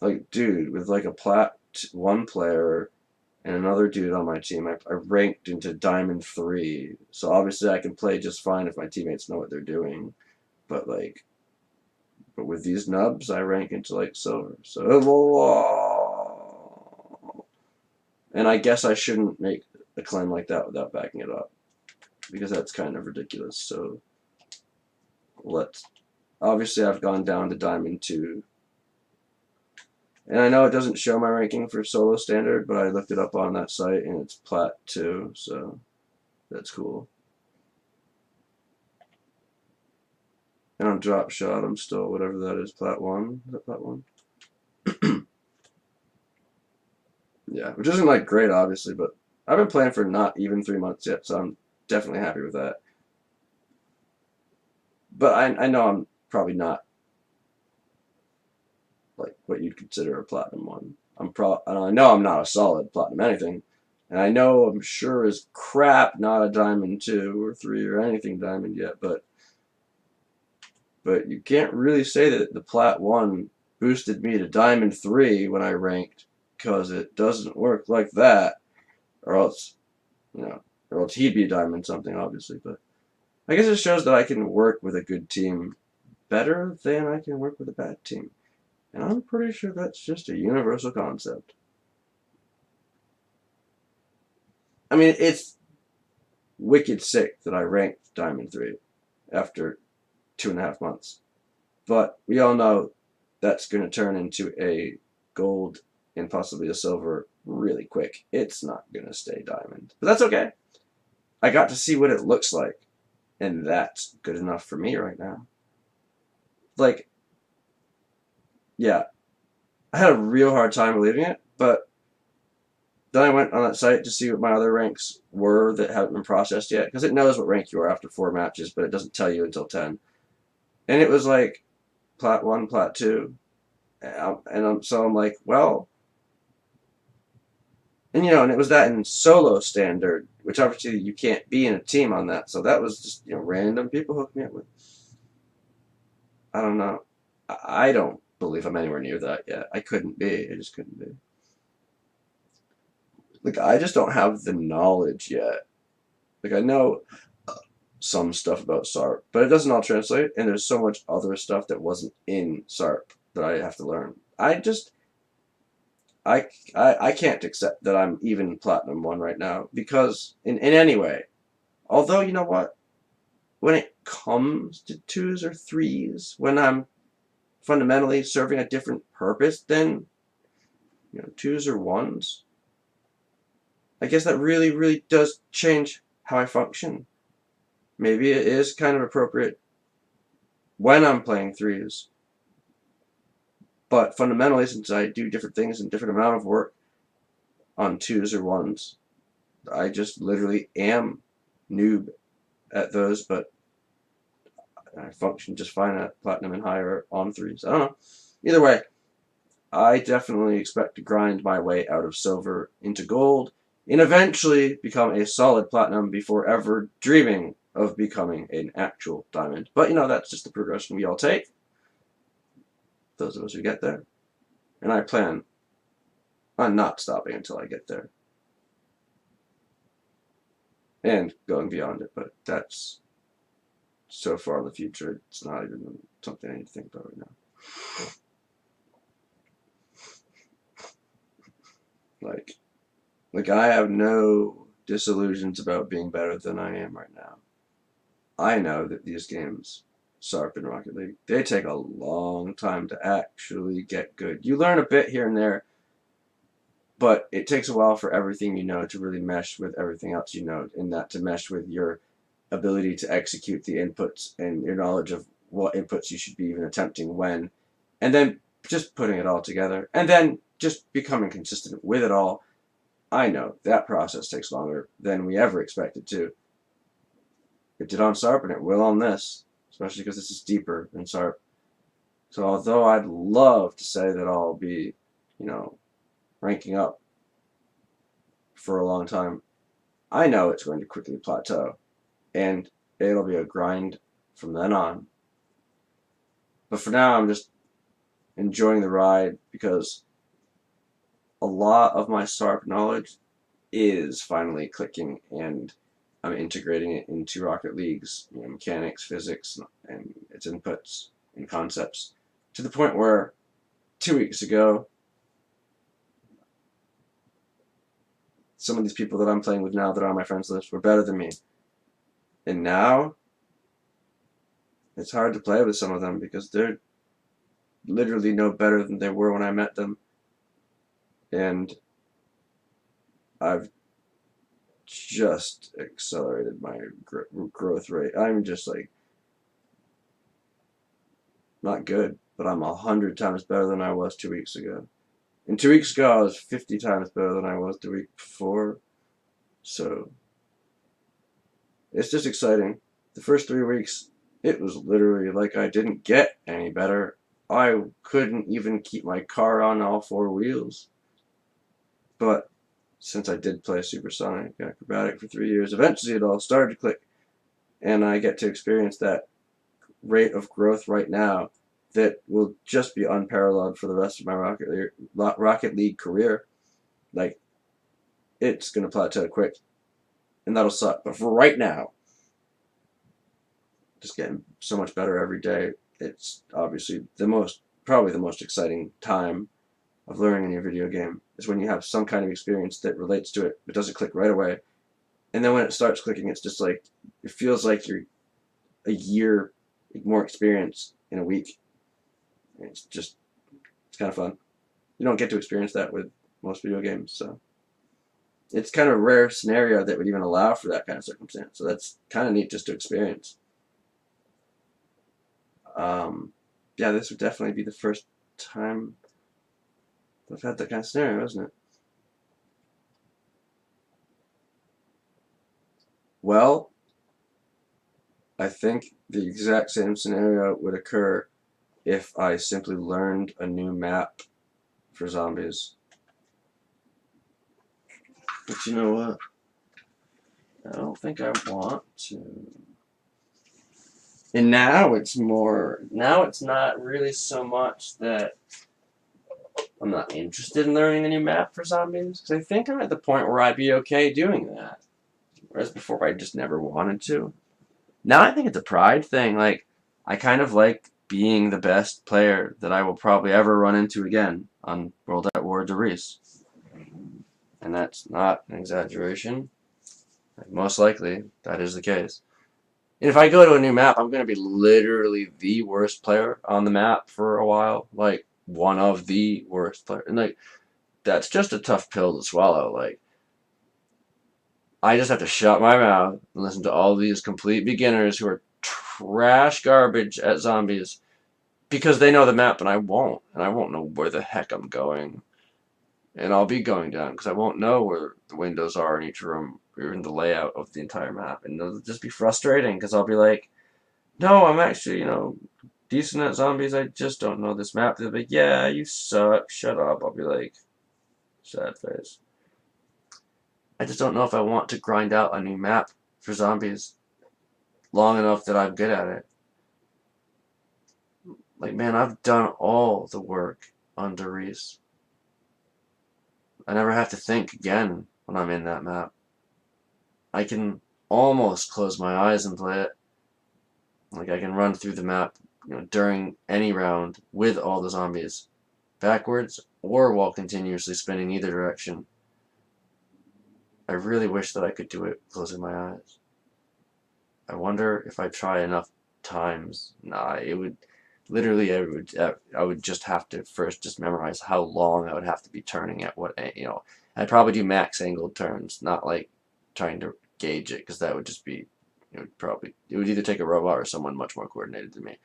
Like, dude, with like a plat 1 player and another dude on my team, I ranked into Diamond 3. So obviously I can play just fine if my teammates know what they're doing. But like, but with these nubs, I rank into like Silver. So, and I guess I shouldn't make a claim like that without backing it up, because that's kind of ridiculous. So let's. Obviously, I've gone down to Diamond 2. And I know it doesn't show my ranking for solo standard, but I looked it up on that site and it's Plat 2, so that's cool. And on Drop Shot, I'm still whatever that is, Plat 1. Is that Plat 1? Yeah, which isn't like great, obviously, but I've been playing for not even 3 months yet, so I'm definitely happy with that. But I know I'm probably not like what you'd consider a Platinum 1. And I know I'm not a solid Platinum anything, and I know I'm sure as crap not a Diamond 2 or 3 or anything Diamond yet, but you can't really say that the Plat 1 boosted me to Diamond 3 when I ranked, because it doesn't work like that, or else, or else he'd be Diamond something, obviously, but I guess it shows that I can work with a good team better than I can work with a bad team. And I'm pretty sure that's just a universal concept. I mean, it's wicked sick that I ranked Diamond 3 after 2.5 months. But we all know that's going to turn into a gold and possibly a silver really quick. It's not going to stay Diamond. But that's okay. I got to see what it looks like. And that's good enough for me right now. Like, yeah, I had a real hard time believing it, but then I went on that site to see what my other ranks were that haven't been processed yet, because it knows what rank you are after 4 matches, but it doesn't tell you until 10. And it was like Plat 1, Plat 2. So I'm like, well, and and it was that in solo standard, which obviously you can't be in a team on that. So that was just, random people hooked me up with. I don't know. I don't believe I'm anywhere near that yet. I couldn't be. I just couldn't be. Like, I just don't have the knowledge yet. Like, I know some stuff about SARP, but it doesn't all translate, and there's so much other stuff that wasn't in SARP that I have to learn. I can't accept that I'm even Platinum 1 right now, because in any way, although, you know what? When it comes to 2s or 3s, when I'm fundamentally serving a different purpose than twos or ones, I guess that really, really does change how I function. Maybe it is kind of appropriate when I'm playing threes, but fundamentally, since I do different things and different amount of work on twos or ones, I just literally am noob at those, but I function just fine at platinum and higher on threes. I don't know. Either way, I definitely expect to grind my way out of silver into gold and eventually become a solid platinum before ever dreaming of becoming an actual diamond. But that's just the progression we all take, those of us who get there. And I plan on not stopping until I get there. And going beyond it, but that's so far in the future, it's not even something I need to think about right now. Like I have no disillusions about being better than I am right now. I know that these games, SARP and Rocket League, they take a long time to actually get good. You learn a bit here and there, but it takes a while for everything you know to really mesh with everything else you know, and that to mesh with your ability to execute the inputs and your knowledge of what inputs you should be even attempting when, and then just putting it all together, and then just becoming consistent with it all. I know that process takes longer than we ever expected to. It did on SARP and it will on this, especially because this is deeper than SARP. So although I'd love to say that I'll be, ranking up for a long time, I know it's going to quickly plateau, and it'll be a grind from then on. But for now, I'm just enjoying the ride because a lot of my SARP knowledge is finally clicking, and I'm integrating it into Rocket League's mechanics, physics, and its inputs and concepts to the point where 2 weeks ago, some of these people that I'm playing with now that are on my friends list were better than me. And now, it's hard to play with some of them because they're literally no better than they were when I met them. And I've just accelerated my growth rate. I'm just not good, but I'm 100 times better than I was 2 weeks ago. And 2 weeks ago, I was 50 times better than I was the week before. So, it's just exciting. The first 3 weeks, it was literally like I didn't get any better. I couldn't even keep my car on all 4 wheels. But since I did play Supersonic Acrobatic for 3 years, eventually it all started to click. And I get to experience that rate of growth right now that will just be unparalleled for the rest of my Rocket League career. It's going to plateau quick. And that'll suck. But for right now, just getting so much better every day. It's obviously probably the most exciting time of learning a new video game is when you have some kind of experience that relates to it, but doesn't click right away. And then when it starts clicking, it's just it feels like you're a year more experience in a week. And it's kind of fun. You don't get to experience that with most video games, so it's kind of a rare scenario that would even allow for that kind of circumstance. So that's kind of neat just to experience. Yeah, this would definitely be the first time I've had that kind of scenario, isn't it? Well, I think the exact same scenario would occur if I simply learned a new map for zombies. But you know what? I don't think I want to. And now it's not really so much that I'm not interested in learning a new map for zombies, because I think I'm at the point where I'd be okay doing that. Whereas before I just never wanted to. Now I think it's a pride thing. I kind of like being the best player that I will probably ever run into again on World at War de Reese. And that's not an exaggeration. Most likely, that is the case. And if I go to a new map, I'm going to be literally the worst player on the map for a while. One of the worst players. And that's just a tough pill to swallow. Like, I just have to shut my mouth and listen to all these complete beginners who are trash garbage at zombies because they know the map and I won't. And I won't know where the heck I'm going. And I'll be going down because I won't know where the windows are in each room or in the layout of the entire map. And it'll just be frustrating because I'll be like, no, I'm actually, decent at zombies. I just don't know this map. They'll be like, yeah, you suck. Shut up. I'll be like, sad face. I just don't know if I want to grind out a new map for zombies long enough that I'm good at it. Like, man, I've done all the work on Derice. I never have to think again when I'm in that map. I can almost close my eyes and play it. Like, I can run through the map, during any round with all the zombies, backwards or while continuously spinning either direction. I really wish that I could do it closing my eyes. I wonder if I try enough times. Nah, it would literally. I would just have to first just memorize how long I would have to be turning at what. I'd probably do max angled turns, not like trying to gauge it, because that would just be. It would either take a robot or someone much more coordinated than me.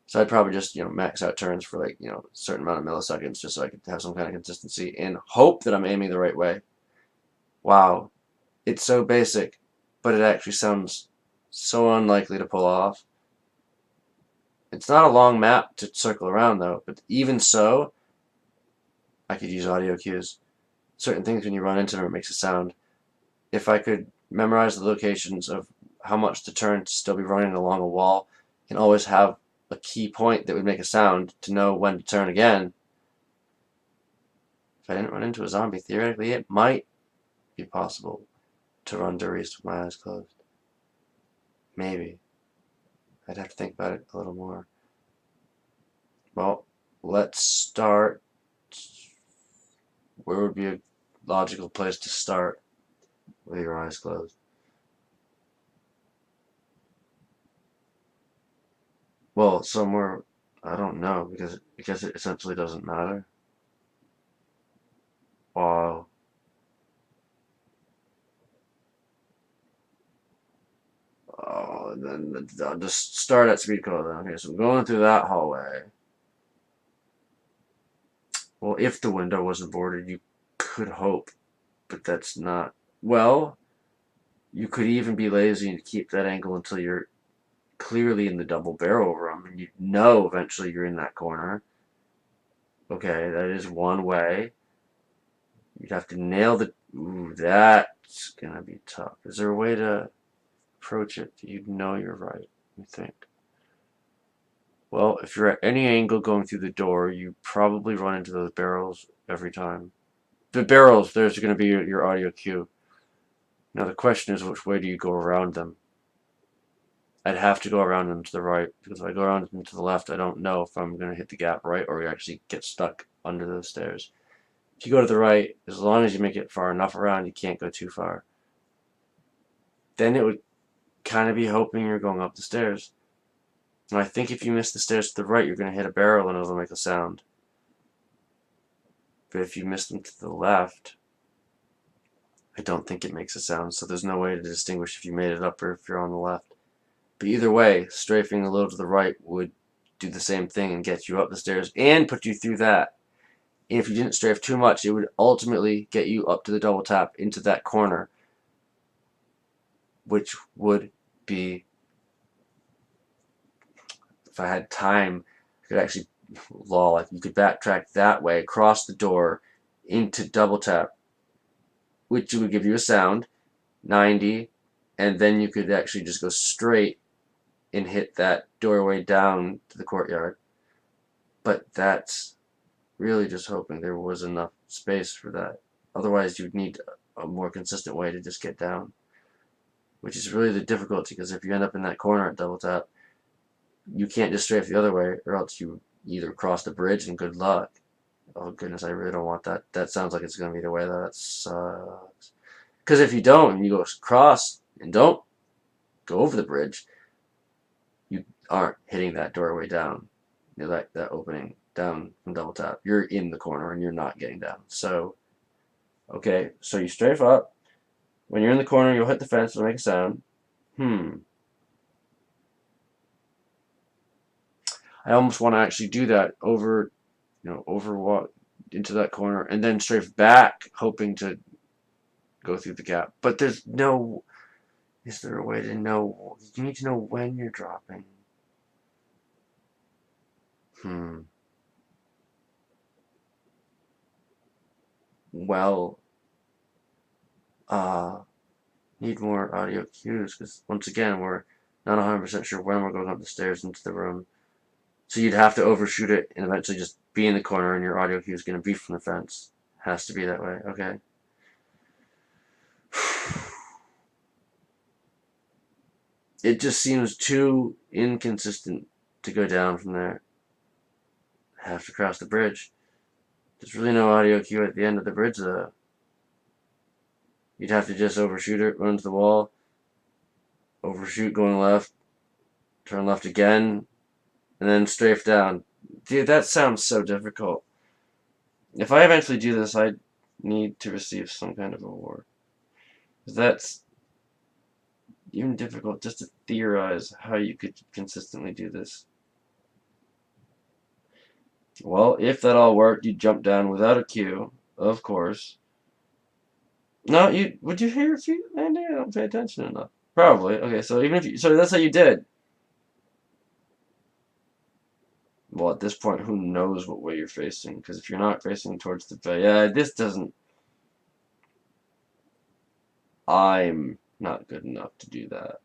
So I'd probably just max out turns for like a certain amount of milliseconds, just so I could have some kind of consistency and hope that I'm aiming the right way. Wow, it's so basic, but it actually sounds so unlikely to pull off. It's not a long map to circle around, though, but even so, I could use audio cues. Certain things, when you run into them, it makes a sound. If I could memorize the locations of how much to turn to still be running along a wall, and always have a key point that would make a sound to know when to turn again, if I didn't run into a zombie, theoretically, it might be possible to run Duri's with my eyes closed. Maybe. I'd have to think about it a little more. Well, let's start. Where would be a logical place to start with your eyes closed? Well, somewhere, I don't know, because it essentially doesn't matter. Wow. Oh, and then I'll just start at speed code then. Okay, so I'm going through that hallway. Well, if the window wasn't boarded, you could hope, but that's not. Well, you could even be lazy and keep that angle until you're clearly in the double barrel room, and you know eventually you're in that corner. Okay, that is one way. You'd have to nail the. Ooh, that's gonna be tough. Is there a way to approach it that you'd know you're right? You think? Well, if you're at any angle going through the door, you probably run into those barrels every time. The barrels, there's going to be your audio cue. Now the question is, which way do you go around them? I'd have to go around them to the right, because if I go around them to the left, I don't know if I'm going to hit the gap right or actually get stuck under those stairs. If you go to the right, as long as you make it far enough around, you can't go too far. Then it would kind of be hoping you're going up the stairs. And I think if you miss the stairs to the right, you're going to hit a barrel and it'll make a sound. But if you miss them to the left, I don't think it makes a sound, so there's no way to distinguish if you made it up or if you're on the left. But either way, strafing a little to the right would do the same thing and get you up the stairs and put you through that. And if you didn't strafe too much, it would ultimately get you up to the double tap into that corner, which would be, if I had time, I could actually, like you could backtrack that way, across the door, into double tap, which would give you a sound, 90, and then you could actually just go straight and hit that doorway down to the courtyard. But that's really just hoping there was enough space for that. Otherwise, you'd need a more consistent way to just get down, which is really the difficulty, because if you end up in that corner at double tap, you can't just strafe the other way, or else you either cross the bridge and good luck. Oh goodness, I really don't want that. That sounds like it's going to be the way, though. That sucks. Because if you don't, and you go across and don't go over the bridge, you aren't hitting that doorway down, that opening. down from double tap. You're in the corner and you're not getting down. So, okay, so you strafe up. When you're in the corner, you'll hit the fence to make a sound. I almost want to actually do that over, over what into that corner and then strafe back, hoping to go through the gap. But there's no. Is there a way to know? You need to know when you're dropping. Hmm. Well, uh, need more audio cues because once again we're not 100% sure when we're going up the stairs into the room. So you'd have to overshoot it and eventually just be in the corner and your audio cue is going to be from the fence. Has to be that way. Okay. It just seems too inconsistent to go down from there. Have to cross the bridge. There's really no audio cue at the end of the bridge though. You'd have to just overshoot it, run to the wall, overshoot going left, turn left again, and then strafe down. Dude, that sounds so difficult. If I eventually do this, I need to receive some kind of award. That's even difficult just to theorize how you could consistently do this. Well, if that all worked, you'd jump down without a cue, of course. No, would you hear a cue, Andy? I don't pay attention enough. Probably. Okay, so even if you, so that's how you did. Well, at this point, who knows what way you're facing? Because if you're not facing towards the bay, yeah, this doesn't. I'm not good enough to do that.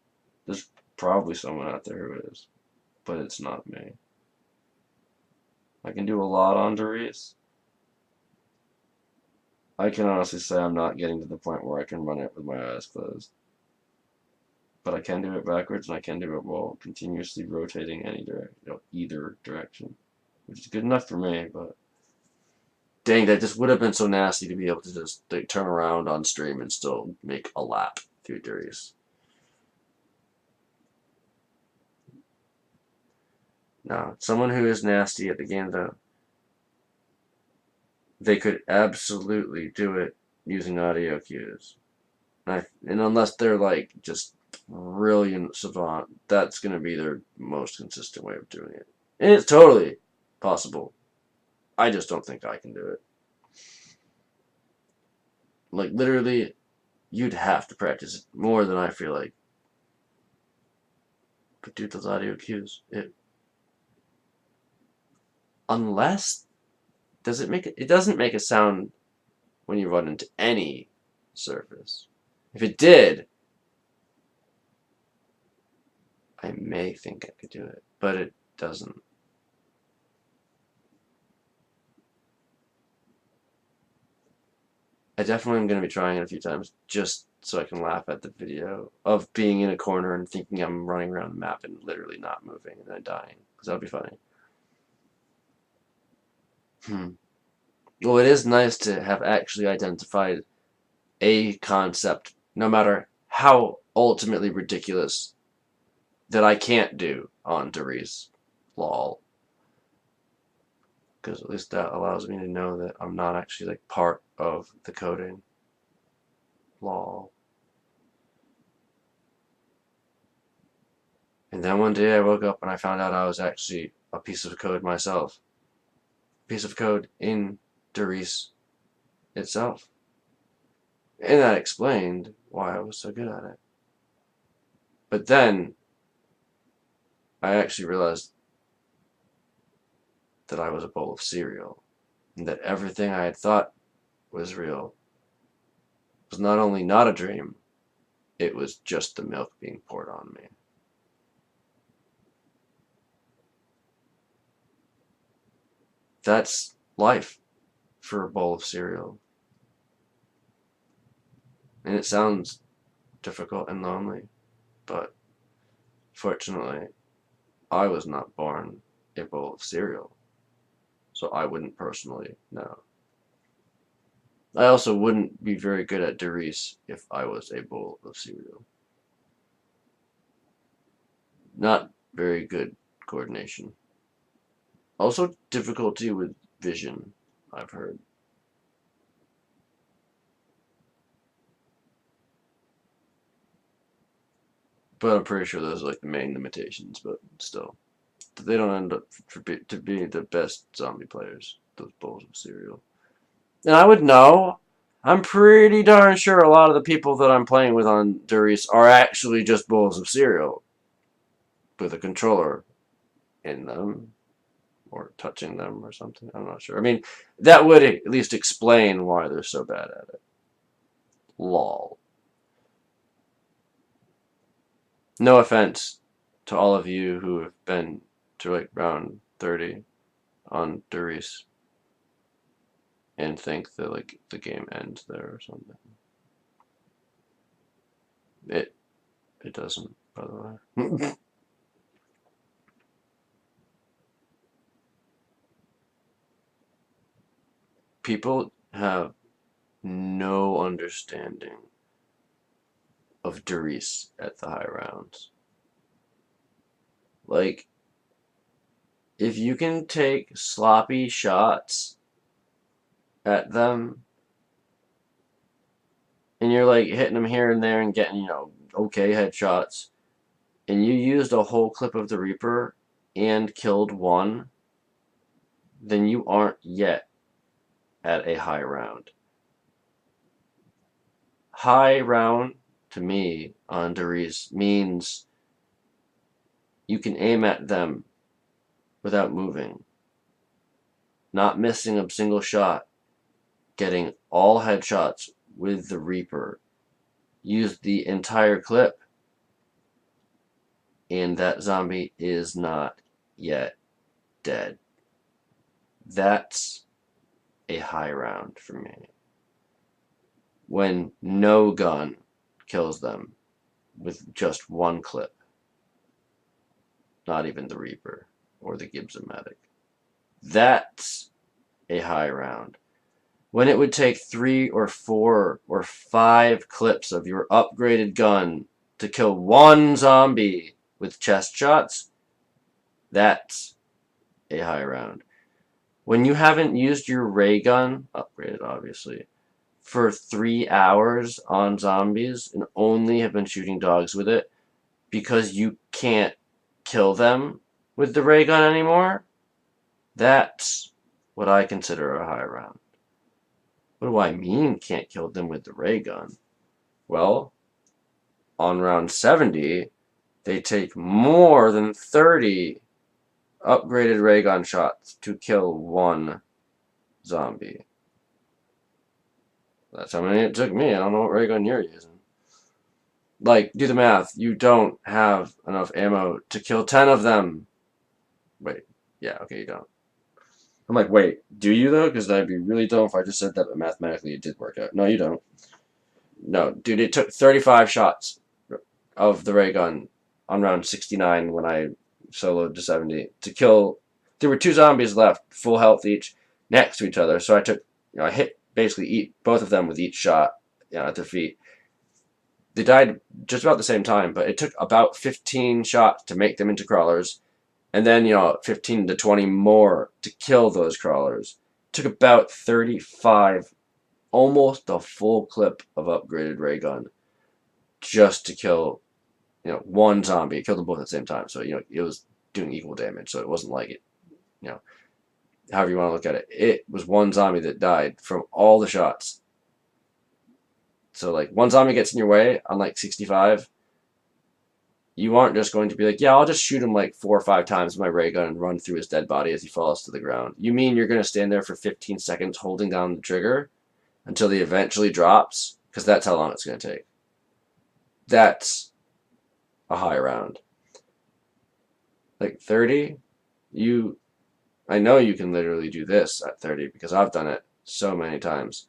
There's probably someone out there who is, but it's not me. I can do a lot on Doris. I can honestly say I'm not getting to the point where I can run it with my eyes closed. But I can do it backwards, and I can do it while continuously rotating either direction, which is good enough for me. But dang, that just would have been so nasty to be able to just turn around on stream and still make a lap through Darius. Now, someone who is nasty at the game, though, they could absolutely do it using audio cues. And unless they're like just brilliant savant, that's going to be their most consistent way of doing it. And it's totally possible. I just don't think I can do it. Like, literally, you'd have to practice it more than I feel like. But dude, those audio cues, unless, it doesn't make a sound when you run into any surface. If it did, I may think I could do it, but it doesn't. I definitely am going to be trying it a few times just so I can laugh at the video of being in a corner and thinking I'm running around the map and literally not moving and then dying. Because that would be funny. Well, it is nice to have actually identified a concept, no matter how ultimately ridiculous, that I can't do on Doris. Lol. Because at least that allows me to know that I'm not actually like part of the coding. Lol. And then one day I woke up and I found out I was actually a piece of code myself. A piece of code in Doris itself. And that explained why I was so good at it. But then I actually realized that I was a bowl of cereal, and that everything I had thought was real was not only not a dream, it was just the milk being poured on me. That's life for a bowl of cereal. And it sounds difficult and lonely, but fortunately, I was not born a bowl of cereal, so I wouldn't personally know. I also wouldn't be very good at Doris if I was a bowl of cereal. Not very good coordination. Also, difficulty with vision, I've heard. But I'm pretty sure those are like the main limitations, but still. They don't end up to be the best zombie players, those bowls of cereal. And I would know. I'm pretty darn sure a lot of the people that I'm playing with on Durice are actually just bowls of cereal with a controller in them or touching them or something. I'm not sure. I mean, that would at least explain why they're so bad at it. Lol. No offense to all of you who have been to like round 30 on Durice and think that like the game ends there or something. It it doesn't, by the way. People have no understanding of Durice at the high rounds. Like, if you can take sloppy shots at them and you're like hitting them here and there and getting, okay headshots, and you used a whole clip of the Reaper and killed one, then you aren't yet at a high round. High round, to me, on Durice means you can aim at them without moving, not missing a single shot, getting all headshots with the Reaper, use the entire clip, and that zombie is not yet dead. That's a high round for me. When no gun kills them with just one clip, not even the Reaper or the Gibson-matic. That's a high round. When it would take 3 or 4 or 5 clips of your upgraded gun to kill one zombie with chest shots, that's a high round. When you haven't used your ray gun, upgraded obviously, for 3 hours on zombies and only have been shooting dogs with it because you can't kill them with the ray gun anymore, that's what I consider a high round. What do I mean can't kill them with the ray gun? Well, on round 70, they take more than 30 upgraded ray gun shots to kill one zombie. That's how many it took me. I don't know what ray gun you're using. Like, do the math. You don't have enough ammo to kill 10 of them. Wait. Yeah, okay, you don't. I'm like, wait, do you though? Because that'd be really dumb if I just said that, but mathematically it did work out. No, you don't. No, dude, it took 35 shots of the ray gun on round 69 when I soloed to 70 to kill. There were 2 zombies left, full health each, next to each other. So I took, I hit basically both of them with each shot, at their feet. They died just about the same time, but it took about 15 shots to make them into crawlers, and then 15 to 20 more to kill those crawlers. It took about 35, almost a full clip of upgraded ray gun just to kill one zombie. It killed them both at the same time, so it was doing equal damage. So it wasn't like it, you know, however you want to look at it. It was one zombie that died from all the shots. So like one zombie gets in your way on like 65, you aren't just going to be like, yeah, I'll just shoot him like 4 or 5 times with my ray gun and run through his dead body as he falls to the ground. You mean you're going to stand there for 15 seconds holding down the trigger until he eventually drops? Because that's how long it's going to take. That's a high round. Like 30, I know you can literally do this at 30 because I've done it so many times.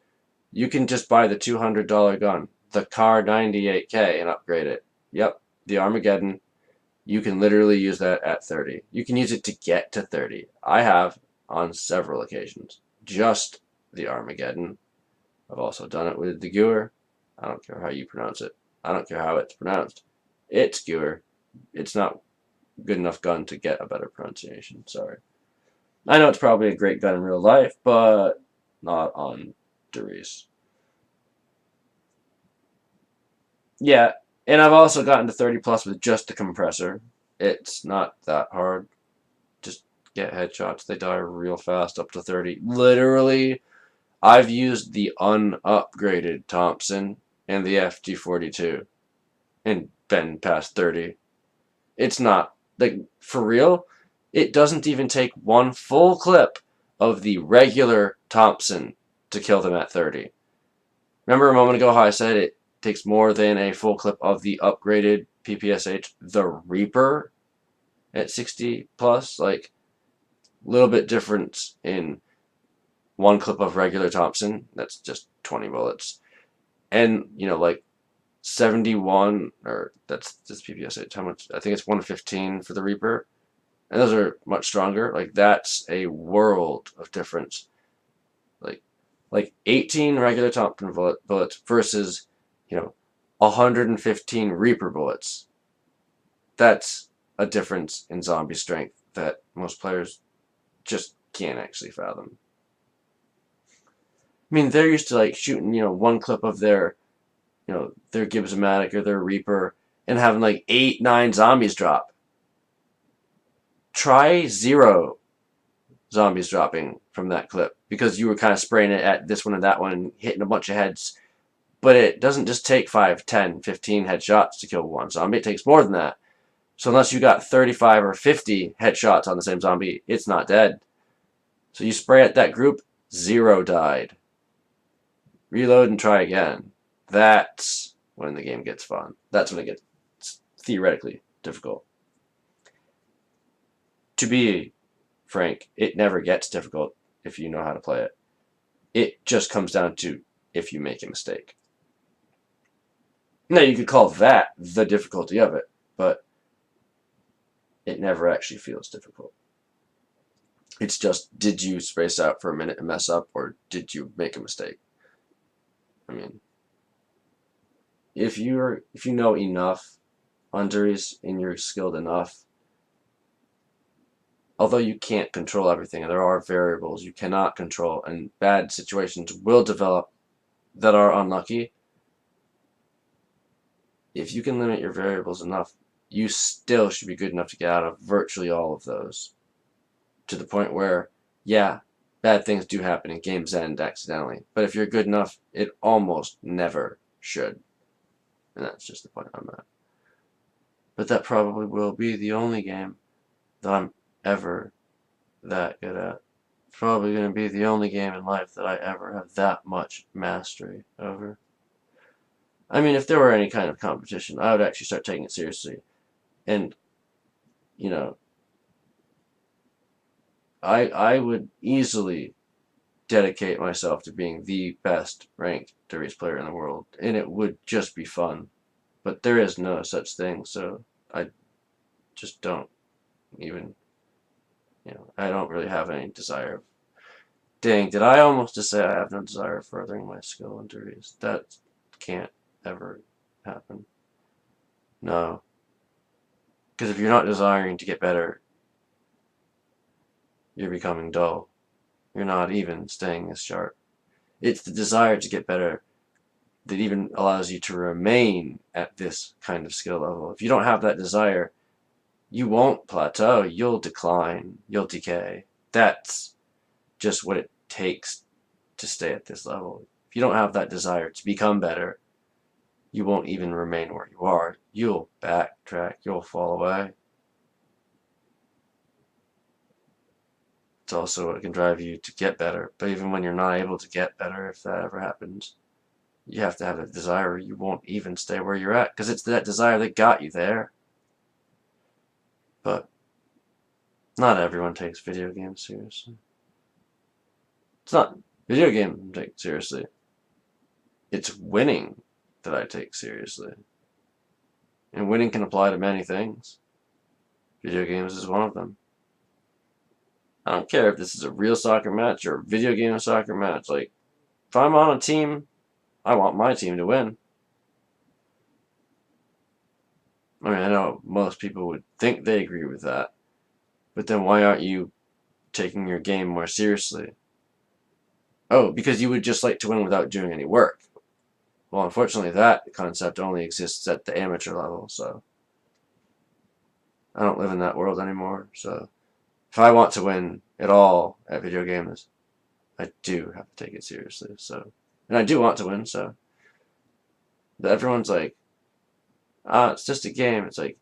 You can just buy the $200 gun, the Car 98K, and upgrade it. Yep, the Armageddon. You can literally use that at 30. You can use it to get to 30. I have on several occasions. Just the Armageddon. I've also done it with the Gewer. I don't care how you pronounce it. I don't care how it's pronounced. It's Gewer. It's not good enough gun to get a better pronunciation. Sorry. I know it's probably a great gun in real life, but not on Derice. Yeah, and I've also gotten to 30 plus with just the compressor. It's not that hard. Just get headshots. They die real fast up to 30. Literally, I've used the unupgraded Thompson and the FG42 and been past 30. It's not, like, for real, it doesn't even take one full clip of the regular Thompson to kill them at 30. Remember a moment ago how I said it takes more than a full clip of the upgraded PPSH, the Reaper, at 60 plus? Like, little bit difference in one clip of regular Thompson. That's just 20 bullets. And, like 71, or that's PPSH. How much? I think it's 115 for the Reaper. And those are much stronger. Like, that's a world of difference. Like, 18 regular Thompson bullets versus, 115 Reaper bullets. That's a difference in zombie strength that most players just can't actually fathom. I mean, they're used to like shooting, one clip of their Gibbs-O-Matic or their Reaper and having like 8, 9 zombies drop. Try 0 zombies dropping from that clip because you were kind of spraying it at this one and that one and hitting a bunch of heads. But it doesn't just take 5, 10, 15 headshots to kill one zombie. It takes more than that. So unless you got 35 or 50 headshots on the same zombie, it's not dead. So you spray at that group, 0 died. Reload and try again. That's when the game gets fun. That's when it gets theoretically difficult. To be frank, it never gets difficult if you know how to play it. It just comes down to if you make a mistake. Now, you could call that the difficulty of it, but it never actually feels difficult. It's just, did you space out for a minute and mess up, or did you make a mistake? I mean, if you know enough unders and you're skilled enough, although you can't control everything, there are variables you cannot control, and bad situations will develop that are unlucky. If you can limit your variables enough, you still should be good enough to get out of virtually all of those. To the point where, yeah, bad things do happen and games end accidentally. But if you're good enough, it almost never should. And that's just the point I'm at. But that probably will be the only game that I'm ever that good at. It's probably going to be the only game in life that I ever have that much mastery over. I mean, if there were any kind of competition, I would actually start taking it seriously. And, you know, I would easily dedicate myself to being the best ranked Derice player in the world, and it would just be fun. But there is no such thing, so I just don't even, I don't really have any desire. Dang, did I almost just say I have no desire of furthering my skill in Derice? That can't ever happen. No. Because if you're not desiring to get better, you're becoming dull. You're not even staying as sharp. It's the desire to get better that even allows you to remain at this kind of skill level. If you don't have that desire, you won't plateau. You'll decline. You'll decay. That's just what it takes to stay at this level. If you don't have that desire to become better, you won't even remain where you are. You'll backtrack. You'll fall away. It's also what can drive you to get better. But even when you're not able to get better, if that ever happens, you have to have a desire. You won't even stay where you're at because it's that desire that got you there. But not everyone takes video games seriously. It's not video game I take seriously. It's winning that I take seriously. And winning can apply to many things. Video games is one of them. I don't care if this is a real soccer match or a video game soccer match. Like, if I'm on a team, I want my team to win. I mean, I know most people would think they agree with that. But then why aren't you taking your game more seriously. Oh, because you would just like to win without doing any work. Well, unfortunately, that concept only exists at the amateur level, so I don't live in that world anymore. So if I want to win at all at video games, I do have to take it seriously. So, and I do want to win, so everyone's like, it's just a game. It's like,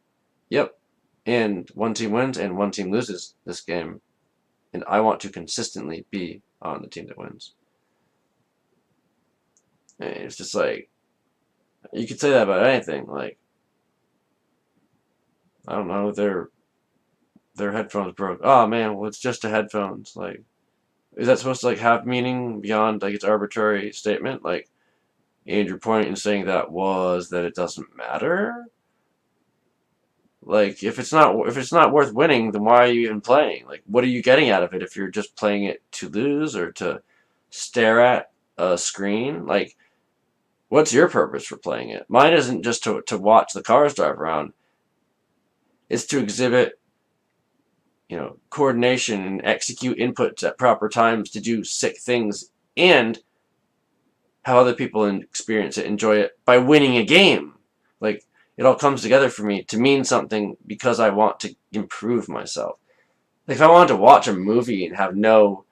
yep. And one team wins and one team loses this game. And I want to consistently be on the team that wins. And it's just like, you could say that about anything. Like, I don't know, their headphones broke. Oh man, well it's just a headphones. Like, is that supposed to like have meaning beyond like its arbitrary statement? Like, and your point in saying that was that it doesn't matter? Like, if it's not worth winning, then why are you even playing? Like, what are you getting out of it if you're just playing it to lose or to stare at a screen? Like, what's your purpose for playing it? Mine isn't just to watch the cars drive around. It's to exhibit, coordination and execute inputs at proper times to do sick things and how other people experience it, enjoy it by winning a game. Like, it all comes together for me to mean something because I want to improve myself. Like, if I wanted to watch a movie and have no,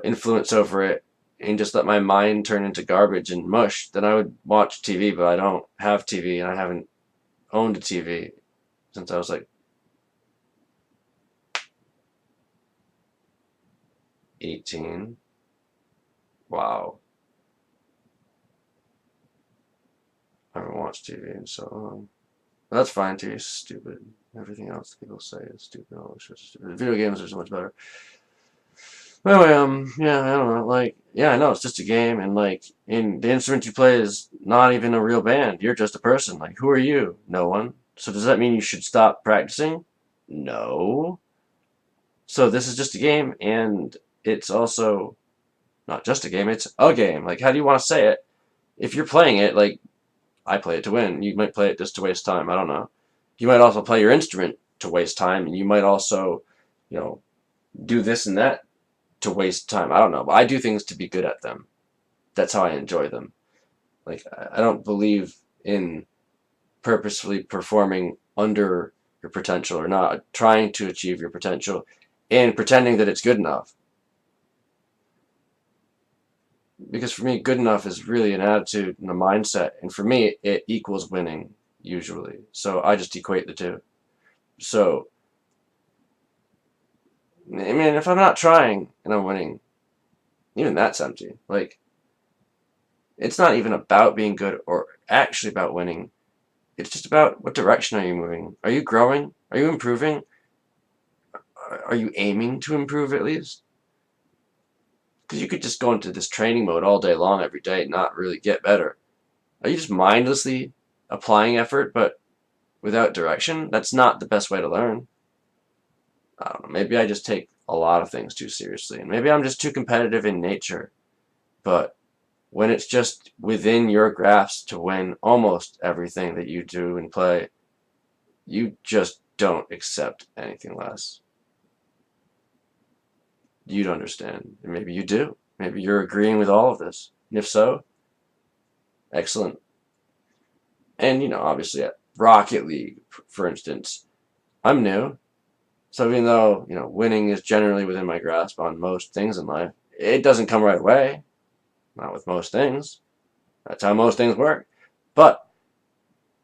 influence over it and just let my mind turn into garbage and mush, then I would watch TV, but I don't have TV and I haven't owned a TV since I was like 18. Wow. I haven't watched TV in so long. But that's fine, TV is stupid. Everything else people say is stupid. All this shit's stupid. Video games are so much better. Anyway, yeah, I don't know. Like, yeah, I know it's just a game, and like, in the instrument you play is not even a real band. You're just a person. Like, who are you? No one. So does that mean you should stop practicing? No. So this is just a game, and it's also not just a game. It's a game. Like, how do you want to say it? If you're playing it, like, I play it to win. You might play it just to waste time. I don't know. You might also play your instrument to waste time, and you might also, you know, do this and that to waste time. I don't know, but I do things to be good at them. That's how I enjoy them. Like, I don't believe in purposefully performing under your potential or not trying to achieve your potential and pretending that it's good enough. Because for me, good enough is really an attitude and a mindset, and for me, it equals winning usually. So I just equate the two. So, I mean, if I'm not trying and I'm winning, even that's empty. Like, it's not even about being good or actually about winning. It's just about what direction are you moving? Are you growing? Are you improving? Are you aiming to improve at least? Because you could just go into this training mode all day long every day and not really get better. Are you just mindlessly applying effort but without direction? That's not the best way to learn. I don't know. Maybe I just take a lot of things too seriously. And maybe I'm just too competitive in nature. But when it's just within your grasp to win almost everything that you do and play, you just don't accept anything less. You'd understand. And maybe you do. Maybe you're agreeing with all of this. And if so, excellent. And, obviously at Rocket League, for instance, I'm new. So even though, winning is generally within my grasp on most things in life, it doesn't come right away. Not with most things. That's how most things work. But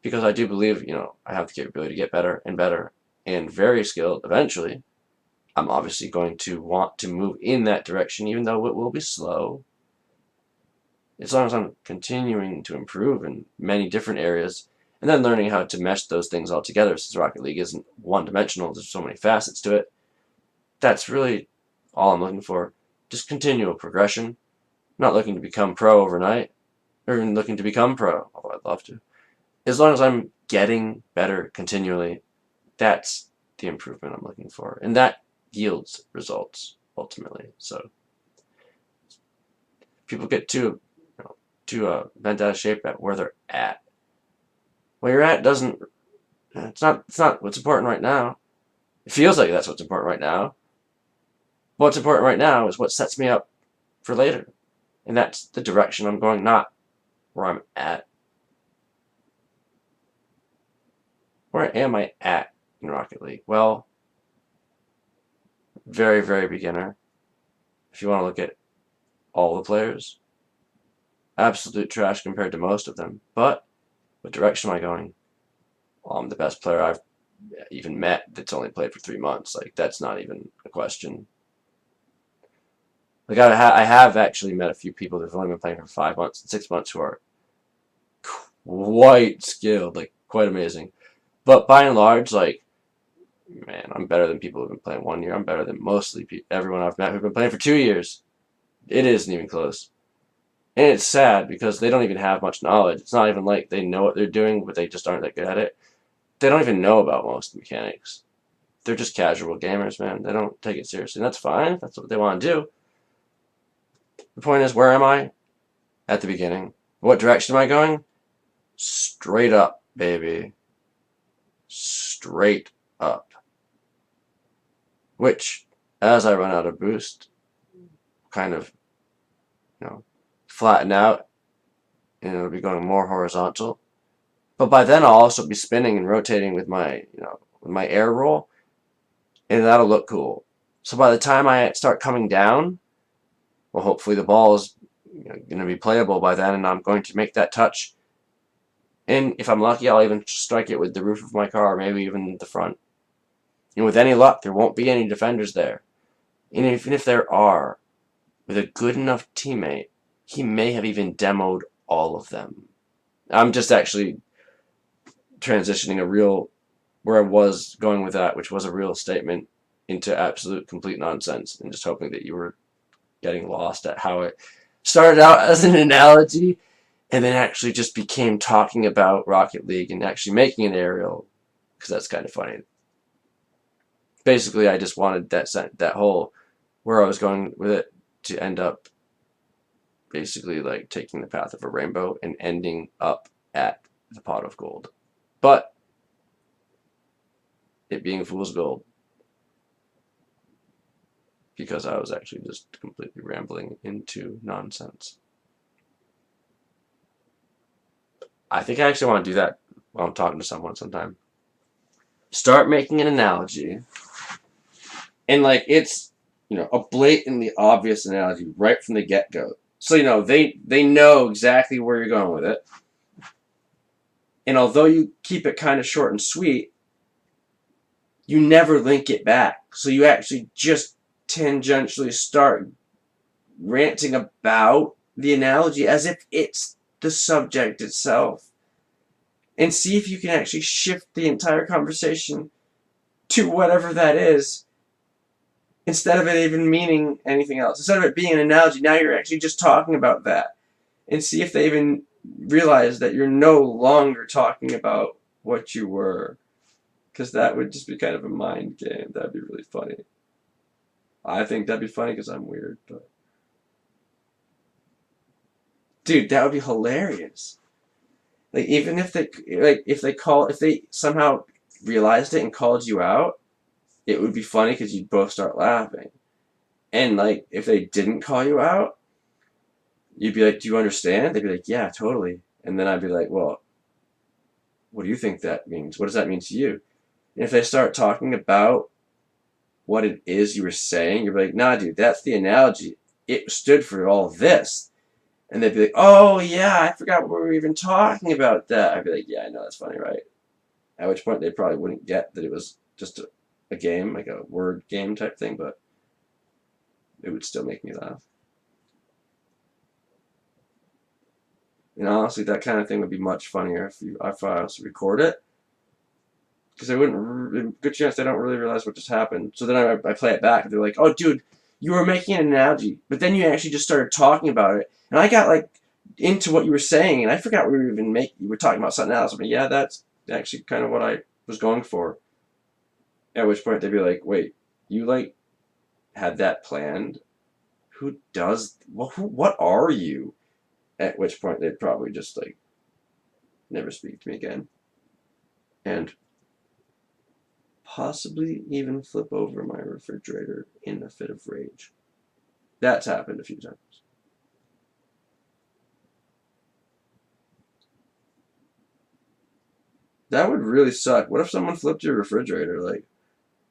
because I do believe, I have the capability to get better and very skilled eventually, I'm obviously going to want to move in that direction, even though it will be slow. As long as I'm continuing to improve in many different areas, and then learning how to mesh those things all together, since Rocket League isn't one-dimensional, there's so many facets to it. That's really all I'm looking for. Just continual progression. I'm not looking to become pro overnight, or even looking to become pro, although I'd love to. As long as I'm getting better continually, that's the improvement I'm looking for. And that yields results, ultimately. So people get too bent out of shape at where they're at. Where you're at doesn't, it's not what's important right now. It feels like that's what's important right now. What's important right now is what sets me up for later. And that's the direction I'm going, not where I'm at. Where am I at in Rocket League? Well, very, very beginner. If you want to look at all the players, absolute trash compared to most of them. But what direction am I going? Well, I'm the best player I've even met that's only played for 3 months. Like, that's not even a question. Like, I have actually met a few people that have only been playing for 5 months and 6 months who are quite skilled, like, quite amazing. But by and large, like, man, I'm better than people who've been playing 1 year. I'm better than mostly everyone I've met who've been playing for 2 years. It isn't even close. And it's sad because they don't even have much knowledge. It's not even like they know what they're doing, but they just aren't that good at it. They don't even know about most mechanics. They're just casual gamers, man. They don't take it seriously. And that's fine. That's what they want to do. The point is, where am I? At the beginning. What direction am I going? Straight up, baby. Straight up. Which, as I run out of boost, kind of, flatten out, and it'll be going more horizontal. But by then I'll also be spinning and rotating with my, with my air roll, and that'll look cool. So by the time I start coming down, well, hopefully the ball is going to be playable by then, and I'm going to make that touch. And if I'm lucky, I'll even strike it with the roof of my car, maybe even the front. And with any luck, there won't be any defenders there. And even if there are, with a good enough teammate, he may have even demoed all of them. I'm just actually transitioning where I was going with that, which was a real statement, into absolute complete nonsense, and just hoping that you were getting lost at how it started out as an analogy and then actually just became talking about Rocket League and actually making an aerial, because that's kind of funny. Basically, I just wanted that whole where I was going with it to end up basically like taking the path of a rainbow and ending up at the pot of gold. But it being fool's gold, because I was actually just completely rambling into nonsense. I think I actually want to do that while I'm talking to someone sometime. Start making an analogy, and like it's a blatantly obvious analogy right from the get-go. So they know exactly where you're going with it. And although you keep it kind of short and sweet, you never link it back. So you actually just tangentially start ranting about the analogy as if it's the subject itself. And see if you can actually shift the entire conversation to whatever that is, instead of it even meaning anything else. Instead of it being an analogy, now you're actually just talking about that. And see if they even realize that you're no longer talking about what you were. Because that would just be kind of a mind game. That'd be really funny. I think that'd be funny because I'm weird, but dude, that would be hilarious. Like even if they somehow realized it and called you out, it would be funny because you'd both start laughing. And like if they didn't call you out, you'd be like, "Do you understand?" They'd be like, "Yeah, totally." And then I'd be like, "Well, what do you think that means? What does that mean to you?" And if they start talking about what it is you were saying, you're like, "Nah, dude, that's the analogy. It stood for all this." And they'd be like, "Oh yeah, I forgot we were even talking about that." I'd be like, "Yeah, I know, that's funny, right?" At which point they probably wouldn't get that it was just a game, like a word game type thing, but it would still make me laugh. And honestly, that kind of thing would be much funnier if I also record it, because they wouldn't. Good chance they don't really realize what just happened. So then I play it back, and they're like, "Oh, dude, you were making an analogy, but then you actually just started talking about it, and I got like into what you were saying, and I forgot we were even making. You were talking about something else." But yeah, that's actually kind of what I was going for. At which point they'd be like, "Wait, you like had that planned? Who does? Well, what are you?" At which point they'd probably just like never speak to me again. And possibly even flip over my refrigerator in a fit of rage. That's happened a few times. That would really suck. What if someone flipped your refrigerator? Like,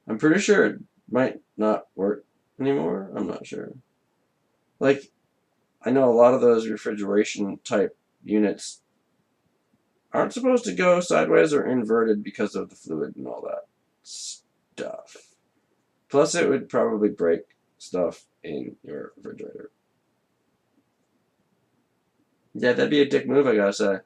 I'm pretty sure it might not work anymore. I'm not sure. Like, I know a lot of those refrigeration type units aren't supposed to go sideways or inverted because of the fluid and all that stuff. Plus, it would probably break stuff in your refrigerator. Yeah, that'd be a dick move, I gotta say.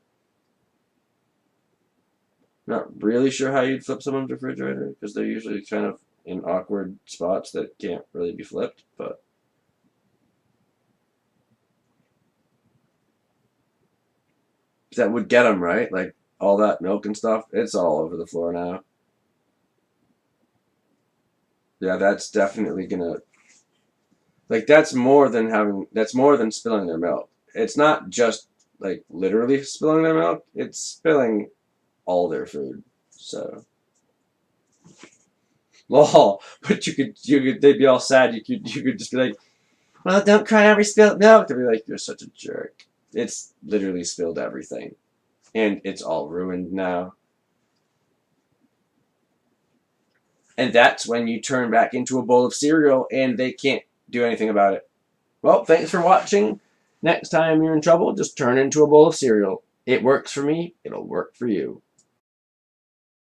Not really sure how you'd flip someone's refrigerator because they're usually kind of in awkward spots that can't really be flipped, but that would get them, right? Like all that milk and stuff, it's all over the floor now. Yeah, that's definitely gonna like that's more than spilling their milk. It's not just like literally spilling their milk, it's spilling all their food. So lol. But you could they'd be all sad. You could just be like, well, don't cry over spilled milk. They'd be like, you're such a jerk. It's literally spilled everything. And it's all ruined now. And that's when you turn back into a bowl of cereal and they can't do anything about it. Well, thanks for watching. Next time you're in trouble, just turn into a bowl of cereal. It works for me, it'll work for you.